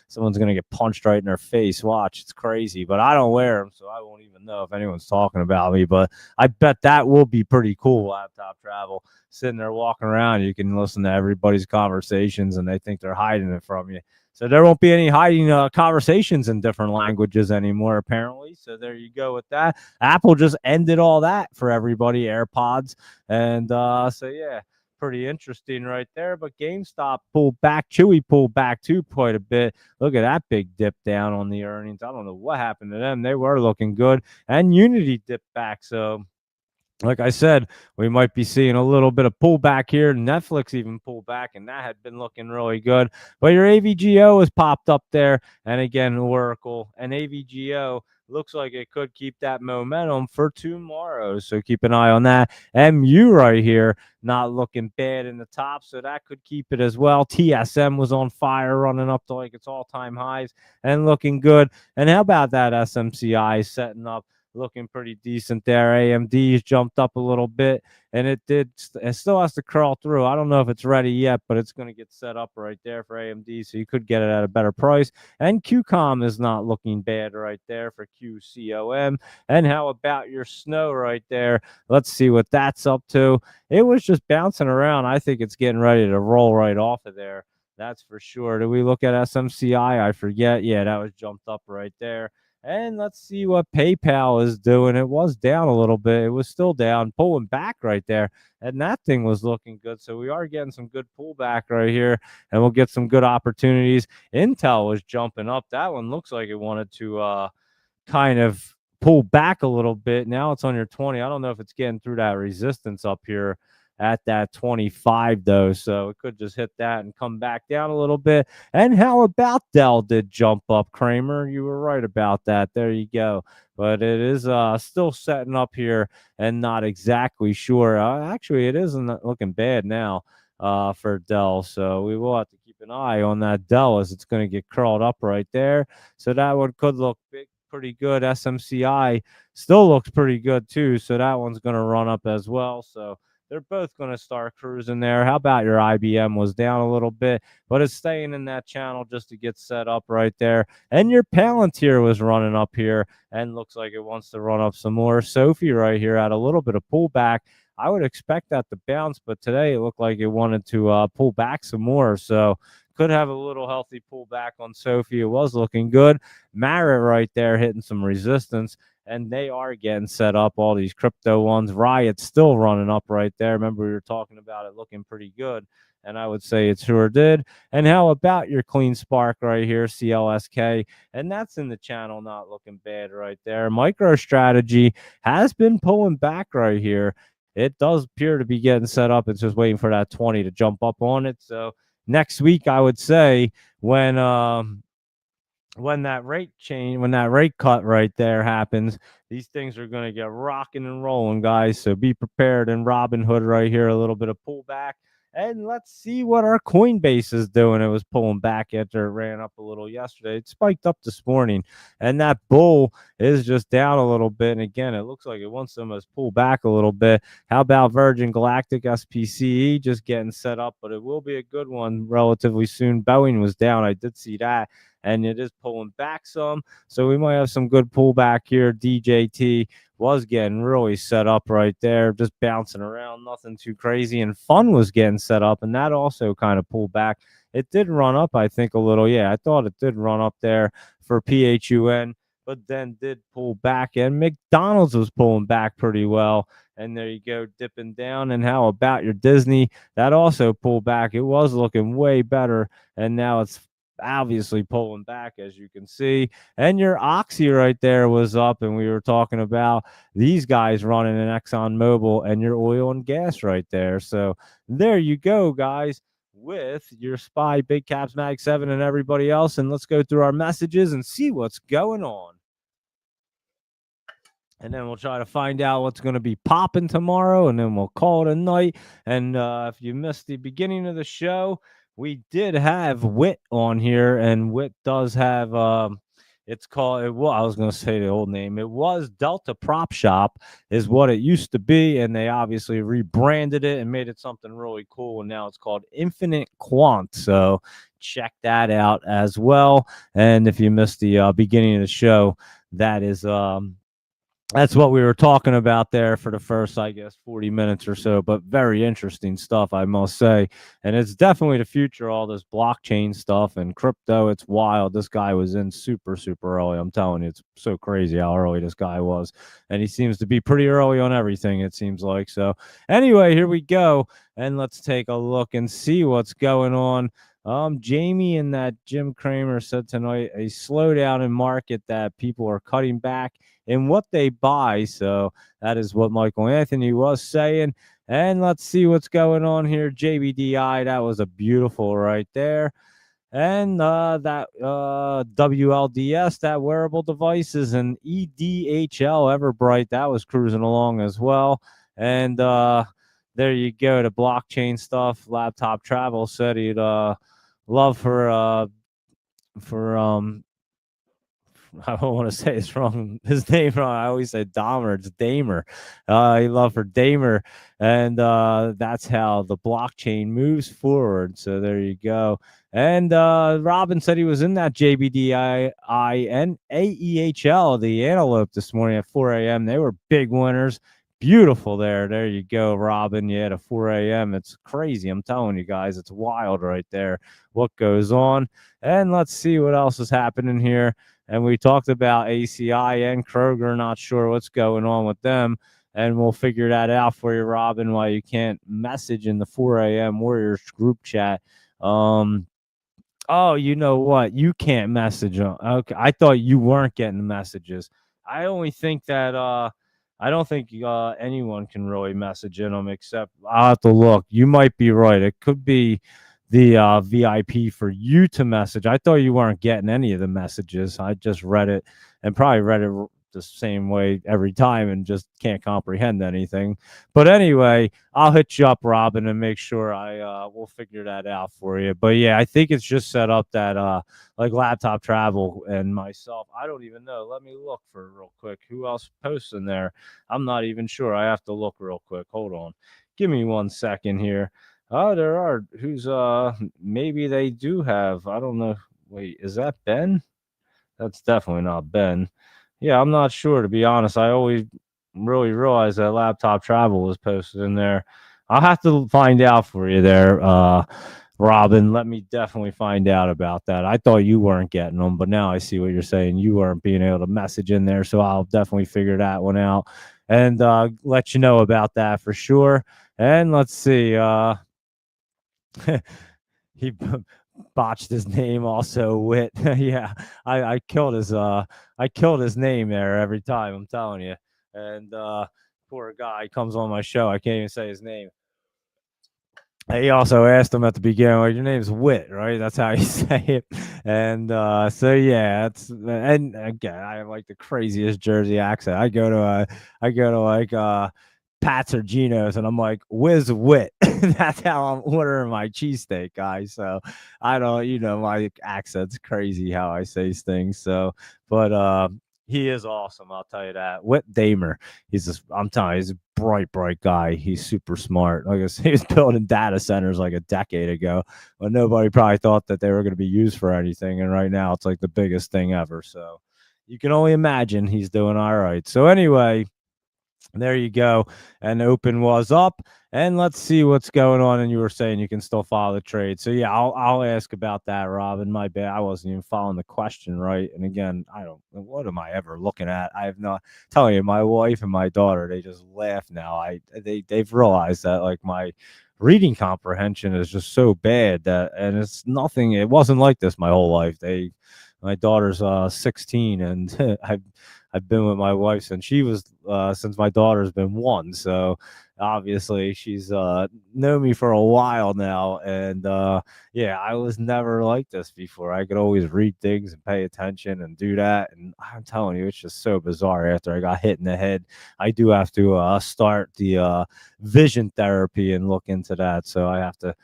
someone's going to get punched right in their face. Watch, it's crazy, but I don't wear them, so I won't even know if anyone's talking about me. But I bet that will be pretty cool. Laptop Travel, sitting there walking around, you can listen to everybody's conversations, and they think they're hiding it from you. So there won't be any hiding conversations in different languages anymore, apparently. So there you go with that. Apple just ended all that for everybody, AirPods. And so, yeah, pretty interesting right there. But GameStop pulled back. Chewy pulled back too quite a bit. Look at that big dip down on the earnings. I don't know what happened to them. They were looking good. And Unity dipped back. So like I said, we might be seeing a little bit of pullback here. Netflix even pulled back, and that had been looking really good. But your AVGO has popped up there. And again, Oracle and AVGO looks like it could keep that momentum for tomorrow. So keep an eye on that. MU right here, not looking bad in the top. So that could keep it as well. TSM was on fire, running up to like its all-time highs and looking good. And how about that SMCI setting up? Looking pretty decent there. AMD's jumped up a little bit, and it still has to crawl through. I don't know if it's ready yet, but it's going to get set up right there for AMD, so you could get it at a better price. And QCOM is not looking bad right there for QCOM. And how about your Snow right there? Let's see what that's up to. It was just bouncing around. I think it's getting ready to roll right off of there. That's for sure. Do we look at SMCI? I forget. Yeah, that was jumped up right there. And let's see what PayPal is doing. It was down a little bit. It was still down, pulling back right there. And that thing was looking good. So we are getting some good pullback right here, and we'll get some good opportunities. Intel was jumping up. That one looks like it wanted to kind of pull back a little bit. Now it's on your 20. I don't know if it's getting through that resistance up here. at that 25 though, so it could just hit that and come back down a little bit. And how about Dell did jump up, Kramer? You were right about that. There you go. But it is still setting up here and not exactly sure. Actually, it isn't looking bad now for Dell. So we will have to keep an eye on that Dell as it's going to get curled up right there. So that one could look big, pretty good. SMCI still looks pretty good too. So that one's going to run up as well. So they're both going to start cruising there. How about your IBM was down a little bit, but it's staying in that channel just to get set up right there. And your Palantir was running up here and looks like it wants to run up some more. Sophie right here had a little bit of pullback. I would expect that to bounce, but today it looked like it wanted to pull back some more. So could have a little healthy pullback on Sophie. It was looking good. Marriott right there hitting some resistance, and they are getting set up. All these crypto ones. Riot's still running up right there. Remember, we were talking about it looking pretty good, and I would say it sure did. And how about your Clean Spark right here, CLSK? And that's in the channel, not looking bad right there. MicroStrategy has been pulling back right here. It does appear to be getting set up. It's just waiting for that 20 to jump up on it. So next week, I would say when that rate change, when that rate cut right there happens, these things are going to get rocking and rolling, guys. So be prepared. And Robinhood right here, a little bit of pullback. And let's see what our Coinbase is doing. It was pulling back after it ran up a little yesterday. It spiked up this morning, and that bull is just down a little bit. And again, it looks like it wants them to pull back a little bit. How about Virgin Galactic SPCE just getting set up? But it will be a good one relatively soon. Boeing was down. I did see that, and it is pulling back some. So we might have some good pullback here. DJT was getting really set up right there, just bouncing around, nothing too crazy. And Fun was getting set up, and that also kind of pulled back. It did run up, I think, a little. Yeah, I thought it did run up there for PHUN, but then did pull back. And McDonald's was pulling back pretty well. And there you go, dipping down. And how about your Disney? That also pulled back. It was looking way better, and now it's obviously pulling back, as you can see. And your Oxy right there was up, and we were talking about these guys running an Exxon Mobil and your oil and gas right there. So there you go, guys, with your SPY Big Caps Mag 7 and everybody else. And let's go through our messages and see what's going on. And then we'll try to find out what's going to be popping tomorrow, and then we'll call it a night. And if you missed the beginning of the show, we did have Wit on here, and Wit does have it's called well, I was going to say the old name. It was Delta Prop Shop is what it used to be, and they obviously rebranded it and made it something really cool, and now it's called Infinite Quant. So check that out as well. And if you missed the beginning of the show, that is that's what we were talking about there for the first, I guess, 40 minutes or so, but very interesting stuff, I must say. And it's definitely the future, all this blockchain stuff and crypto. It's wild. This guy was in super, super early. I'm telling you, it's so crazy how early this guy was. And he seems to be pretty early on everything, it seems like. So anyway, here we go. And let's take a look and see what's going on. Jamie and that Jim Cramer said tonight a slowdown in market that people are cutting back in what they buy. So that is what Michael Anthony was saying. And let's see what's going on here. JBDI, that was a beautiful right there. And that WLDS, that wearable devices, and EDHL Everbright, that was cruising along as well. And there you go, the blockchain stuff. Laptop Travel said he'd love for I don't want to say it's wrong. His name wrong. I always say Dahmer. It's Damer. He love for Damer, and that's how the blockchain moves forward. So there you go. And Robin said he was in that JBDI and AEHL, the Antelope, this morning at 4 a.m. They were big winners. Beautiful there. There you go, Robin. Yeah, at 4 a.m. It's crazy. I'm telling you guys, it's wild right there. What goes on? And let's see what else is happening here. And we talked about ACI and Kroger. Not sure what's going on with them. And we'll figure that out for you, Robin, why you can't message in the 4 a.m. Warriors group chat. Oh, you know what? You can't message them. Okay. I thought you weren't getting messages. I only think that I don't think anyone can really message in them except I'll have to look. You might be right. It could be the VIP for you to message. I thought you weren't getting any of the messages. I just read it and probably read it the same way every time and just can't comprehend anything. But anyway, I'll hit you up, Robin, and make sure I we'll figure that out for you. But yeah, I think it's just set up that like laptop travel and myself. I don't even know. Let me look for real quick. Who else posts in there? I'm not even sure. I have to look real quick. Hold on. Give me 1 second here. Oh, there are. Who's maybe they do have. I don't know. Wait, is that Ben? That's definitely not Ben. Yeah, I'm not sure to be honest. I always really realized that laptop travel was posted in there. I'll have to find out for you there, Robin. Let me definitely find out about that. I thought you weren't getting them, but now I see what you're saying. You weren't being able to message in there, so I'll definitely figure that one out and let you know about that for sure. And let's see. He botched his name also. Wit. Yeah, I killed his I killed his name there every time, I'm telling you. And poor guy comes on my show, I can't even say his name. He also asked him at the beginning, like, your name's Wit, right? That's how you say it. And so yeah, it's and again, I have like the craziest Jersey accent. I go to like Pat's or Geno's, and I'm like, "Whiz Wit." That's how I'm ordering my cheesesteak, guys. So I don't, my accent's crazy how I say things. So, but he is awesome. I'll tell you that. Whit Damer. He's just, I'm telling you, he's a bright, bright guy. He's super smart. Like I said, he was building data centers like a decade ago, but nobody probably thought that they were going to be used for anything. And right now, it's like the biggest thing ever. So you can only imagine he's doing all right. So anyway, there you go. And open was up. And let's see what's going on. And you were saying you can still follow the trade. So yeah, I'll ask about that, Robin. My bad. I wasn't even following the question right. And again, I don't what am I ever looking at? I have not telling you, my wife and my daughter, they just laugh now. They've realized that like my reading comprehension is just so bad that and it's nothing, it wasn't like this my whole life. My daughter's 16 and I've been with my wife since she was since my daughter's been 1. So obviously she's known me for a while now. And yeah, I was never like this before. I could always read things and pay attention and do that. And I'm telling you, it's just so bizarre. After I got hit in the head, I do have to start the vision therapy and look into that. So I have to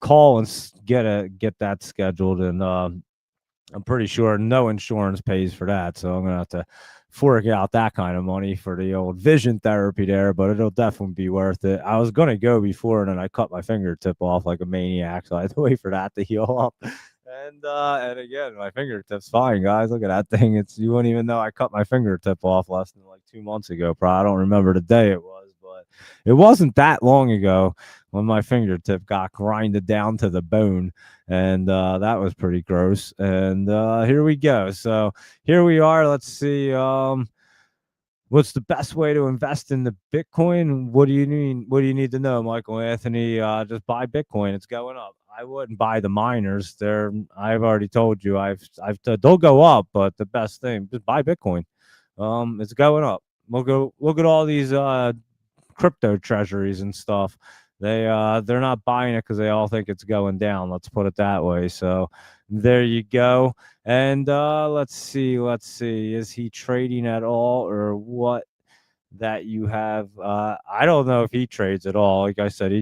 call and get that scheduled. And I'm pretty sure no insurance pays for that. So I'm going to have to fork out that kind of money for the old vision therapy there, but it'll definitely be worth it. I was going to go before and then I cut my fingertip off like a maniac. So I had to wait for that to heal up. And again, my fingertip's fine, guys. Look at that thing. You wouldn't even know I cut my fingertip off less than like 2 months ago. Probably I don't remember the day it was, but it wasn't that long ago when my fingertip got grinded down to the bone. And that was pretty gross. And here we go. So here we are. Let's see. What's the best way to invest in the Bitcoin? What do you mean? What do you need to know, Michael Anthony? Just buy Bitcoin. It's going up. I wouldn't buy the miners. I've already told you. They'll go up, but the best thing, just buy Bitcoin. It's going up. Look at all these crypto treasuries and stuff. They're not buying it because they all think it's going down. Let's put it that way. So there you go. And let's see. Is he trading at all or what? That you have. I don't know if he trades at all. Like I said,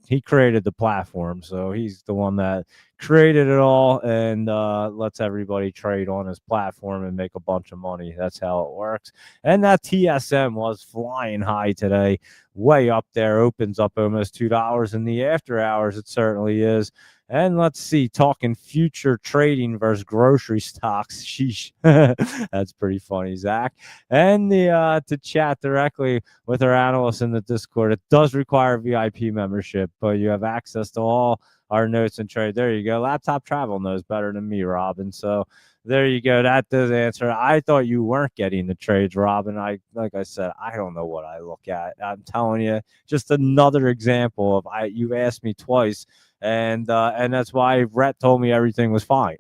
he created the platform, so he's the one that created it all and lets everybody trade on his platform and make a bunch of money. That's how it works. And that TSM was flying high today, way up there. Opens up almost $2 in the after hours. It certainly is. And let's see, talking future trading versus grocery stocks. Sheesh. That's pretty funny, Zach. And to chat directly with our analysts in the Discord. It does require VIP membership, but you have access to all our notes and trade. There you go. Laptop Travel knows better than me, Robin. So there you go. That does answer. I thought you weren't getting the trades, Robin. Like I said, I don't know what I look at. I'm telling you, just another example of you've asked me twice. And that's why Rhett told me everything was fine.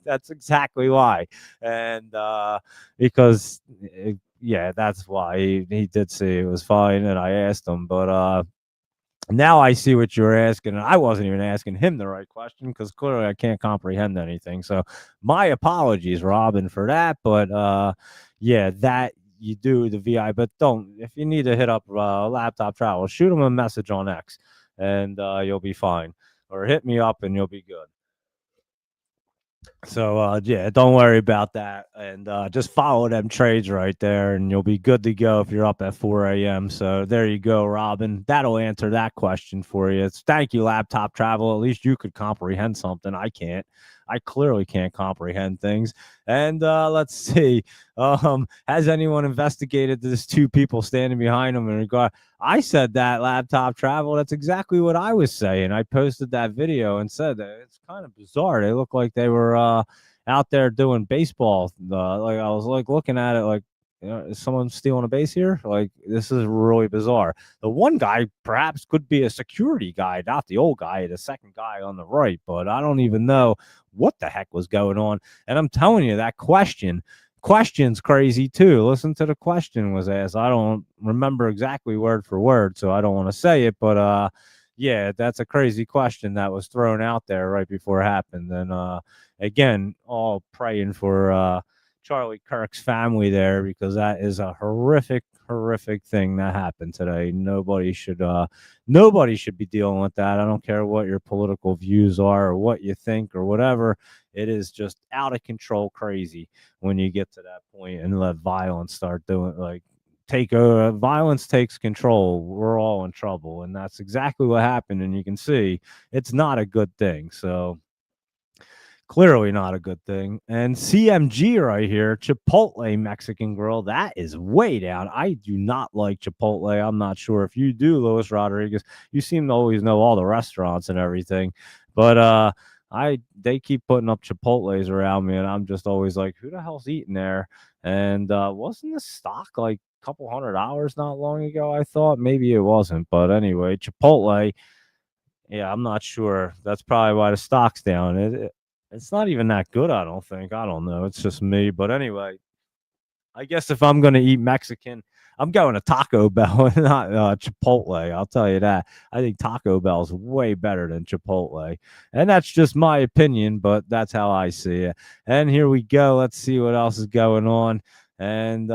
That's exactly why. And because yeah, that's why he did say it was fine, and I asked him, but now I see what you're asking, and I wasn't even asking him the right question because clearly I can't comprehend anything. So my apologies, Robin, for that. But yeah, that you do the VI, but don't if you need to hit up Laptop Travel, shoot him a message on X, and you'll be fine, or hit me up and you'll be good. So yeah, don't worry about that, and just follow them trades right there, and you'll be good to go if you're up at 4 a.m. So there you go, Robin. That'll answer that question for you. It's thank you, Laptop Travel. At least you could comprehend something. I can't. I clearly can't comprehend things. And let's see. Has anyone investigated this two people standing behind them in regard? I said that Laptop Travel. That's exactly what I was saying. I posted that video and said that it's kind of bizarre. They look like they were out there doing baseball. Like I was like looking at it like, is someone stealing a base here? Like this is really bizarre. The one guy perhaps could be a security guy, not the old guy, the second guy on the right. But I don't even know what the heck was going on. And I'm telling you, that question's crazy too. Listen to the question was asked. I don't remember exactly word for word, so I don't want to say it, but yeah, that's a crazy question that was thrown out there right before it happened. And again, all praying for Charlie Kirk's family there because that is a horrific thing that happened today. Nobody should be dealing with that. I don't care what your political views are or what you think or whatever. It is just out of control crazy when you get to that point and let violence start doing like take over. Violence takes control. We're all in trouble, and that's exactly what happened. And you can see it's not a good thing. So clearly not a good thing. And CMG right here, Chipotle Mexican Grill, that is way down. I do not like Chipotle. I'm not sure if you do, Luis Rodriguez. You seem to always know all the restaurants and everything. But they keep putting up Chipotles around me, and I'm just always like, who the hell's eating there? And wasn't the stock like a couple $100 not long ago? I thought maybe it wasn't. But anyway, Chipotle. Yeah, I'm not sure. That's probably why the stock's down. It's not even that good, I don't think. I don't know. It's just me. But anyway, I guess if I'm going to eat Mexican, I'm going to Taco Bell and not Chipotle. I'll tell you that. I think Taco Bell is way better than Chipotle. And that's just my opinion, but that's how I see it. And here we go. Let's see what else is going on. And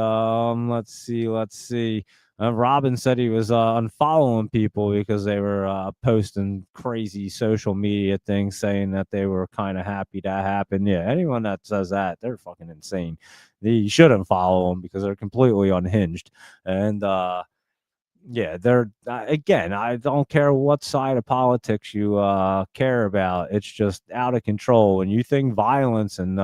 let's see. Robin said he was unfollowing people because they were posting crazy social media things saying that they were kind of happy that happened. Yeah, anyone that says that, they're fucking insane. You shouldn't follow them because they're completely unhinged. And yeah, they're again, I don't care what side of politics you care about. It's just out of control. When you think violence and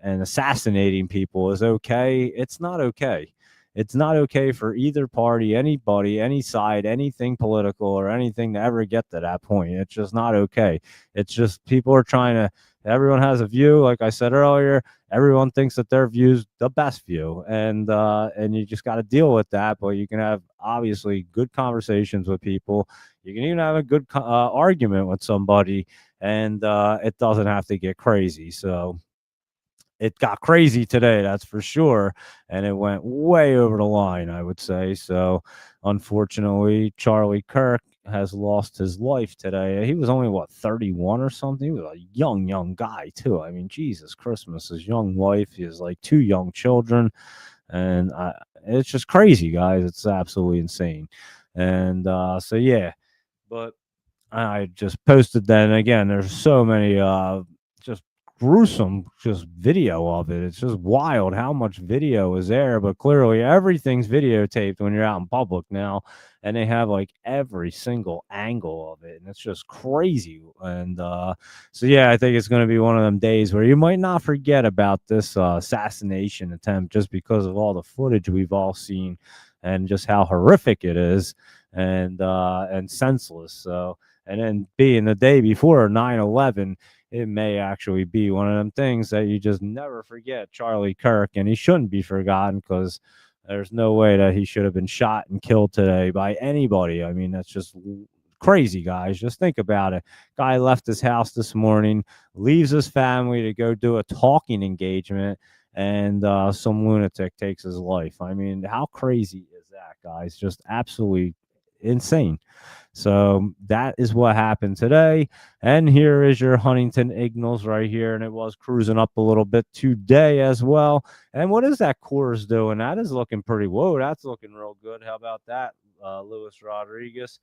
assassinating people is okay, it's not okay. It's not okay for either party, anybody, any side, anything political or anything to ever get to that point. It's just not okay. It's just people are trying to. Everyone has a view, like I said earlier. Everyone thinks that their view's the best view, and you just got to deal with that. But you can have obviously good conversations with people. You can even have a good argument with somebody, and it doesn't have to get crazy. So it got crazy today, that's for sure, and it went way over the line, I would say. So unfortunately, Charlie Kirk has lost his life today. He was only what 31 or something. He was a young guy too. I mean, Jesus Christmas, his young wife, he has like two young children, and it's just crazy, guys. It's absolutely insane. And so yeah, but I just posted that. And again, there's so many just gruesome just video of it. It's just wild how much video is there, but clearly everything's videotaped when you're out in public now, and they have like every single angle of it, and it's just crazy. And so yeah, I think it's going to be one of them days where you might not forget about this assassination attempt just because of all the footage we've all seen and just how horrific it is and senseless. So and then being the day before 9/11, it may actually be one of them things that you just never forget Charlie Kirk, and he shouldn't be forgotten because there's no way that he should have been shot and killed today by anybody. I mean, that's just crazy, guys. Just think about it. Guy left his house this morning, leaves his family to go do a talking engagement, and some lunatic takes his life. I mean, how crazy is that, guys? Just absolutely insane. So that is what happened today. And here is your Huntington Ignals right here. And it was cruising up a little bit today as well. And what is that course doing? That is looking pretty, whoa, that's looking real good. How about that, Luis Rodriguez?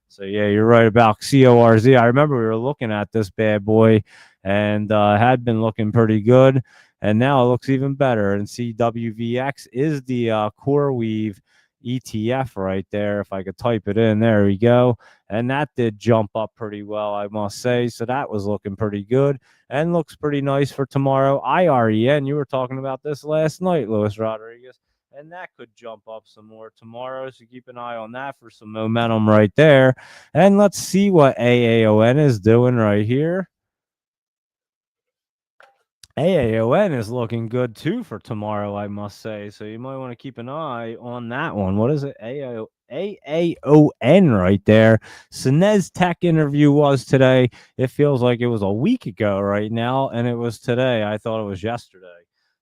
So yeah, you're right about CORZ. I remember we were looking at this bad boy and had been looking pretty good. And now it looks even better. And CWVX is the core weave ETF right there. If I could type it in, there we go. And that did jump up pretty well, I must say. So that was looking pretty good and looks pretty nice for tomorrow. IREN, you were talking about this last night, Luis Rodriguez, and that could jump up some more tomorrow. So keep an eye on that for some momentum right there. And let's see what AAON is doing right here. AAON is looking good too for tomorrow, I must say. So you might want to keep an eye on that one. What is it? AAON right there. Sinez Tech interview was today. It feels like it was a week ago right now, and it was today. I thought it was yesterday.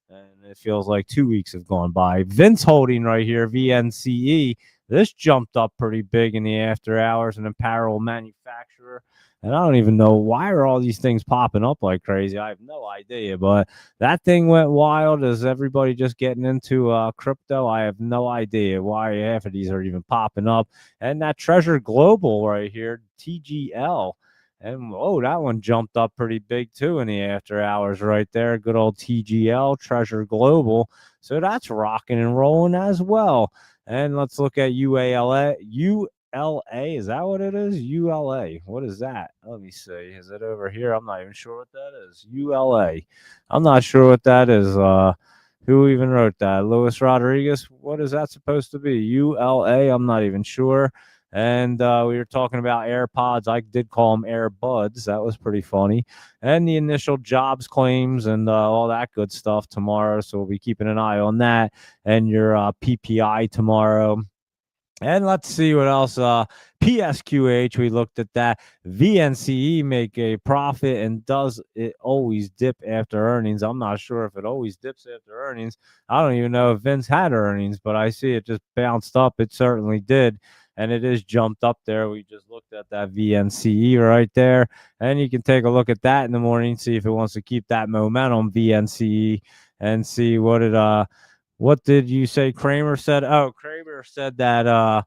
And it feels like 2 weeks have gone by. Vince Holding right here, VNCE. This jumped up pretty big in the after hours, an apparel manufacturer. And I don't even know why are all these things popping up like crazy. I have no idea, but that thing went wild. Is everybody just getting into crypto? I have no idea why half of these are even popping up. And that Treasure Global right here, TGL. And oh, that one jumped up pretty big too in the after hours right there. Good old TGL, Treasure Global. So that's rocking and rolling as well. And let's look at UALA. ULA, is that what it is? ULA. What is that? Let me see. Is it over here? I'm not even sure what that is. ULA. I'm not sure what that is. Who even wrote that? Luis Rodriguez. What is that supposed to be? ULA. I'm not even sure. And we were talking about AirPods. I did call them AirBuds. That was pretty funny. And the initial jobs claims and all that good stuff tomorrow. So we'll be keeping an eye on that. And your PPI tomorrow. And let's see what else. PSQH, we looked at that. VNCE make a profit, and does it always dip after earnings? I'm not sure if it always dips after earnings. I don't even know if Vince had earnings, but I see it just bounced up. It certainly did. And it is jumped up there. We just looked at that VNCE right there. And you can take a look at that in the morning, see if it wants to keep that momentum, VNCE, and see what did you say Kramer said? Oh, Kramer said that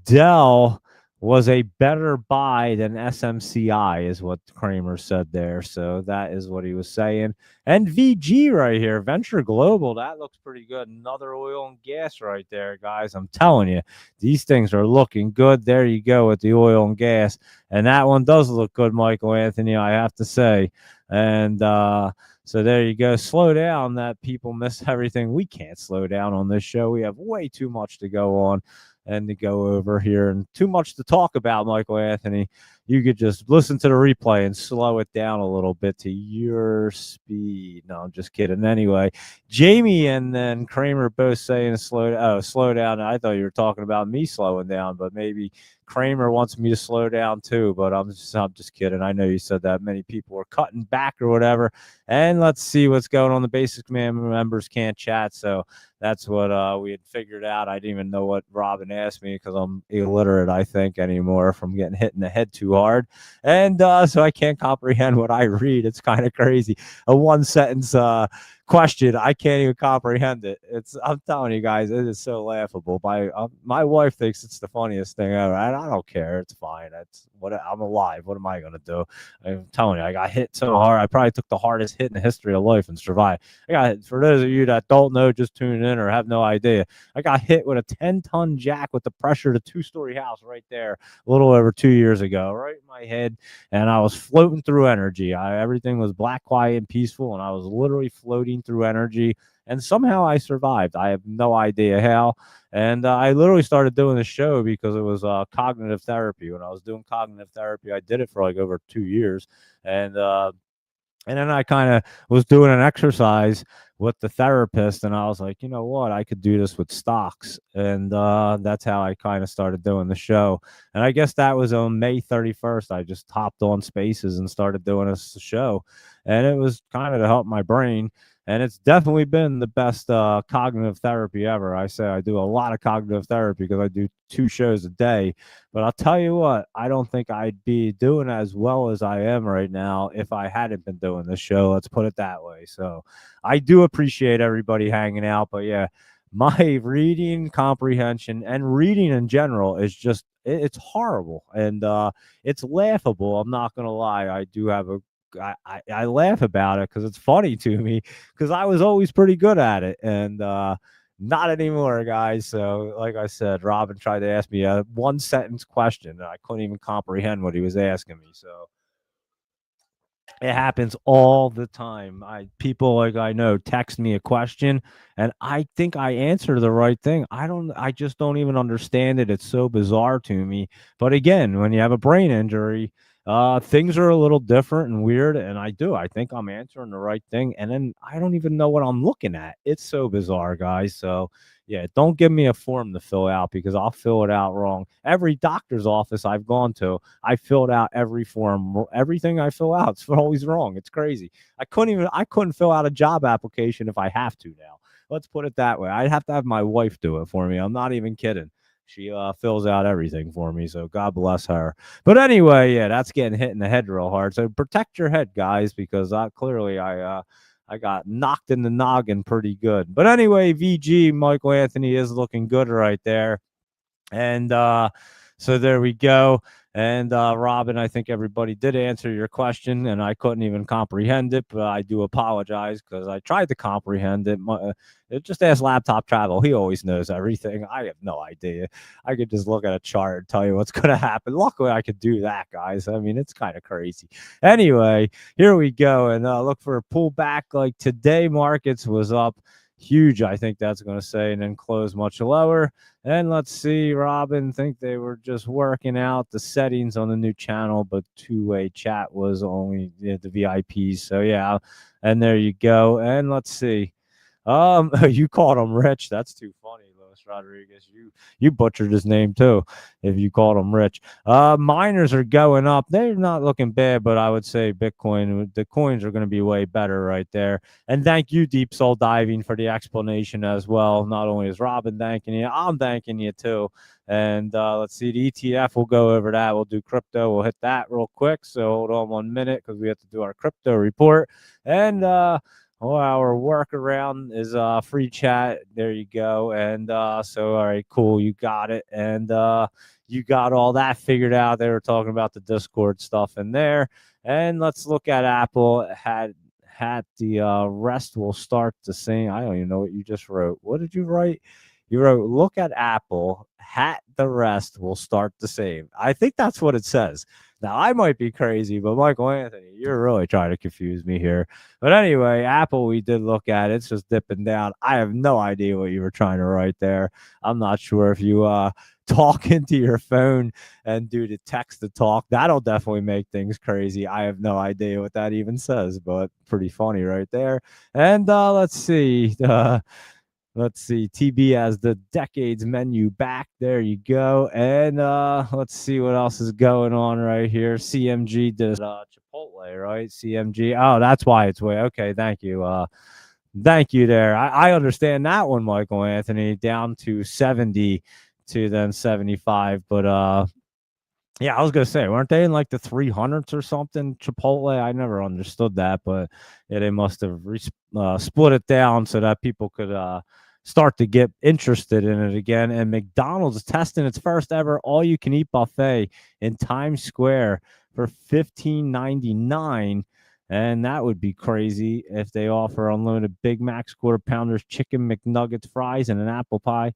Dell was a better buy than SMCI, is what Kramer said there. So that is what he was saying. And VG right here, Venture Global, that looks pretty good. Another oil and gas right there, guys. I'm telling you, these things are looking good. There you go with the oil and gas. And that one does look good, Michael Anthony, I have to say. And so there you go. Slow down, that people miss everything. We can't slow down on this show. We have way too much to go on and to go over here and too much to talk about, Michael Anthony. You could just listen to the replay and slow it down a little bit to your speed. No, I'm just kidding. Anyway, Jamie and then Kramer both saying slow down. I thought you were talking about me slowing down, but maybe Kramer wants me to slow down too, but I'm just kidding. I know you said that many people were cutting back or whatever. And let's see what's going on. The Basic Man members can't chat, so that's what we had figured out. I didn't even know what Robin asked me because I'm illiterate, I think, anymore from getting hit in the head too hard. And so I can't comprehend what I read. It's kind of crazy. A one sentence question, I can't even comprehend it. I'm telling you guys, it is so laughable. My wife thinks it's the funniest thing ever, and I don't care. It's fine. I'm alive. What am I gonna do? I'm telling you, I got hit so hard. I probably took the hardest hit in the history of life and survived. For those of you that don't know, just tune in or have no idea, I got hit with a 10-ton jack with the pressure of a 2-story house right there a little over 2 years ago, right in my head, and I was floating through energy. Everything was black, quiet, and peaceful, and I was literally floating through energy, and somehow I survived. I have no idea how. And I literally started doing the show because it was cognitive therapy. When I was doing cognitive therapy, I did it for like over 2 years, and then I kind of was doing an exercise with the therapist, and I was like, you know what, I could do this with stocks. And that's how I kind of started doing the show. And I guess that was on May 31st. I just hopped on Spaces and started doing a show. And it was kind of to help my brain. and it's definitely been the best cognitive therapy ever. I say I do a lot of cognitive therapy because I do 2 shows a day. But I'll tell you what, I don't think I'd be doing as well as I am right now if I hadn't been doing this show. Let's put it that way. So I do appreciate everybody hanging out. But yeah, my reading comprehension and reading in general is just it's horrible, and it's laughable. I'm not gonna lie. I do have a I laugh about it because it's funny to me because I was always pretty good at it, and not anymore, guys. So, like I said, Robin tried to ask me a 1 sentence question, and I couldn't even comprehend what he was asking me. So, it happens all the time. People like I know text me a question and I think I answer the right thing. I just don't even understand it. It's so bizarre to me. But again, when you have a brain injury, things are a little different and weird. And I think I'm answering the right thing. And then I don't even know what I'm looking at. It's so bizarre, guys. So yeah, don't give me a form to fill out because I'll fill it out wrong. Every doctor's office I've gone to, I filled out every form. Everything I fill out is always wrong. It's crazy. I couldn't fill out a job application if I have to now. Let's put it that way. I'd have to have my wife do it for me. I'm not even kidding. She fills out everything for me, so God bless her. But anyway, yeah, that's getting hit in the head real hard. So protect your head, guys, because I got knocked in the noggin pretty good. But anyway, VG Michael Anthony is looking good right there. And so there we go. And Robin, I think everybody did answer your question, and I couldn't even comprehend it, but I do apologize because I tried to comprehend it. Just ask Laptop Travel; he always knows everything. I have no idea. I could just look at a chart and tell you what's going to happen. Luckily, I could do that, guys. I mean, it's kind of crazy. Anyway, here we go, and look for a pullback. Like today, markets was up huge. I think that's going to say, and then close much lower. And let's see, Robin, think they were just working out the settings on the new channel, but two-way chat was only the VIPs. So yeah, and there you go. And let's see. You called him Rich. That's too funny, Luis Rodriguez. You butchered his name too. If you called him Rich. Miners are going up. They're not looking bad, but I would say Bitcoin. The coins are going to be way better right there. And thank you, Deep Soul Diving, for the explanation as well. Not only is Robin thanking you, I'm thanking you too. And let's see, the ETF. We'll go over that. We'll do crypto. We'll hit that real quick. So hold on 1 minute because we have to do our crypto report. And our workaround is free chat. There you go. And so all right, cool, you got it. And you got all that figured out. They were talking about the Discord stuff in there. And let's look at Apple. Had the rest will start the same. I don't even know what you just wrote. What did you write? You wrote, look at Apple, hat the rest will start the same. I think that's what it says. Now, I might be crazy, but Michael Anthony, you're really trying to confuse me here. But anyway, Apple, we did look at it. It's just dipping down. I have no idea what you were trying to write there. I'm not sure if you talk into your phone and do the text to talk. That'll definitely make things crazy. I have no idea what that even says, but pretty funny right there. And let's see. Let's see, TB has the decades menu back. There you go. And let's see what else is going on right here. CMG did Chipotle, right? CMG. Oh, that's why it's way. Okay, thank you. Thank you there. I understand that one, Michael Anthony, down to 70 to then 75. But yeah, I was gonna say, weren't they in like the 300s or something? Chipotle, I never understood that, but yeah, they must have split it down so that people could start to get interested in it again. And McDonald's is testing its first ever all-you-can-eat buffet in Times Square for $15.99, and that would be crazy if they offer unlimited Big Macs, quarter pounders, chicken McNuggets, fries, and an apple pie.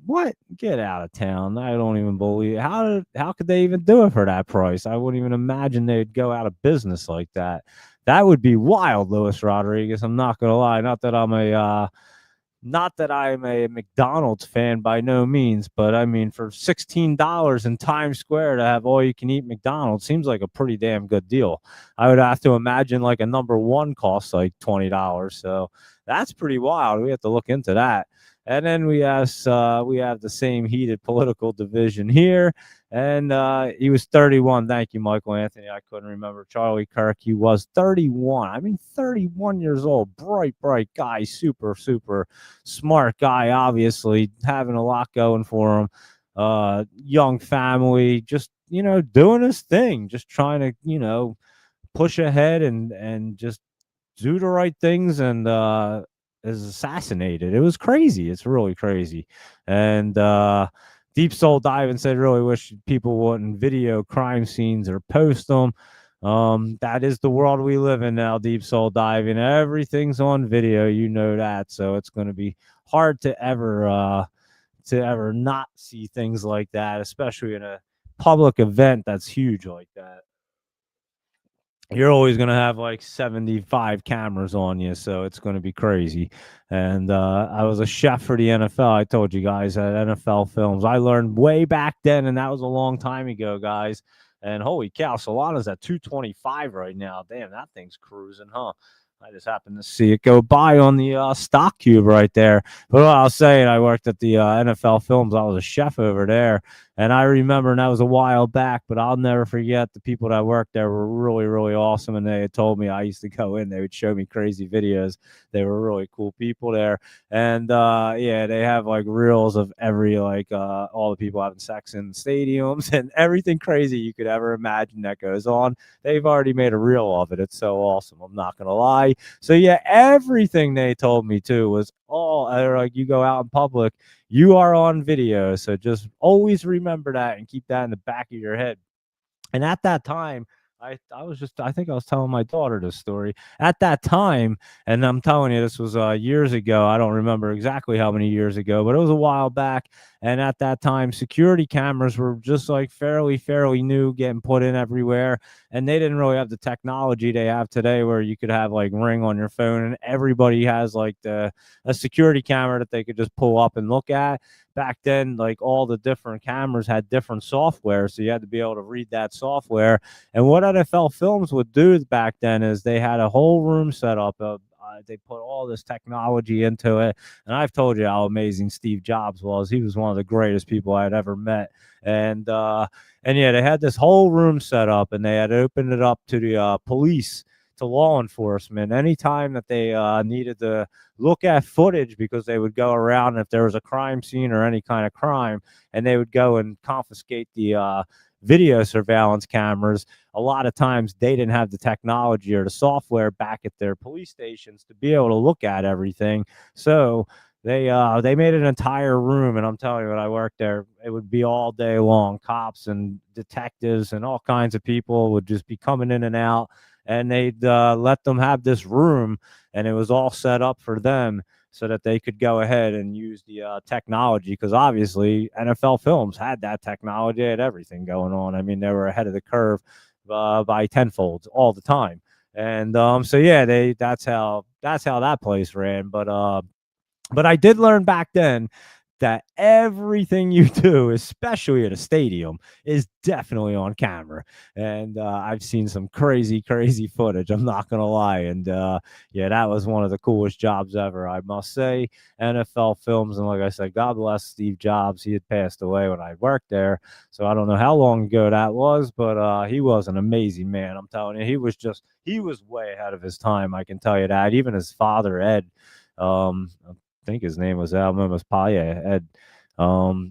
What? Get out of town. I don't even believe it. How could they even do it for that price? I wouldn't even imagine they'd go out of business like that. That would be wild, Luis Rodriguez. I'm not gonna lie. Not that I'm a McDonald's fan by no means, but I mean for $16 in Times Square to have all you can eat McDonald's seems like a pretty damn good deal. I would have to imagine like a number one costs like $20. So that's pretty wild. We have to look into that. And then we have the same heated political division here. And he was 31. Thank you, Michael Anthony. I couldn't remember. Charlie Kirk, he was 31. I mean, 31 years old. Bright, bright guy. Super, super smart guy, obviously, having a lot going for him. Young family, just, doing his thing, just trying to, push ahead and just do the right things, and is assassinated. It was crazy. It's really crazy. And Deep Soul Diving said, really wish people wouldn't video crime scenes or post them. That is the world we live in now, Deep Soul Diving. Everything's on video, you know that. So it's going to be hard to ever not see things like that, especially in a public event that's huge like that. You're always going to have like 75 cameras on you, so it's going to be crazy. And I was a chef for the NFL. I told you guys at NFL Films. I learned way back then, and that was a long time ago, guys. And holy cow, Solana's at 225 right now. Damn, that thing's cruising, huh? I just happened to see it go by on the stock cube right there. But what I was saying, I worked at the NFL Films. I was a chef over there. And I remember, and that was a while back, but I'll never forget the people that worked there were really, really awesome. And they had told me I used to go in, they would show me crazy videos. They were really cool people there. And yeah, they have like reels of every, like all the people having sex in stadiums and everything crazy you could ever imagine that goes on. They've already made a reel of it. It's so awesome. I'm not going to lie. So yeah, everything they told me too was all like, you go out in public, you are on video. So just always remember that and keep that in the back of your head. And at that time, I was just, I think I was telling my daughter this story at that time. And I'm telling you, this was years ago. I don't remember exactly how many years ago, but it was a while back. And at that time, security cameras were just like fairly new, getting put in everywhere. And they didn't really have the technology they have today, where you could have like Ring on your phone and everybody has like a security camera that they could just pull up and look at. Back then, like all the different cameras had different software, so you had to be able to read that software. And what NFL Films would do back then is they had a whole room set up. They put all this technology into it, and I've told you how amazing Steve Jobs was. He was one of the greatest people I had ever met. And yeah, they had this whole room set up, and they had opened it up to the police, to law enforcement, anytime that they needed to look at footage, because they would go around if there was a crime scene or any kind of crime, and they would go and confiscate the video surveillance cameras. A lot of times they didn't have the technology or the software back at their police stations to be able to look at everything. So they made an entire room, and I'm telling you, when I worked there, it would be all day long. Cops and detectives and all kinds of people would just be coming in and out, and they'd let them have this room, and it was all set up for them so that they could go ahead and use the technology, because obviously NFL Films had that technology, had everything going on. I mean, they were ahead of the curve by tenfold all the time. And so yeah, that's how that place ran. But I did learn back then that everything you do, especially at a stadium, is definitely on camera. And I've seen some crazy, crazy footage. I'm not going to lie. And yeah, that was one of the coolest jobs ever, I must say. NFL Films. And like I said, God bless Steve Jobs. He had passed away when I worked there. So I don't know how long ago that was, but he was an amazing man. I'm telling you, he was way ahead of his time. I can tell you that. Even his father, Ed, I think his name was Ed.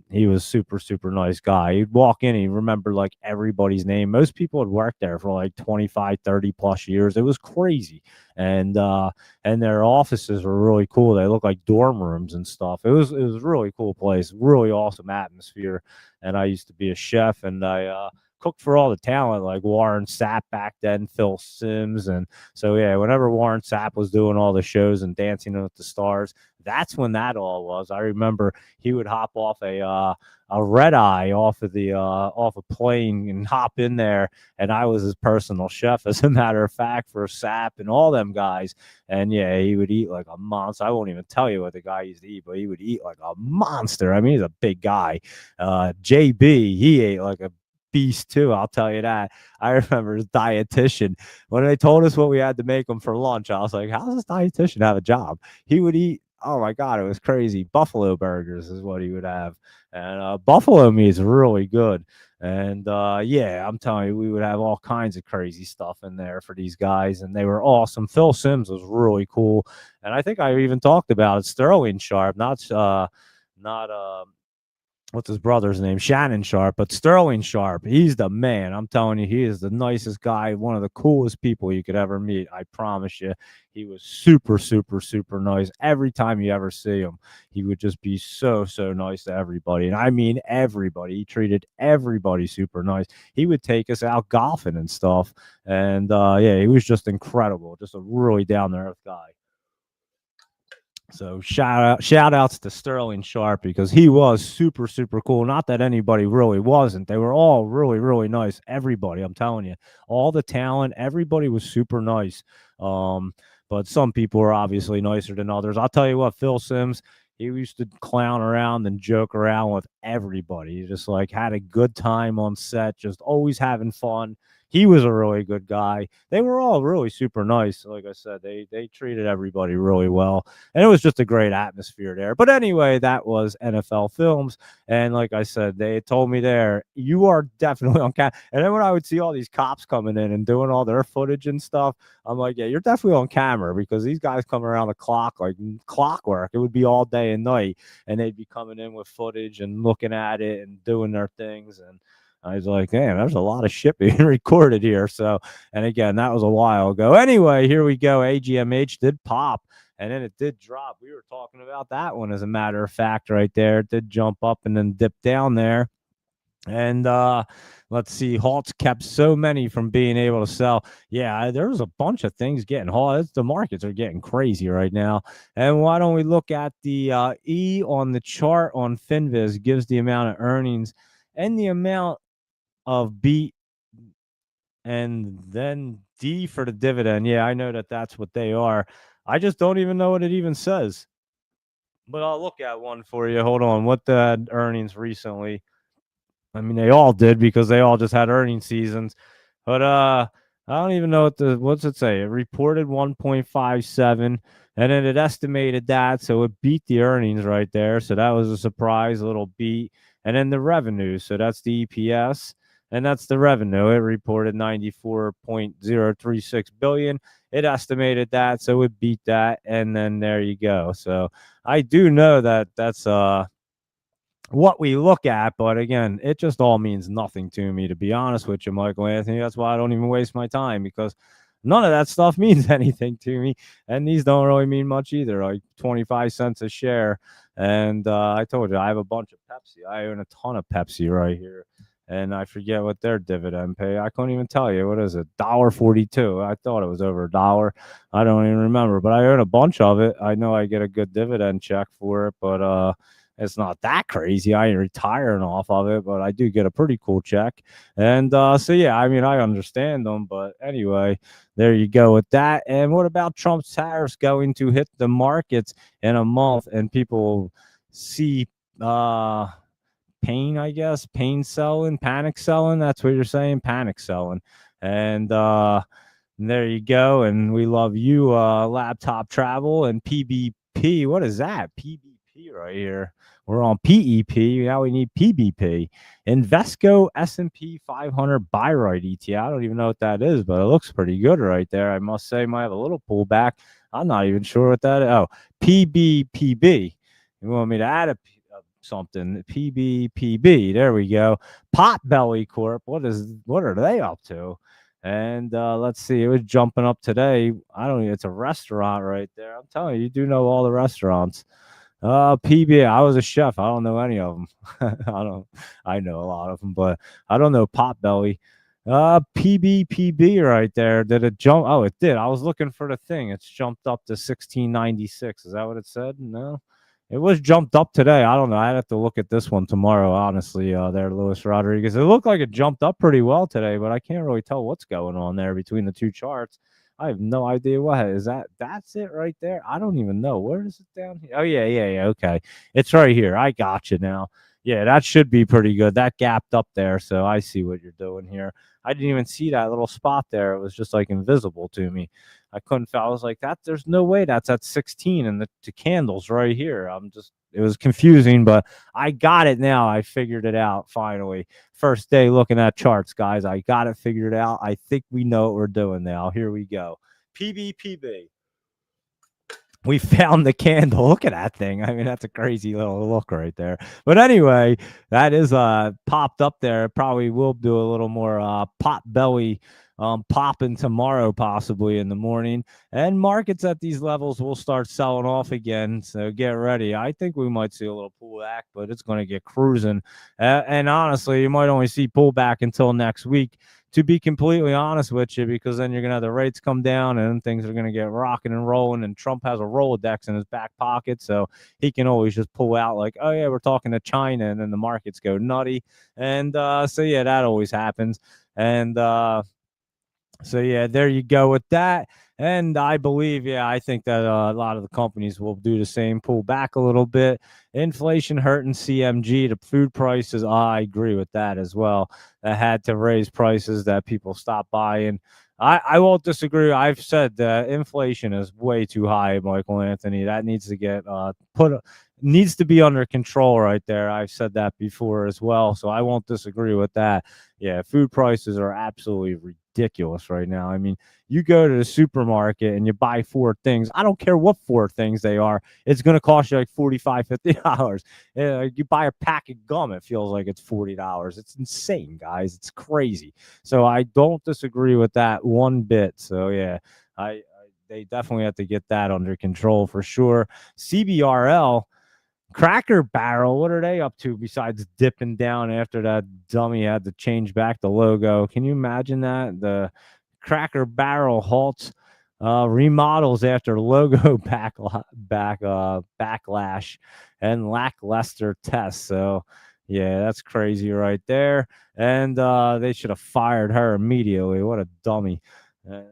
He was super, super nice guy. He'd walk in, he'd remember like everybody's name. Most people had worked there for like 25, 30 plus years. It was crazy. And their offices were really cool. They looked like dorm rooms and stuff. It was a really cool place, really awesome atmosphere. And I used to be a chef, and I cooked for all the talent, like Warren Sapp back then, Phil Simms. And so yeah, whenever Warren Sapp was doing all the shows and Dancing with the Stars, that's when that all was. I remember he would hop off a red eye off a plane and hop in there, and I was his personal chef, as a matter of fact, for Sapp and all them guys. And yeah, he would eat like a monster. I won't even tell you what the guy used to eat, but he would eat like a monster. I mean, he's a big guy. JB, he ate like a beast too, I'll tell you that. I remember his dietitian, when they told us what we had to make him for lunch, I was like, how does this dietitian have a job? He would eat Oh my God, it was crazy. Buffalo burgers is what he would have. And buffalo meat is really good. And yeah, I'm telling you, we would have all kinds of crazy stuff in there for these guys, and they were awesome. Phil Simms was really cool, and I think I even talked about it. Sterling Sharp, not what's his brother's name? Shannon Sharp, but Sterling Sharp, he's the man. I'm telling you, he is the nicest guy, one of the coolest people you could ever meet. I promise you. He was super, super, super nice. Every time you ever see him, he would just be so, so nice to everybody. And I mean everybody. He treated everybody super nice. He would take us out golfing and stuff. And yeah, he was just incredible. Just a really down to earth guy. So shout outs to Sterling Sharp because he was super super cool. Not that anybody really wasn't. They were all really really nice. Everybody, I'm telling you, all the talent, everybody was super nice. Um, but some people were obviously nicer than others. I'll tell you what, Phil Simms, he used to clown around and joke around with everybody. He just like had a good time on set, just always having fun. He was a really good guy. They were all really super nice. Like I said, they treated everybody really well, and it was just a great atmosphere there. But anyway, that was NFL Films, and like I said, they told me there you are definitely on camera. And then when I would see all these cops coming in and doing all their footage and stuff, I'm like, yeah, you're definitely on camera because these guys come around the clock like clockwork. It would be all day and night, and they'd be coming in with footage and looking at it and doing their things. And I was like, damn, there's a lot of shit being recorded here. So, and again, that was a while ago. Anyway, here we go. AGMH did pop, and then it did drop. We were talking about that one, as a matter of fact, right there. It did jump up and then dip down there. And let's see, halts kept so many from being able to sell. Yeah, there's a bunch of things getting halted. The markets are getting crazy right now. And why don't we look at the E on the chart on Finviz? Gives the amount of earnings and the amount of beat, and then D for the dividend. Yeah, I know that that's what they are. I just don't even know what it even says. But I'll look at one for you. Hold on. What the earnings recently? I mean, they all did because they all just had earning seasons. But I don't even know what's it say. It reported 1.57, and then it estimated that, so it beat the earnings right there. So that was a surprise, a little beat. And then the revenue, so that's the EPS, and that's the revenue. It reported 94.036 billion. It estimated that, so it beat that, and then there you go. So I do know that that's what we look at, but again, it just all means nothing to me, to be honest with you, Michael Anthony. That's why I don't even waste my time, because none of that stuff means anything to me, and these don't really mean much either. Like 25 cents a share, and I told you I have a bunch of Pepsi. I own a ton of Pepsi right here, and I forget what their dividend pay. I couldn't even tell you. What is it? $1.42. I thought it was over a dollar. I don't even remember, but I own a bunch of it. I know I get a good dividend check for it, but it's not that crazy. I ain't retiring off of it, but I do get a pretty cool check. And so, yeah, I mean, I understand them. But anyway, there you go with that. And what about Trump's tariffs going to hit the markets in a month? And people see pain, I guess, pain selling, panic selling. That's what you're saying, panic selling. And there you go. And we love you, Laptop Travel and PBP. What is that? PBP right here. We're on PEP. Now we need PBP. Invesco S&P 500 buy right ETF. I don't even know what that is, but it looks pretty good right there. I must say, might have a little pullback. I'm not even sure what that is. Oh, PBPB. You want me to add something? PBPB. There we go. Potbelly Corp. What are they up to? And let's see, it was jumping up today. I don't know. It's a restaurant right there. I'm telling you, you do know all the restaurants. PB. I was a chef. I don't know any of them. I don't. I know a lot of them, but I don't know Potbelly. PBPB right there. Did it jump? Oh, it did. I was looking for the thing. It's jumped up to 1696. Is that what it said? No. It was jumped up today. I don't know. I'd have to look at this one tomorrow, honestly, there, Luis Rodriguez. It looked like it jumped up pretty well today, but I can't really tell what's going on there between the two charts. I have no idea what is that. That's it right there. I don't even know. Where is it down here? Oh, yeah. Okay. It's right here. I got you now. Yeah, that should be pretty good. That gapped up there, so I see what you're doing here. I didn't even see that little spot there. It was just like invisible to me. I couldn't. I was like, that. There's no way that's at 16, and the candles right here. I'm just. It was confusing, but I got it now. I figured it out finally. First day looking at charts, guys. I got it figured out. I think we know what we're doing now. Here we go. PBPB. We found the candle. Look at that thing. I mean, that's a crazy little look right there. But anyway, that is popped up there. Probably will do a little more pot belly popping tomorrow, possibly in the morning. And markets at these levels will start selling off again. So get ready. I think we might see a little pullback, but it's going to get cruising. And honestly, you might only see pullback until next week, to be completely honest with you, because then you're going to have the rates come down and things are going to get rocking and rolling. And Trump has a Rolodex in his back pocket, so he can always just pull out like, oh, yeah, we're talking to China, and then the markets go nutty. And so, yeah, that always happens. And so, yeah, there you go with that. And I believe, yeah, I think that a lot of the companies will do the same, pull back a little bit. Inflation hurting CMG, the food prices, I agree with that as well. That had to raise prices, that people stop buying. I won't disagree. I've said that inflation is way too high, Michael Anthony. That needs to get needs to be under control right there. I've said that before as well, so I won't disagree with that. Yeah, food prices are absolutely ridiculous right now. I mean, you go to the supermarket and you buy four things. I don't care what four things they are. It's going to cost you like $45, $50. You buy a pack of gum, it feels like it's $40. It's insane, guys. It's crazy. So I don't disagree with that one bit. So yeah, they definitely have to get that under control for sure. CBRL, Cracker Barrel, what are they up to besides dipping down after that dummy had to change back the logo? Can you imagine that? The Cracker Barrel halts remodels after logo backlash and lackluster tests. So, yeah, that's crazy right there. And they should have fired her immediately. What a dummy. And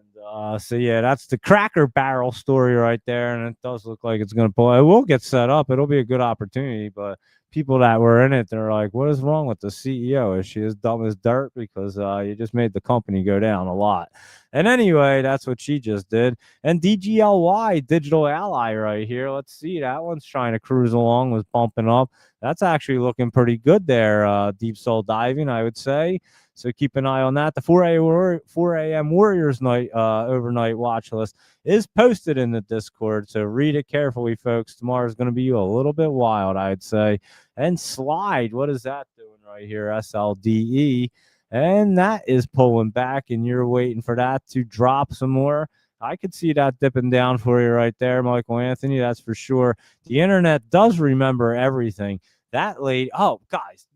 so yeah, that's the Cracker Barrel story right there, and it does look like it's going to pull. It will get set up. It'll be a good opportunity, but people that were in it, they're like, "What is wrong with the CEO? Is she as dumb as dirt? Because you just made the company go down a lot." And anyway, that's what she just did. And DGLY, Digital Ally, right here. Let's see, that one's trying to cruise along, was bumping up. That's actually looking pretty good there. Deep Soul Diving, I would say. So keep an eye on that. The 4 a.m. Warriors night overnight watch list is posted in the Discord. So read it carefully, folks. Tomorrow's going to be a little bit wild, I'd say. And Slide, what is that doing right here? SLDE. And that is pulling back, and you're waiting for that to drop some more. I could see that dipping down for you right there, Michael Anthony. That's for sure. The internet does remember everything. That lady, oh, guys,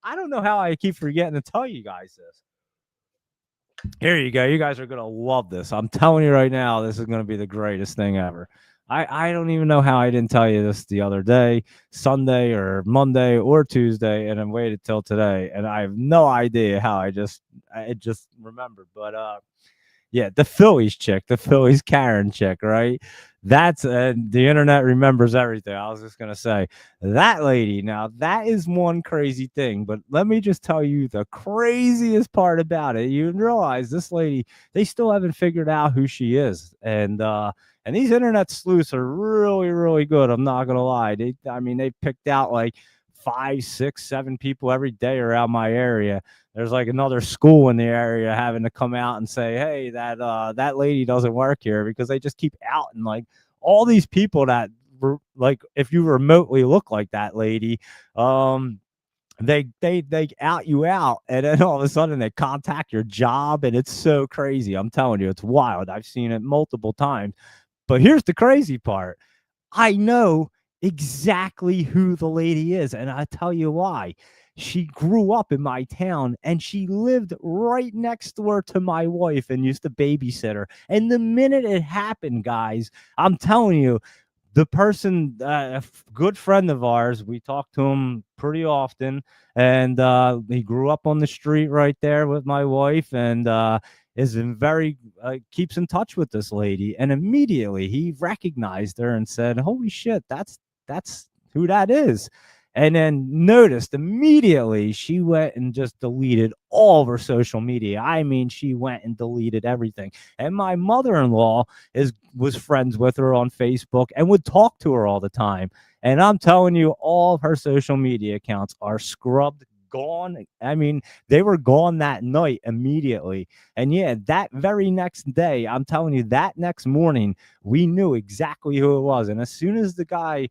I don't know how I keep forgetting to tell you guys this. Here you go. You guys are going to love this. I'm telling you right now, this is going to be the greatest thing ever. I don't even know how I didn't tell you this the other day, Sunday or Monday or Tuesday, and I waited till today, and I have no idea how I just remembered. But yeah, the Phillies chick, the Phillies Karen chick, right? That's the internet remembers everything. I was just gonna say that lady. Now that is one crazy thing, but let me just tell you the craziest part about it. You realize this lady, they still haven't figured out who she is, and these internet sleuths are really, really good. I'm not gonna lie. They picked out like 5, 6, 7 people every day around my area. There's like another school in the area having to come out and say, hey, that lady doesn't work here, because they just keep outing like all these people that like, if you remotely look like that lady, they out you out, and then all of a sudden they contact your job, and it's so crazy. I'm telling you, it's wild. I've seen it multiple times. But here's the crazy part. I know exactly who the lady is, and I tell you why. She grew up in my town, and she lived right next door to my wife and used to babysit her. And the minute it happened, guys, I'm telling you, the person, a good friend of ours, we talk to him pretty often, and he grew up on the street right there with my wife, and is in very keeps in touch with this lady, and immediately he recognized her and said, holy shit, that's who that is. And then noticed immediately she went and just deleted all of her social media. I mean, she went and deleted everything. And my mother-in-law was friends with her on Facebook and would talk to her all the time. And I'm telling you, all of her social media accounts are scrubbed, gone. I mean, they were gone that night immediately. And yeah, that very next day, I'm telling you, that next morning, we knew exactly who it was. And as soon as the guy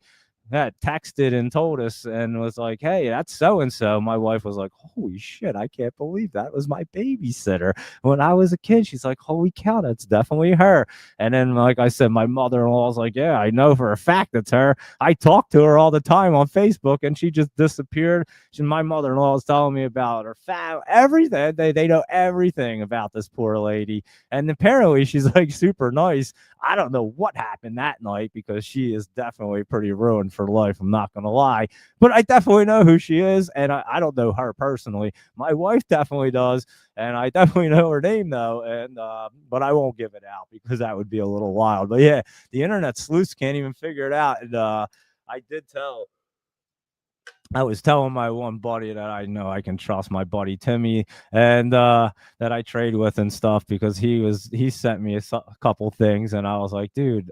that texted and told us and was like, "Hey, that's so and so." My wife was like, "Holy shit, I can't believe that was my babysitter when I was a kid." She's like, "Holy cow, that's definitely her." And then, like I said, my mother-in-law was like, "Yeah, I know for a fact it's her. I talk to her all the time on Facebook, and she just disappeared." My mother-in-law was telling me about her everything. They know everything about this poor lady, and apparently she's like super nice. I don't know what happened that night because she is definitely pretty ruined for life. I'm not going to lie, but I definitely know who she is. And I don't know her personally. My wife definitely does. And I definitely know her name though. And, but I won't give it out because that would be a little wild. But yeah, the internet sleuths can't even figure it out. And, I was telling my one buddy that I know I can trust, my buddy Timmy, and that I trade with and stuff, because he sent me a couple things, and I was like, dude,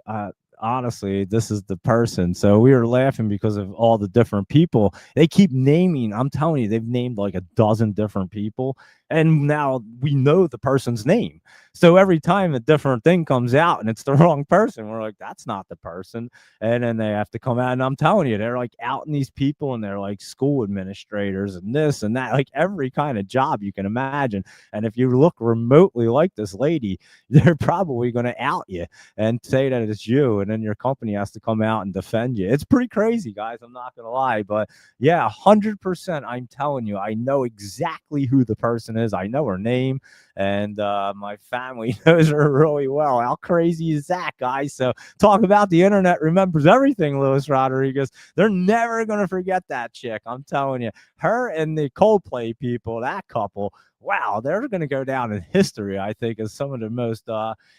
honestly, this is the person. So we were laughing because of all the different people they keep naming. I'm telling you, they've named like a dozen different people, and now we know the person's name. So every time a different thing comes out and it's the wrong person, we're like, that's not the person. And then they have to come out, and I'm telling you, they're like outing these people, and they're like school administrators and this and that, like every kind of job you can imagine. And if you look remotely like this lady, they're probably going to out you and say that it's you, and then your company has to come out and defend you. It's pretty crazy, guys. I'm not going to lie. But yeah, 100%, I'm telling you, I know exactly who the person is. I know her name, and my family knows her really well. How crazy is that, guys? So talk about the internet remembers everything, Luis Rodriguez. They're never going to forget that chick. I'm telling you, her and the Coldplay people, that couple, wow, they're going to go down in history, I think, as some of the most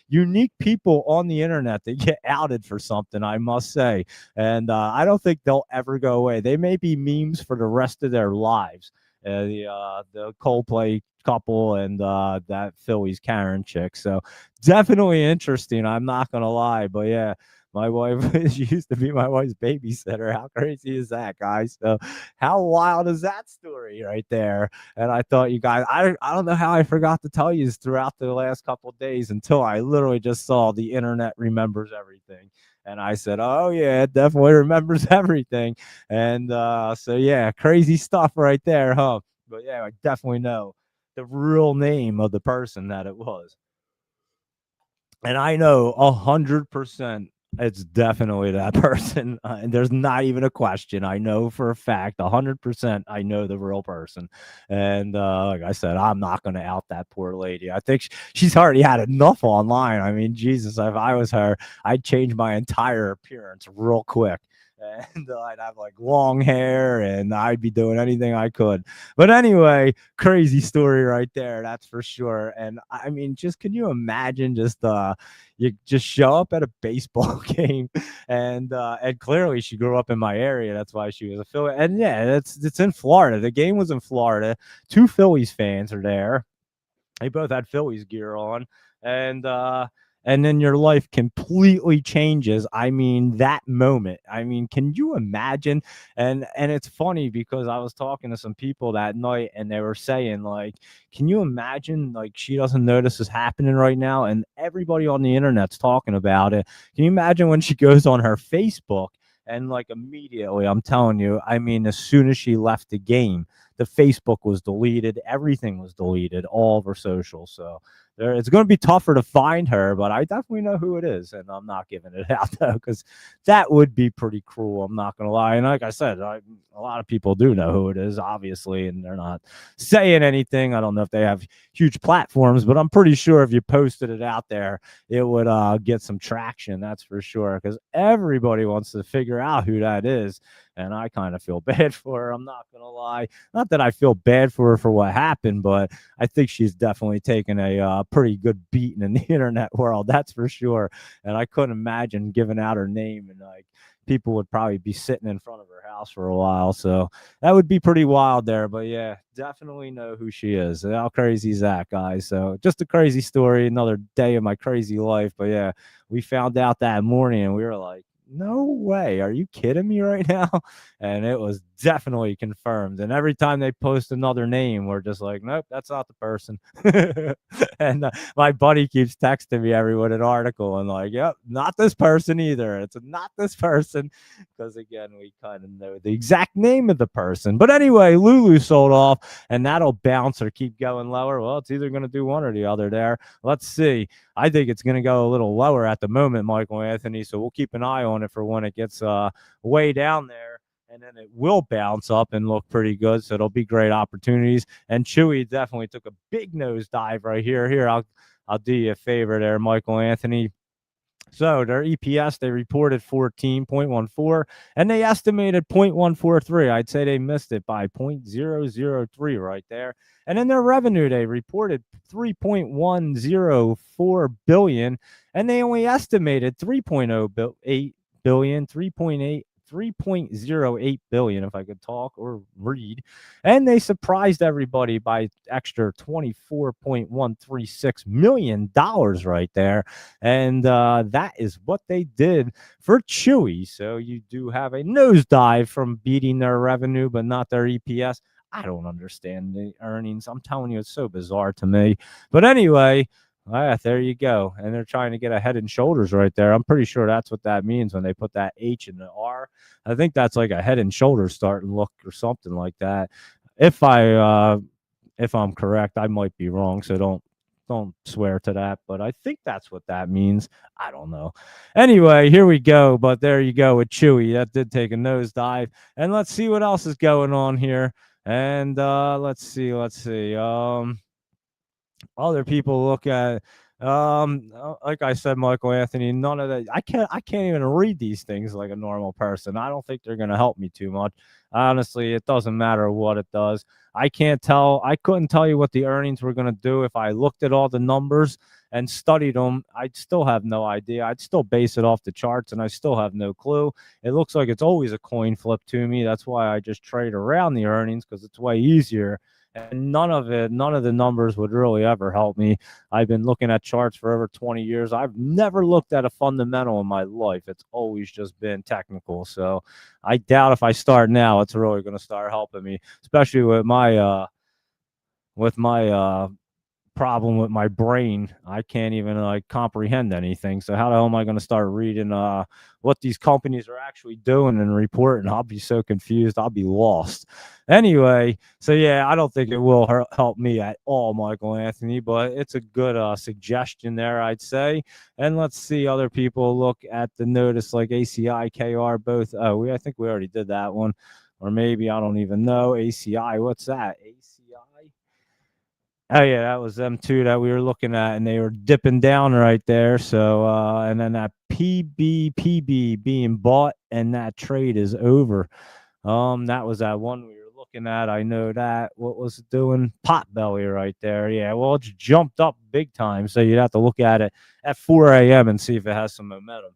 unique people on the internet. They get outed for something, I must say. And I don't think they'll ever go away. They may be memes for the rest of their lives. The Coldplay couple and that Phillies Karen chick. So definitely interesting. I'm not gonna lie, but yeah, my wife she used to be my wife's babysitter. How crazy is that, guys? So how wild is that story right there? And I thought you guys, I don't know how I forgot to tell you throughout the last couple of days until I literally just saw the internet remembers everything. And I said, "Oh yeah, it definitely remembers everything." And so yeah, crazy stuff right there, huh? But yeah, I definitely know the real name of the person that it was. And I know 100% it's definitely that person. And there's not even a question. I know for a fact, 100% I know the real person. And like I said, I'm not going to out that poor lady. I think she's already had enough online. I mean, Jesus, if I was her, I'd change my entire appearance real quick. And I'd have like long hair, and I'd be doing anything I could. But anyway, crazy story right there, that's for sure. And I mean, just can you imagine just you just show up at a baseball game, and clearly she grew up in my area. That's why she was a Philly. And yeah, it's in Florida. The game was in Florida. Two Phillies fans are there. They both had Phillies gear on, and and then your life completely changes. I mean, that moment. I mean, can you imagine? And it's funny because I was talking to some people that night, and they were saying like, can you imagine like she doesn't know this is happening right now, and everybody on the internet's talking about it. Can you imagine when she goes on her Facebook? And like immediately, I'm telling you, I mean, as soon as she left the game, the Facebook was deleted, everything was deleted, all of her socials. So it's going to be tougher to find her, but I definitely know who it is, and I'm not giving it out though because that would be pretty cruel. I'm not going to lie, and like I said, a lot of people do know who it is, obviously, and they're not saying anything. I don't know if they have huge platforms, but I'm pretty sure if you posted it out there, it would get some traction. That's for sure, because everybody wants to figure out who that is. And I kind of feel bad for her. I'm not going to lie. Not that I feel bad for her for what happened, but I think she's definitely taken a pretty good beating in the internet world. That's for sure. And I couldn't imagine giving out her name and like people would probably be sitting in front of her house for a while. So that would be pretty wild there. But yeah, definitely know who she is. How crazy is that, guys? So just a crazy story, another day of my crazy life. But yeah, we found out that morning and we were like, no way. Are you kidding me right now? And it was definitely confirmed. And every time they post another name, we're just like, nope, that's not the person. And my buddy keeps texting me every with an article and like, yep, not this person either. It's not this person because again, we kind of know the exact name of the person. But anyway, Lulu sold off, and that'll bounce or keep going lower. Well, it's either going to do one or the other there. Let's see. I think it's going to go a little lower at the moment, Michael Anthony. So we'll keep an eye on it for when it gets way down there. And then it will bounce up and look pretty good. So it'll be great opportunities. And Chewy definitely took a big nosedive right here. Here, I'll do you a favor there, Michael Anthony. So their EPS, they reported 14.14 and they estimated 0.143. I'd say they missed it by 0.003 right there. And in their revenue, they reported 3.104 billion and they only estimated 3.08 billion, 3.08 billion, if I could talk or read. And they surprised everybody by extra $24.136 million right there. And that is what they did for Chewy. So you do have a nosedive from beating their revenue, but not their EPS. I don't understand the earnings. I'm telling you, it's so bizarre to me. But anyway, there you go. And they're trying to get a Head and Shoulders right there. I'm pretty sure that's what that means when they put that H in the R. I think that's like a Head and Shoulders starting look or something like that. If I'm correct, I might be wrong. So don't swear to that, but I think that's what that means. I don't know. Anyway, here we go. But there you go with Chewy. That did take a nosedive. And let's see what else is going on here. And let's see. Other people look at like I said, Michael Anthony, none of that. I can't even read these things like a normal person. I don't think they're going to help me too much. Honestly, it doesn't matter what it does. I couldn't tell you what the earnings were going to do if I looked at all the numbers and studied them. I'd still have no idea. I'd still base it off the charts and I still have no clue. It looks like it's always a coin flip to me. That's why I just trade around the earnings because it's way easier. And none of the numbers would really ever help me. I've been looking at charts for over 20 years. I've never looked at a fundamental in my life. It's always just been technical. So I doubt if I start now, it's really going to start helping me, especially with my problem with my brain. I can't even like comprehend anything. So how the hell am I going to start reading what these companies are actually doing and reporting? I'll be so confused. I'll be lost. Anyway, so yeah, I don't think it will help me at all, Michael Anthony, but it's a good suggestion there, I'd say. And let's see other people look at the notice like ACI, KR, both. I think we already did that one. Or maybe I don't even know. ACI, what's that? ACI? Oh yeah, that was them too that we were looking at, and they were dipping down right there. So and then that PB being bought, and that trade is over. That was that one we were looking at. I know that. What was it doing? Potbelly right there. Yeah, well, it's jumped up big time. So you'd have to look at it at 4 a.m. and see if it has some momentum.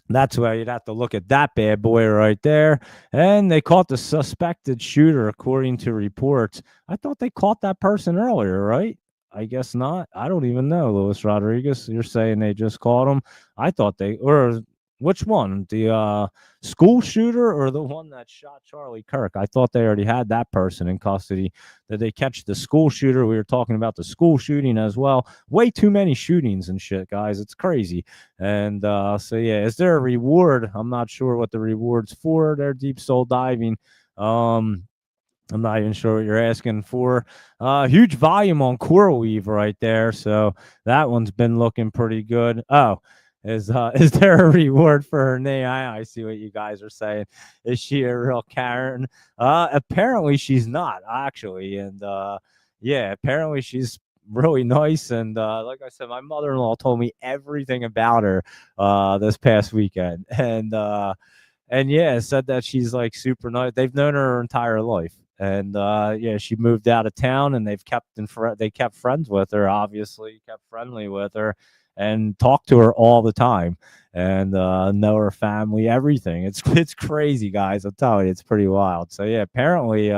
That's why you'd have to look at that bad boy right there. And they caught the suspected shooter, according to reports. I thought they caught that person earlier, right? I guess not. I don't even know, Luis Rodriguez. You're saying they just caught him. I thought or which one? The school shooter or the one that shot Charlie Kirk? I thought they already had that person in custody. Did they catch the school shooter? We were talking about the school shooting as well. Way too many shootings and shit, guys. It's crazy. And so, yeah, is there a reward? I'm not sure what the reward's for. They're deep soul diving. I'm not even sure what you're asking for. Huge volume on CoreWeave right there. So that one's been looking pretty good. Oh, is there a reward for her name? I see what you guys are saying. Is she a real Karen? Apparently she's not, actually. And yeah, apparently she's really nice. And like I said, my mother-in-law told me everything about her this past weekend. And yeah, said that she's like super nice. They've known her entire life. And yeah, she moved out of town, and they kept friends with her. Obviously, kept friendly with her, and talk to her all the time and know her family, everything. It's crazy, guys. I'm telling you, it's pretty wild. So yeah, apparently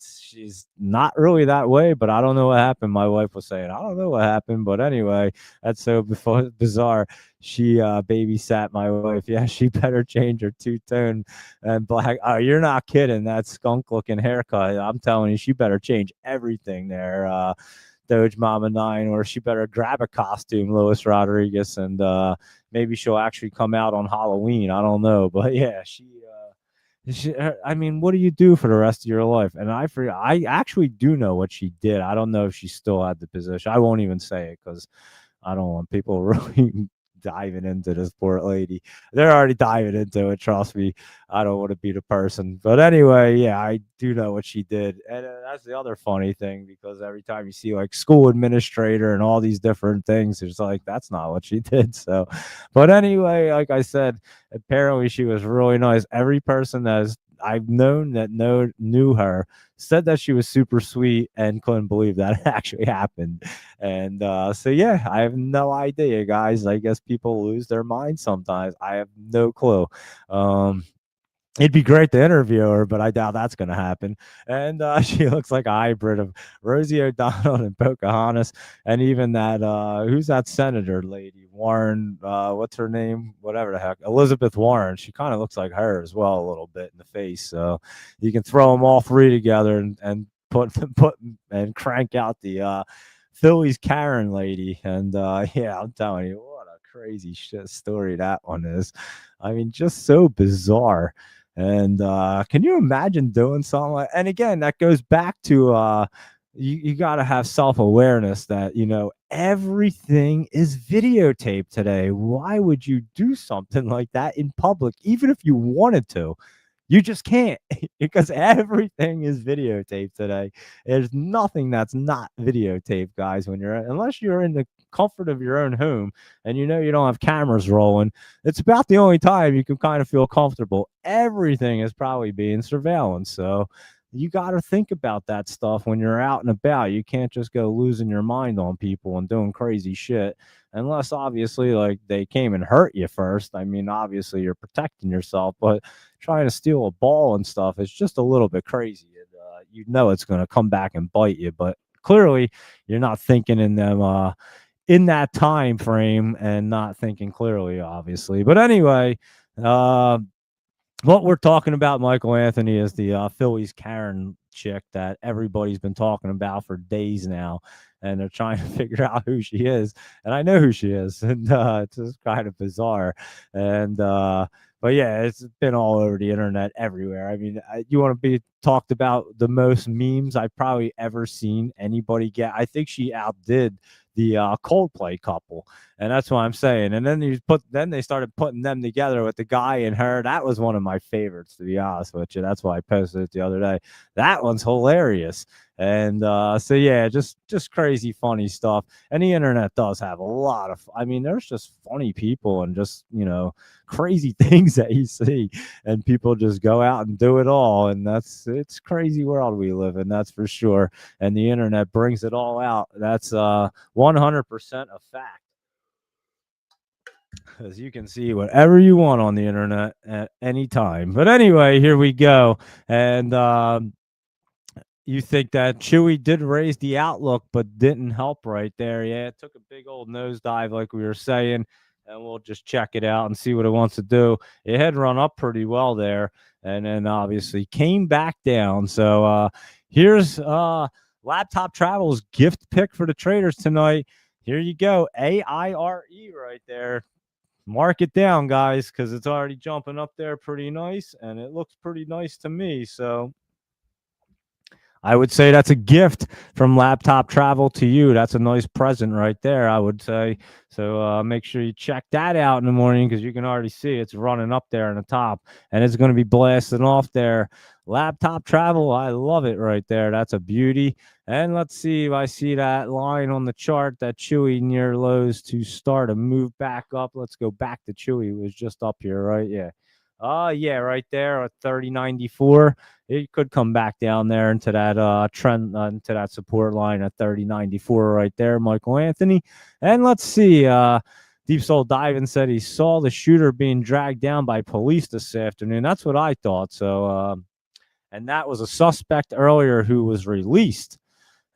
she's not really that way, but I don't know what happened. My wife was saying, I don't know what happened, but anyway, that's so bizarre. She babysat my wife. Yeah, she better change her two-tone and black. Oh, you're not kidding. That skunk looking haircut. I'm telling you, she better change everything there. Doge Mama 9, or she better grab a costume, Lois Rodriguez, and maybe she'll actually come out on Halloween. I don't know, but yeah, I mean, what do you do for the rest of your life? And I actually do know what she did. I don't know if she still had the position. I won't even say it because I don't want people really diving into this poor lady. They're already diving into it. Trust me. I don't want to be the person. But anyway, yeah, I do know what she did. And that's the other funny thing, because every time you see like school administrator and all these different things, it's like, that's not what she did. So, but anyway, like I said, apparently she was really nice. Every person I've known that knew her said that she was super sweet and couldn't believe that actually happened. And so, yeah, I have no idea, guys. I guess people lose their minds sometimes. I have no clue. Um, It'd be great to interview her, but I doubt that's going to happen. And she looks like a hybrid of Rosie O'Donnell and Pocahontas, and even that who's that senator lady, Warren? What's her name? Whatever the heck, Elizabeth Warren. She kind of looks like her as well, a little bit in the face. So you can throw them all three together and put and crank out the Philly's Karen lady. And yeah, I'm telling you, what a crazy shit story that one is. I mean, just so bizarre. And can you imagine doing something like? And again, that goes back to you got to have self-awareness that everything is videotaped today. Why would you do something like that in public, even if you wanted to? You just can't because everything is videotaped today. There's nothing that's not videotaped, guys, unless you're in the comfort of your own home and you don't have cameras rolling. It's about the only time you can kind of feel comfortable. Everything is probably being surveillance. So you got to think about that stuff when you're out and about. You can't just go losing your mind on people and doing crazy shit unless obviously like they came and hurt you first. I mean, obviously you're protecting yourself, but trying to steal a ball and stuff is just a little bit crazy. And, it's going to come back and bite you, but clearly you're not thinking in them in that time frame and not thinking clearly, obviously. But anyway, uh, what we're talking about, Michael Anthony, is the Phillies Karen chick that everybody's been talking about for days now, and they're trying to figure out who she is. And I know who she is, and it's just kind of bizarre. And but yeah, it's been all over the internet, everywhere. I mean, you want to be talked about the most memes I've probably ever seen anybody get. I think she outdid the Coldplay couple, and that's what I'm saying. And then they started putting them together with the guy and her. That was one of my favorites, to be honest with you. That's why I posted it the other day. That one's hilarious. And so yeah, just crazy funny stuff. And the internet does have a lot of. I mean, there's just funny people and just crazy things that you see, and people just go out and do it all. And it's crazy world we live in, that's for sure. And the internet brings it all out. That's 100% a fact, because you can see whatever you want on the internet at any time. But anyway, here we go. And you think that Chewy did raise the outlook, but didn't help right there. Yeah, it took a big old nosedive, like we were saying, and we'll just check it out and see what it wants to do. It had run up pretty well there, and then obviously came back down. So here's Laptop Travel's gift pick for the traders tonight. Here you go, AIRE right there. Mark it down, guys, because it's already jumping up there pretty nice, and it looks pretty nice to me. So I would say that's a gift from Laptop Travel to you. That's a nice present right there, I would say. So make sure you check that out in the morning, because you can already see it's running up there in the top, and it's going to be blasting off there. Laptop Travel, I love it right there. That's a beauty. And let's see if I see that line on the chart, that Chewy near lows to start a move back up. Let's go back to Chewy. It was just up here, right? Yeah. Yeah, right there at 3094. It could come back down there into that trend, into that support line at 3094 right there, Michael Anthony. And let's see. Deep Soul Diving said he saw the shooter being dragged down by police this afternoon. That's what I thought. So, and that was a suspect earlier who was released.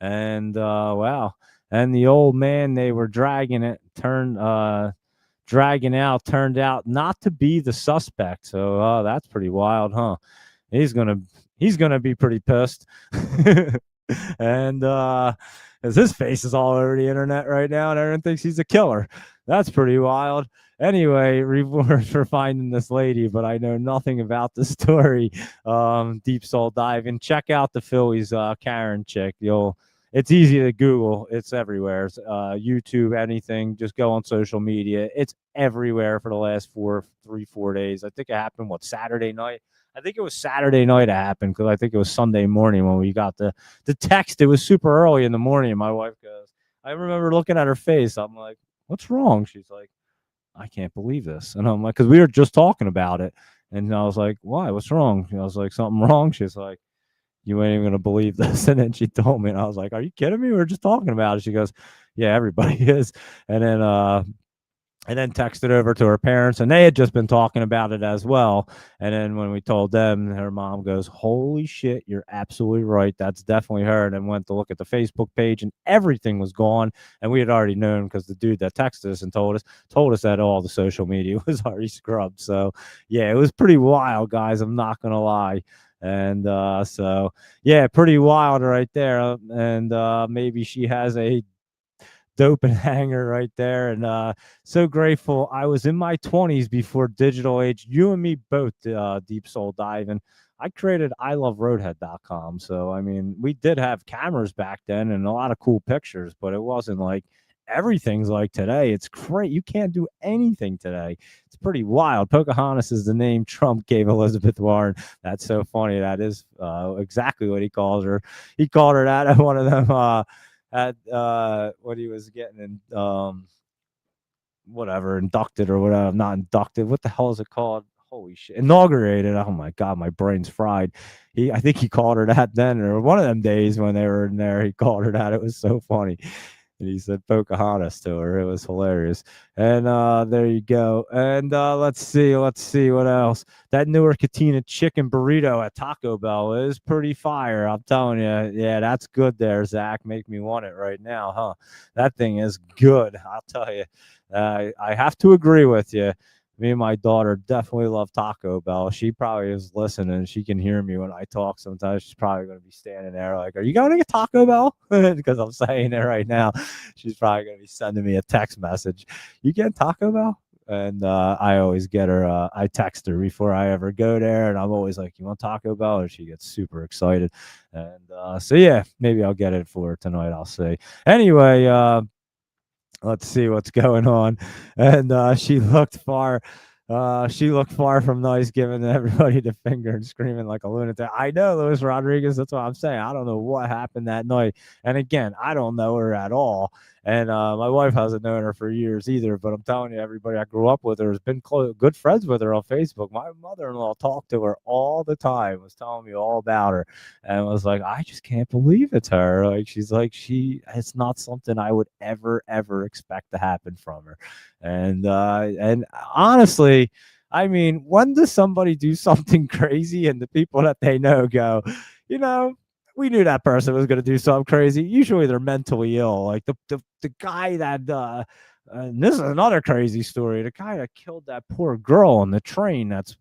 And wow. And the old man they were dragging out turned out not to be the suspect. So that's pretty wild, huh? He's gonna he's gonna be pretty pissed. And as his face is all over the internet right now, and everyone thinks he's a killer. That's pretty wild. Anyway, reward for finding this lady, but I know nothing about the story. Deep Soul Diving. Check out the Phillies Karen chick. It's easy to Google. It's everywhere. It's, YouTube, anything. Just go on social media. It's everywhere for the last 4 days. I think it happened Saturday night. I think it was Saturday night it happened because I think it was Sunday morning when we got the text. It was super early in the morning. And my wife goes, I remember looking at her face. I'm like, what's wrong? She's like, I can't believe this. And I'm like, because we were just talking about it. And I was like, why? What's wrong? I was like, something wrong. She's like, you ain't even gonna believe this. And then she told me, and I was like, are you kidding me? We were just talking about it. She goes, yeah, everybody is. And then texted over to her parents, and they had just been talking about it as well. And then when we told them, her mom goes, holy shit, you're absolutely right. That's definitely her. And then went to look at the Facebook page, and everything was gone. And we had already known because the dude that texted us and told us that all the social media was already scrubbed. So yeah, it was pretty wild, guys. I'm not gonna lie. And so yeah, pretty wild right there. And maybe she has a dope and hanger right there. And so grateful. I was in my 20s before digital age. You and me both, Deep Soul Diving. I created iloveroadhead.com. So, I mean, we did have cameras back then and a lot of cool pictures, but it wasn't like everything's like today. It's great. You can't do anything today. It's pretty wild. Pocahontas is the name Trump gave Elizabeth Warren. That's so funny. That is exactly what he calls her. He called her that at one of them at what he was getting in whatever inducted or whatever, not inducted. What the hell is it called? Holy shit! Inaugurated. Oh my god, my brain's fried. I think he called her that then, or one of them days when they were in there. He called her that. It was so funny. And he said Pocahontas to her. It was hilarious. And there you go. And let's see what else. That newer Katina chicken burrito at Taco Bell is pretty fire. I'm telling you. Yeah, that's good there, Zach. Make me want it right now, huh? That thing is good. I'll tell you. I have to agree with you. Me and my daughter definitely love Taco Bell. She probably is listening. She can hear me when I talk sometimes. She's probably going to be standing there like, are you going to get Taco Bell? Because I'm saying it right now. She's probably going to be sending me a text message. You get Taco Bell? And I always get her. I text her before I ever go there. And I'm always like, you want Taco Bell? And she gets super excited. And so, yeah, maybe I'll get it for her tonight. I'll see. Anyway, let's see what's going on. And she looked far from nice, giving everybody the finger and screaming like a lunatic. I know, Luis Rodriguez. That's what I'm saying. I don't know what happened that night. And again, I don't know her at all. And my wife hasn't known her for years either. But I'm telling you, everybody I grew up with her has been good friends with her on Facebook. My mother-in-law talked to her all the time, was telling me all about her, and was like, I just can't believe it's her. Like she's like it's not something I would ever expect to happen from her. And honestly, I mean, when does somebody do something crazy and the people that they know go, you know, we knew that person was going to do something crazy. Usually they're mentally ill. Like the guy that and this is another crazy story. The guy that killed that poor girl on the train. That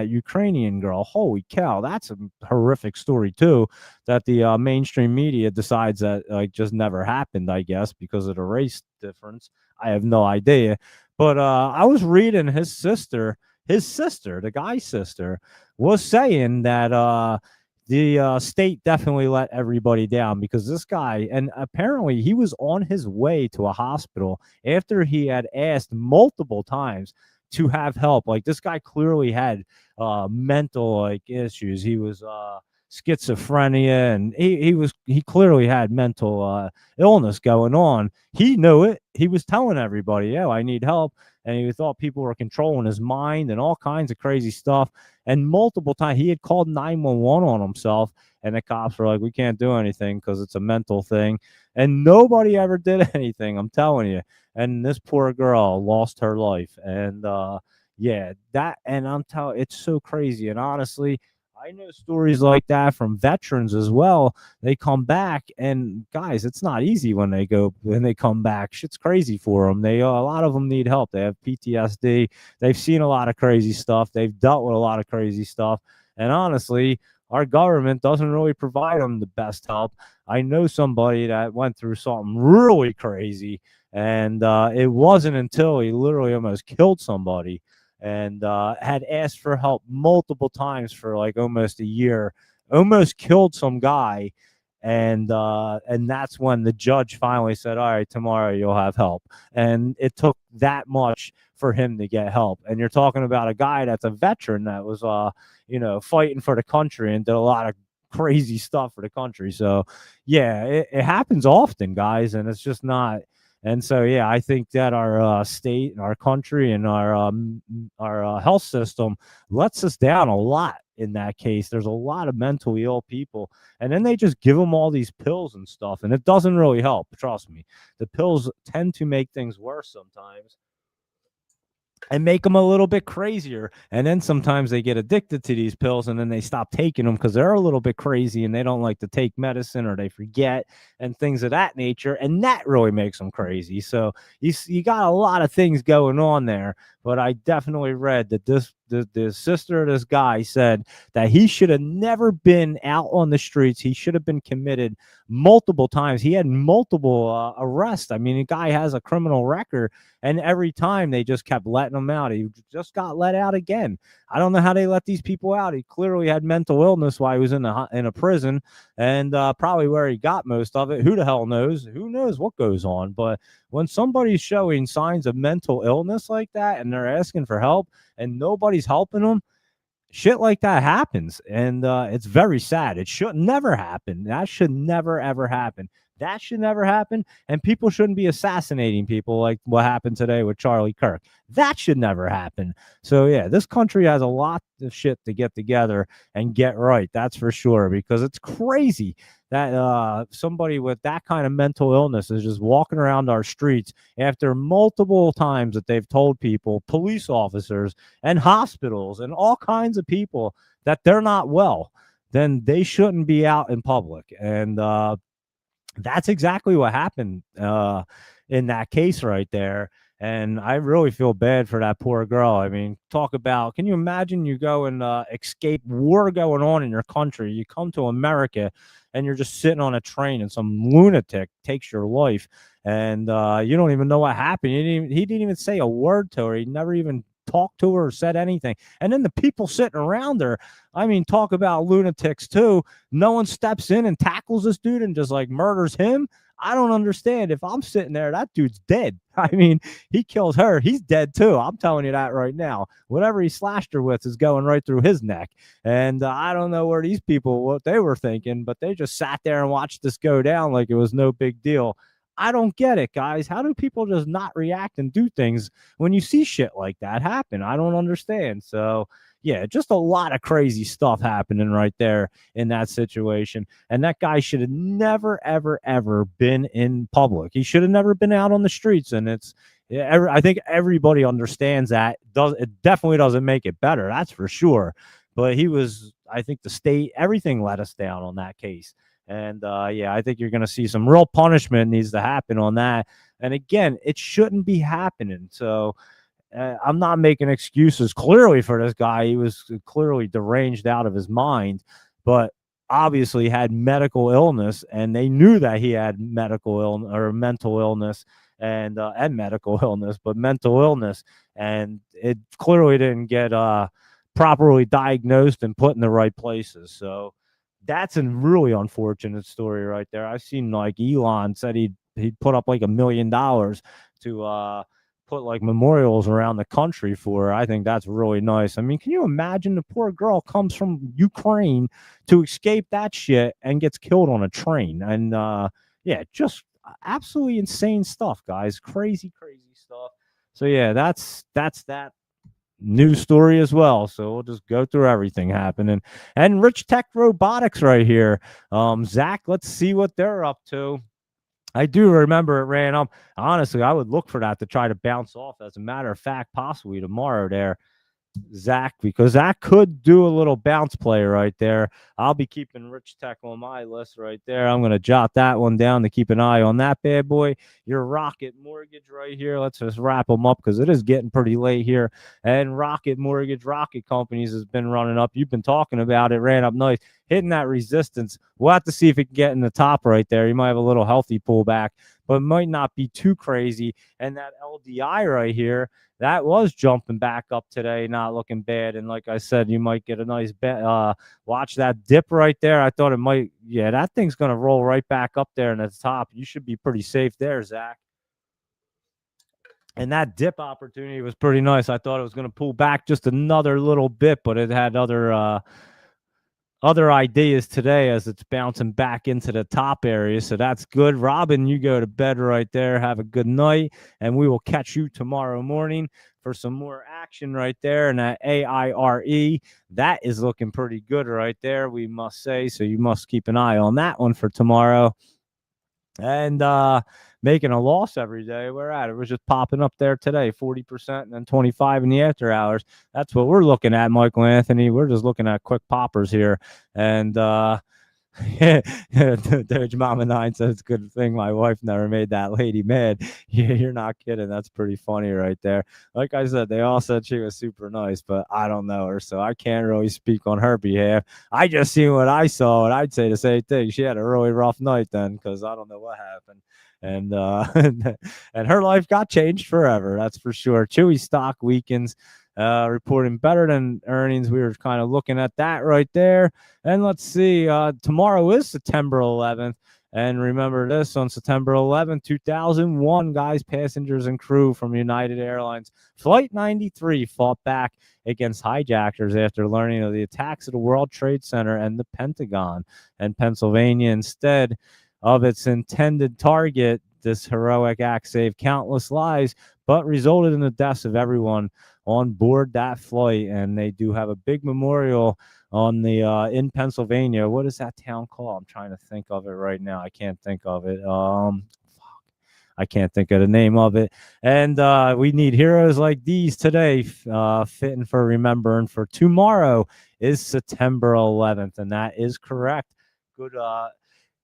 Ukrainian girl. Holy cow, that's a horrific story too. That the mainstream media decides that like just never happened. I guess because of the race difference. I have no idea. But I was reading his sister, the guy's sister, was saying that the state definitely let everybody down because this guy, and apparently he was on his way to a hospital after he had asked multiple times to have help. Like this guy clearly had mental like issues. He was schizophrenia, and he clearly had mental illness going on. He knew it. He was telling everybody, "Yeah, I need help," and he thought people were controlling his mind and all kinds of crazy stuff. And multiple times he had called 911 on himself, and the cops were like, "We can't do anything because it's a mental thing," and nobody ever did anything. I'm telling you. And this poor girl lost her life, and yeah, that, and I'm telling, it's so crazy. And honestly, I know stories like that from veterans as well. They come back, and guys, it's not easy when they come back. Shit's crazy for them. A lot of them need help. They have PTSD. They've seen a lot of crazy stuff. They've dealt with a lot of crazy stuff. And honestly, our government doesn't really provide them the best help. I know somebody that went through something really crazy, and it wasn't until he literally almost killed somebody, and had asked for help multiple times for like almost a year, almost killed some guy, and that's when the judge finally said, "All right, tomorrow you'll have help." And it took that much for him to get help. And you're talking about a guy that's a veteran that was fighting for the country and did a lot of crazy stuff for the country. So yeah, it happens often, guys, and it's just not. And so, yeah, I think that our state and our country and our health system lets us down a lot in that case. There's a lot of mentally ill people, and then they just give them all these pills and stuff, and it doesn't really help. Trust me, the pills tend to make things worse sometimes and make them a little bit crazier. And then sometimes they get addicted to these pills, and then they stop taking them because they're a little bit crazy and they don't like to take medicine, or they forget and things of that nature. And that really makes them crazy. So you got a lot of things going on there. But I definitely read that the sister of this guy said that he should have never been out on the streets. He should have been committed multiple times. He had multiple arrests. I mean, the guy has a criminal record, and every time they just kept letting him out. He just got let out again. I don't know how they let these people out. He clearly had mental illness while he was in a prison, and probably where he got most of it. Who the hell knows? Who knows what goes on? But when somebody's showing signs of mental illness like that, and they're asking for help, and nobody's helping them, shit like that happens, and it's very sad. It should never happen. That should never ever happen. That should never happen, and people shouldn't be assassinating people like what happened today with Charlie Kirk. That should never happen. So yeah, this country has a lot of shit to get together and get right. That's for sure, because it's crazy that somebody with that kind of mental illness is just walking around our streets after multiple times that they've told people, police officers and hospitals and all kinds of people, that they're not well. Then they shouldn't be out in public. And that's exactly what happened in that case right there. And I really feel bad for that poor girl. I mean, talk about, can you imagine you go and escape war going on in your country? You come to America and you're just sitting on a train and some lunatic takes your life, and you don't even know what happened. He didn't even say a word to her. He never even talked to her or said anything. And then the people sitting around her, I mean, talk about lunatics too. No one steps in and tackles this dude and just like murders him. I don't understand. If I'm sitting there, that dude's dead. I mean, he kills her. He's dead too. I'm telling you that right now. Whatever he slashed her with is going right through his neck. And I don't know where these people, what they were thinking, but they just sat there and watched this go down like it was no big deal. I don't get it, guys. How do people just not react and do things when you see shit like that happen? I don't understand. So, yeah, just a lot of crazy stuff happening right there in that situation. And that guy should have never, ever, ever been in public. He should have never been out on the streets. And I think everybody understands that. It definitely doesn't make it better. That's for sure. But I think the state, everything let us down on that case. And yeah, I think you're going to see some real punishment needs to happen on that. And again, it shouldn't be happening. So I'm not making excuses clearly for this guy. He was clearly deranged out of his mind, but obviously had medical illness, and they knew that he had medical illness or mental illness and medical illness, but mental illness, and it clearly didn't get properly diagnosed and put in the right places. So that's a really unfortunate story right there. I've seen like Elon said he'd put up like $1 million to put like memorials around the country for her. I think that's really nice. I mean, can you imagine the poor girl comes from Ukraine to escape that shit and gets killed on a train? And yeah, just absolutely insane stuff, guys. Crazy, crazy stuff. So yeah, that's that news story as well. So we'll just go through everything happening. And Rich Tech Robotics right here. Zach, let's see what they're up to. I do remember it ran up. Honestly, I would look for that to try to bounce off. As a matter of fact, possibly tomorrow there. Zach, because Zach could do a little bounce play right there. I'll be keeping Rich Tech on my list right there. I'm going to jot that one down to keep an eye on that bad boy. Your Rocket Mortgage right here. Let's just wrap them up because it is getting pretty late here. And Rocket Mortgage, Rocket Companies has been running up. You've been talking about it. Ran up nice, hitting that resistance. We'll have to see if it can get in the top right there. You might have a little healthy pullback, but it might not be too crazy. And that LDI right here, that was jumping back up today, not looking bad. And like I said, you might get a nice bet. Watch that dip right there. I thought it might, yeah, that thing's going to roll right back up there in the top. You should be pretty safe there, Zach. And that dip opportunity was pretty nice. I thought it was going to pull back just another little bit, but it had other ideas today as it's bouncing back into the top area. So that's good. Robin, you go to bed right there. Have a good night. And we will catch you tomorrow morning for some more action right there. And that AIRE, that is looking pretty good right there, we must say. So you must keep an eye on that one for tomorrow. And making a loss every day. We're at it. We're just popping up there today, 40% and then 25 in the after hours. That's what we're looking at, Michael Anthony. We're just looking at quick poppers here. And Doge Mama 9 says it's a good thing my wife never made that lady mad. Yeah, you're not kidding. That's pretty funny right there. Like I said, they all said she was super nice, but I don't know her, so I can't really speak on her behalf. I just seen what I saw, and I'd say the same thing. She had a really rough night then, because I don't know what happened. And and her life got changed forever. That's for sure. Chewy stock weakens. Reporting better than earnings. We were kind of looking at that right there. And let's see, tomorrow is September 11th. And remember this, on September 11th, 2001, guys, passengers and crew from United Airlines Flight 93 fought back against hijackers after learning of the attacks at the World Trade Center and the Pentagon. And Pennsylvania, instead of its intended target, this heroic act saved countless lives, but resulted in the deaths of everyone on board that flight. And they do have a big memorial on the in Pennsylvania. What is that town called? I'm trying to think of it right now. I can't think of it. I can't think of the name of it. And we need heroes like these today, fitting for remembering. For tomorrow is September 11th, and that is correct.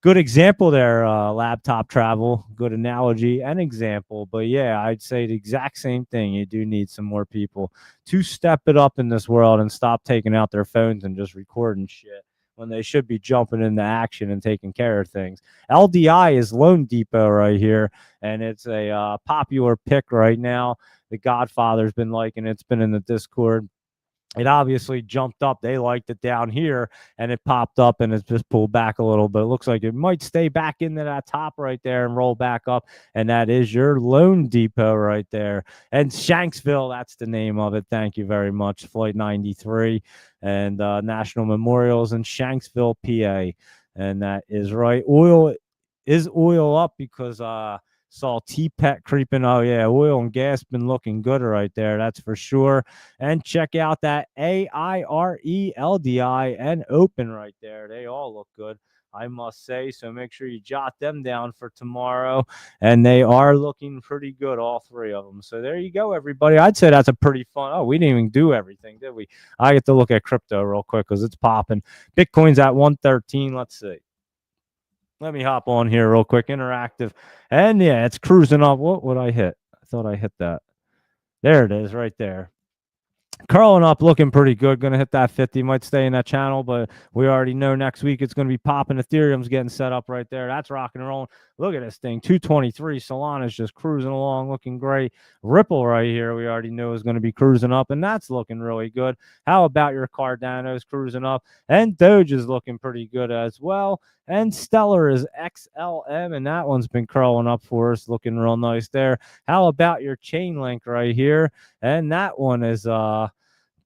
Good example there, laptop travel. Good analogy and example. But yeah, I'd say the exact same thing. You do need some more people to step it up in this world and stop taking out their phones and just recording shit when they should be jumping into action and taking care of things. LDI is Loan Depot right here, and it's a popular pick right now. The Godfather's been liking it. It's been in the Discord. It obviously jumped up. They liked it down here, and it popped up, and it's just pulled back a little bit. It looks like it might stay back into that top right there and roll back up, and that is your Loan Depot right there. And Shanksville, that's the name of it. Thank you very much. Flight 93 and National Memorials in Shanksville, PA. And that is right. Oil up because saw T-Pet creeping. Oh, yeah, oil and gas been looking good right there. That's for sure. And check out that AIRE, LDI, and Open right there. They all look good, I must say. So make sure you jot them down for tomorrow. And they are looking pretty good, all three of them. So there you go, everybody. I'd say that's a pretty fun. Oh, we didn't even do everything, did we? I get to look at crypto real quick because it's popping. Bitcoin's at 113. Let's see. Let me hop on here real quick. Interactive. And yeah, it's cruising up. What would I hit? I thought I hit that. There it is right there. curling up, looking pretty good. Going to hit that 50. Might stay in that channel, but we already know next week it's going to be popping. Ethereum's getting set up right there. That's rocking and rolling. Look at this thing, 223. Solana's just cruising along, looking great. Ripple right here, we already knew is going to be cruising up, and that's looking really good. How about your Cardano's cruising up? And Doge is looking pretty good as well. And Stellar is XLM, and that one's been curling up for us, looking real nice there. How about your Chainlink right here? And that one is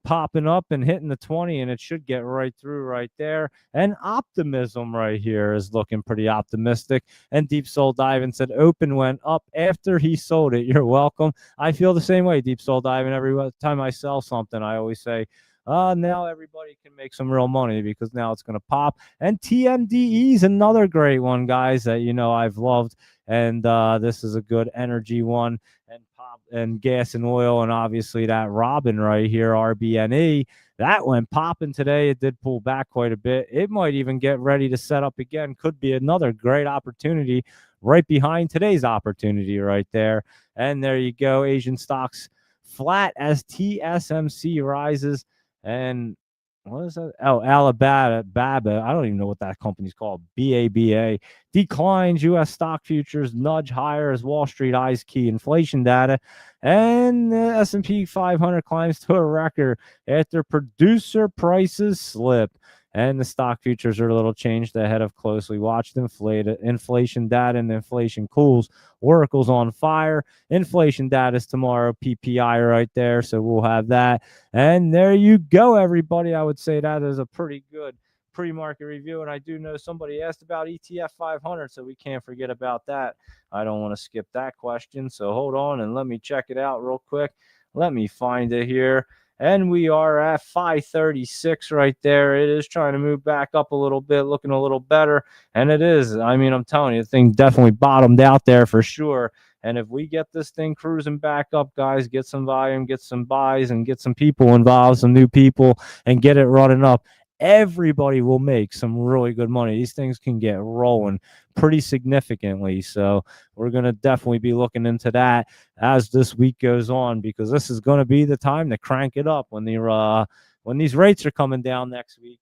popping up and hitting the 20, and it should get right through right there. And Optimism right here is looking pretty optimistic. And Deep Soul Diving said open went up after he sold it. You're welcome. I feel the same way, Deep Soul Diving. Every time I sell something, I always say, now everybody can make some real money because now it's going to pop. And TMDE is another great one, guys, that I've loved. And this is a good energy one. And pop and gas and oil, and obviously that Robin right here, RBNE, that went popping today. It did pull back quite a bit. It might even get ready to set up again. Could be another great opportunity right behind today's opportunity right there. And there you go, Asian stocks flat as TSMC rises. And what is that? Oh, Alabama, Baba. I don't even know what that company's called. BABA declines. U.S. stock futures nudge higher as Wall Street eyes key inflation data, and the S&P 500 climbs to a record after producer prices slip. And the stock futures are a little changed ahead of closely watched inflation data, and inflation cools. Oracle's on fire. Inflation data is tomorrow, PPI right there. So we'll have that. And there you go, everybody. I would say that is a pretty good pre-market review. And I do know somebody asked about ETF 500, so we can't forget about that. I don't want to skip that question. So hold on and let me check it out real quick. Let me find it here. And we are at 536 right there. It is trying to move back up a little bit, looking a little better. And it is. I mean, I'm telling you, the thing definitely bottomed out there for sure. And if we get this thing cruising back up, guys, get some volume, get some buys, and get some people involved, some new people, and get it running up, everybody will make some really good money. These things can get rolling pretty significantly. So we're going to definitely be looking into that as this week goes on, because this is going to be the time to crank it up when these rates are coming down next week.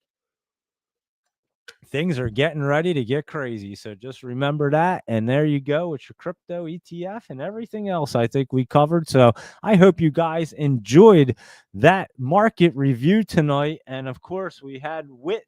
Things are getting ready to get crazy. So just remember that. And there you go with your crypto ETF and everything else I think we covered. So I hope you guys enjoyed that market review tonight. And of course, we had Whit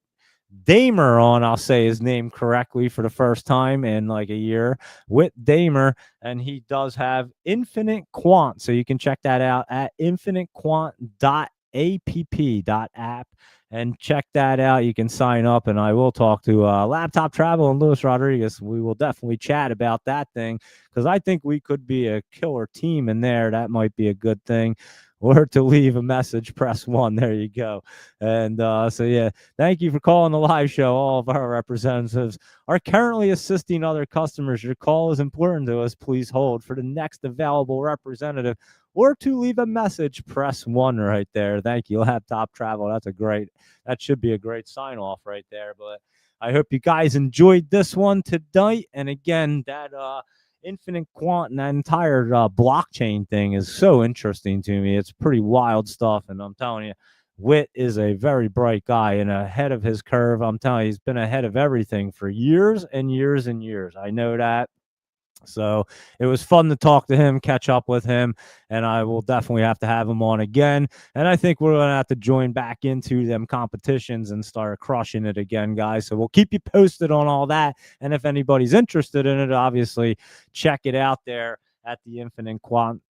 Damer on, I'll say his name correctly for the first time in like a year, Whit Damer, and he does have Infinite Quant. So you can check that out at infinitequant.app and check that out. You can sign up, and I will talk to Laptop Travel and Luis Rodriguez. We will definitely chat about that thing because I think we could be a killer team in there. That might be a good thing. Or to leave a message, press 1. There you go. And so, yeah, thank you for calling the live show. All of our representatives are currently assisting other customers. Your call is important to us. Please hold for the next available representative. Or to leave a message, press 1 right there. Thank you, Laptop Travel. That should be a great sign off right there. But I hope you guys enjoyed this one tonight. And again, that Infinite Quant and that entire blockchain thing is so interesting to me. It's pretty wild stuff. And I'm telling you, Whit is a very bright guy and ahead of his curve. I'm telling you, he's been ahead of everything for years and years and years. I know that. So it was fun to talk to him, catch up with him, and I will definitely have to have him on again. And I think we're going to have to join back into them competitions and start crushing it again, guys. So we'll keep you posted on all that. And if anybody's interested in it, obviously check it out there at the Infinite Quant,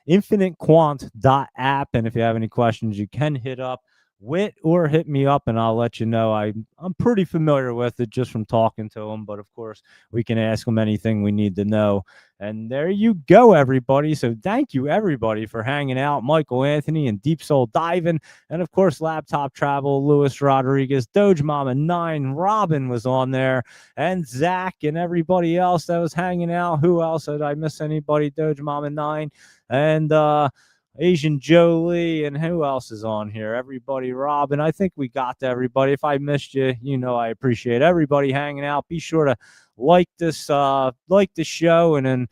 infinitequant.app. And if you have any questions, you can hit up Whit or hit me up and I'll let you know. I'm pretty familiar with it just from talking to him, but of course we can ask him anything we need to know. And there you go, everybody. So thank you, everybody, for hanging out. Michael Anthony and Deep Soul Diving, and of course Laptop Travel, Luis Rodriguez, Doge Mama 9, Robin was on there, and Zach and everybody else that was hanging out. Who else? Did I miss anybody? Doge Mama 9 and Asian Jolie, and who else is on here? Everybody, Robin. I think we got to everybody. If I missed you, I appreciate everybody hanging out. Be sure to like the show, and then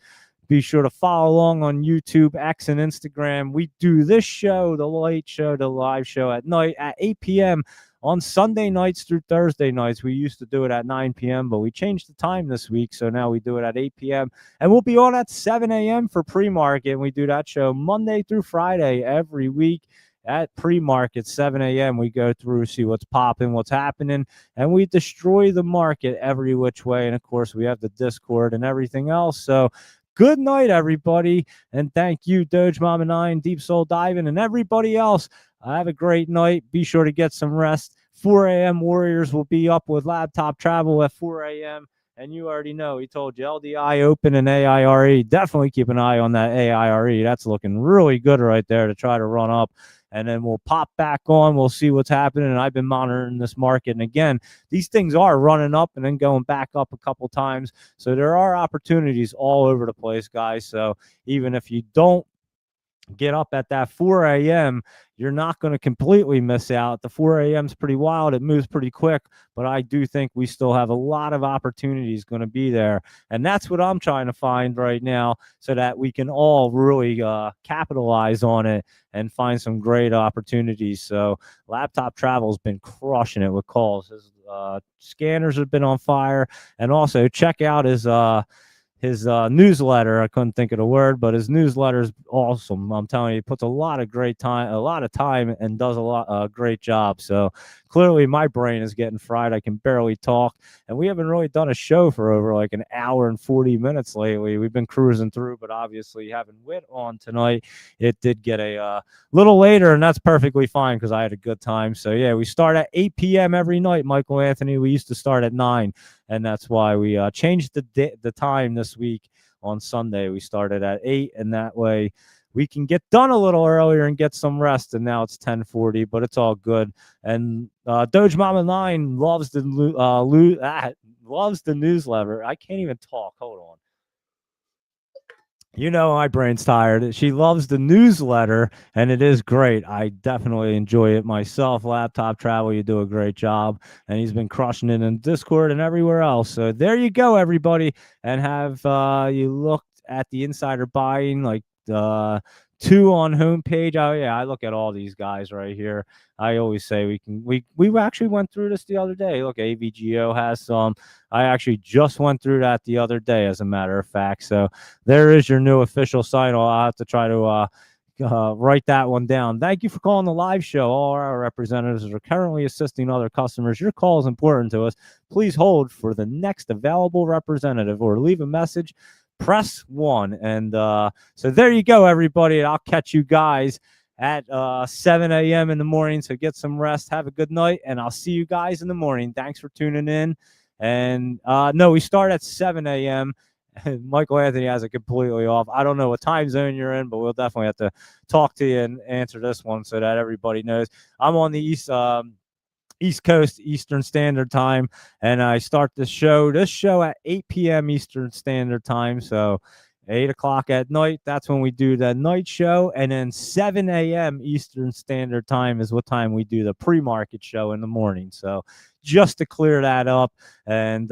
Be sure to follow along on YouTube, X, and Instagram. We do this show, the late show, the live show at night at 8 p.m. on Sunday nights through Thursday nights. We used to do it at 9 p.m., but we changed the time this week, so now we do it at 8 p.m. And we'll be on at 7 a.m. for pre-market, and we do that show Monday through Friday every week. At pre-market, 7 a.m., we go through, see what's popping, what's happening, and we destroy the market every which way. And, of course, we have the Discord and everything else. So good night, everybody, and thank you, Doge Mama 9, Deep Soul Diving, and everybody else. Have a great night. Be sure to get some rest. 4 a.m. Warriors will be up with Laptop Travel at 4 a.m., and you already know, he told you LDI open and AIRE. Definitely keep an eye on that AIRE. That's looking really good right there to try to run up. And then we'll pop back on. We'll see what's happening. And I've been monitoring this market. And again, these things are running up and then going back up a couple times. So there are opportunities all over the place, guys. So even if you don't get up at that 4 a.m., you're not going to completely miss out. The 4 a.m. is pretty wild. It moves pretty quick, but I do think we still have a lot of opportunities going to be there. And that's what I'm trying to find right now so that we can all really capitalize on it and find some great opportunities. So Laptop Travel has been crushing it with calls. His scanners have been on fire. And also check out his newsletter. I couldn't think of the word, but his newsletter is awesome. I'm telling you, he puts a lot of time and does a great job. So clearly my brain is getting fried. I can barely talk, and we haven't really done a show for over like an hour and 40 minutes lately. We've been cruising through, but obviously having Wit on tonight, it did get a little later, and that's perfectly fine because I had a good time. So yeah, we start at 8 p.m. every night, Michael Anthony. We used to start at 9. And that's why we changed the time this week. On Sunday, we started at 8, and that way we can get done a little earlier and get some rest. And now it's 10:40, but it's all good. And Doge Mama 9 loves the newsletter. I can't even talk. Hold on. You know, my brain's tired. She loves the newsletter, and it is great. I definitely enjoy it myself. Laptop Travel, you do a great job, and he's been crushing it in Discord and everywhere else. So there you go, everybody. And have you looked at the insider buying, like 2 on homepage? Oh yeah, I look at all these guys right here. I always say we actually went through this the other day. Look, AVGO has some. I actually just went through that the other day, as a matter of fact. So there is your new official sign. I'll have to try to write that one down. Thank you for calling the live show. All our representatives are currently assisting other customers. Your call is important to us. Please hold for the next available representative or leave a message. Press 1. And so there you go, everybody. I'll catch you guys at 7 a.m. in the morning. So get some rest. Have a good night, and I'll see you guys in the morning. Thanks for tuning in. And no, we start at 7 a.m. Michael Anthony has it completely off. I don't know what time zone you're in, but we'll definitely have to talk to you and answer this one so that everybody knows. I'm on the East Coast, Eastern Standard Time, and I start this show at 8 p.m. Eastern Standard Time. So 8 o'clock at night, that's when we do the night show. And then 7 a.m. Eastern Standard Time is what time we do the pre-market show in the morning. So just to clear that up. And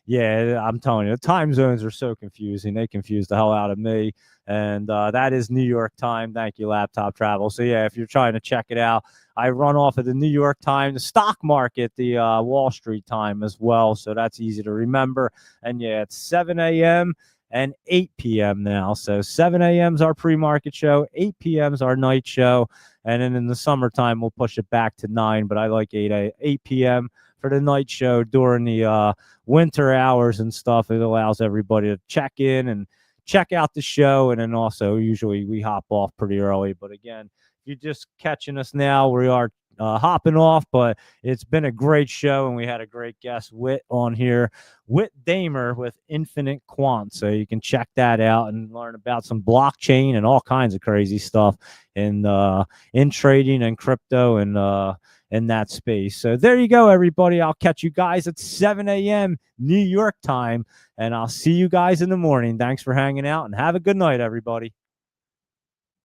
yeah, I'm telling you, the time zones are so confusing. They confuse the hell out of me. And that is New York time. Thank you, Laptop Travel. So yeah, if you're trying to check it out, I run off of the New York time, the stock market, the Wall Street time as well. So that's easy to remember. And yeah, it's 7 a.m. and 8 p.m. now. So 7 a.m. is our pre-market show. 8 p.m. is our night show. And then in the summertime, we'll push it back to 9. But I like 8 p.m. for the night show during the winter hours and stuff. It allows everybody to check in and check out the show. And then also usually we hop off pretty early. But again, if you're just catching us now, we are hopping off, but it's been a great show, and we had a great guest, Wit, on here. Wit Damer with Infinite Quant. So you can check that out and learn about some blockchain and all kinds of crazy stuff in trading and crypto and in that space. So there you go, everybody. I'll catch you guys at 7 a.m. New York time, and I'll see you guys in the morning. Thanks for hanging out, and have a good night, everybody.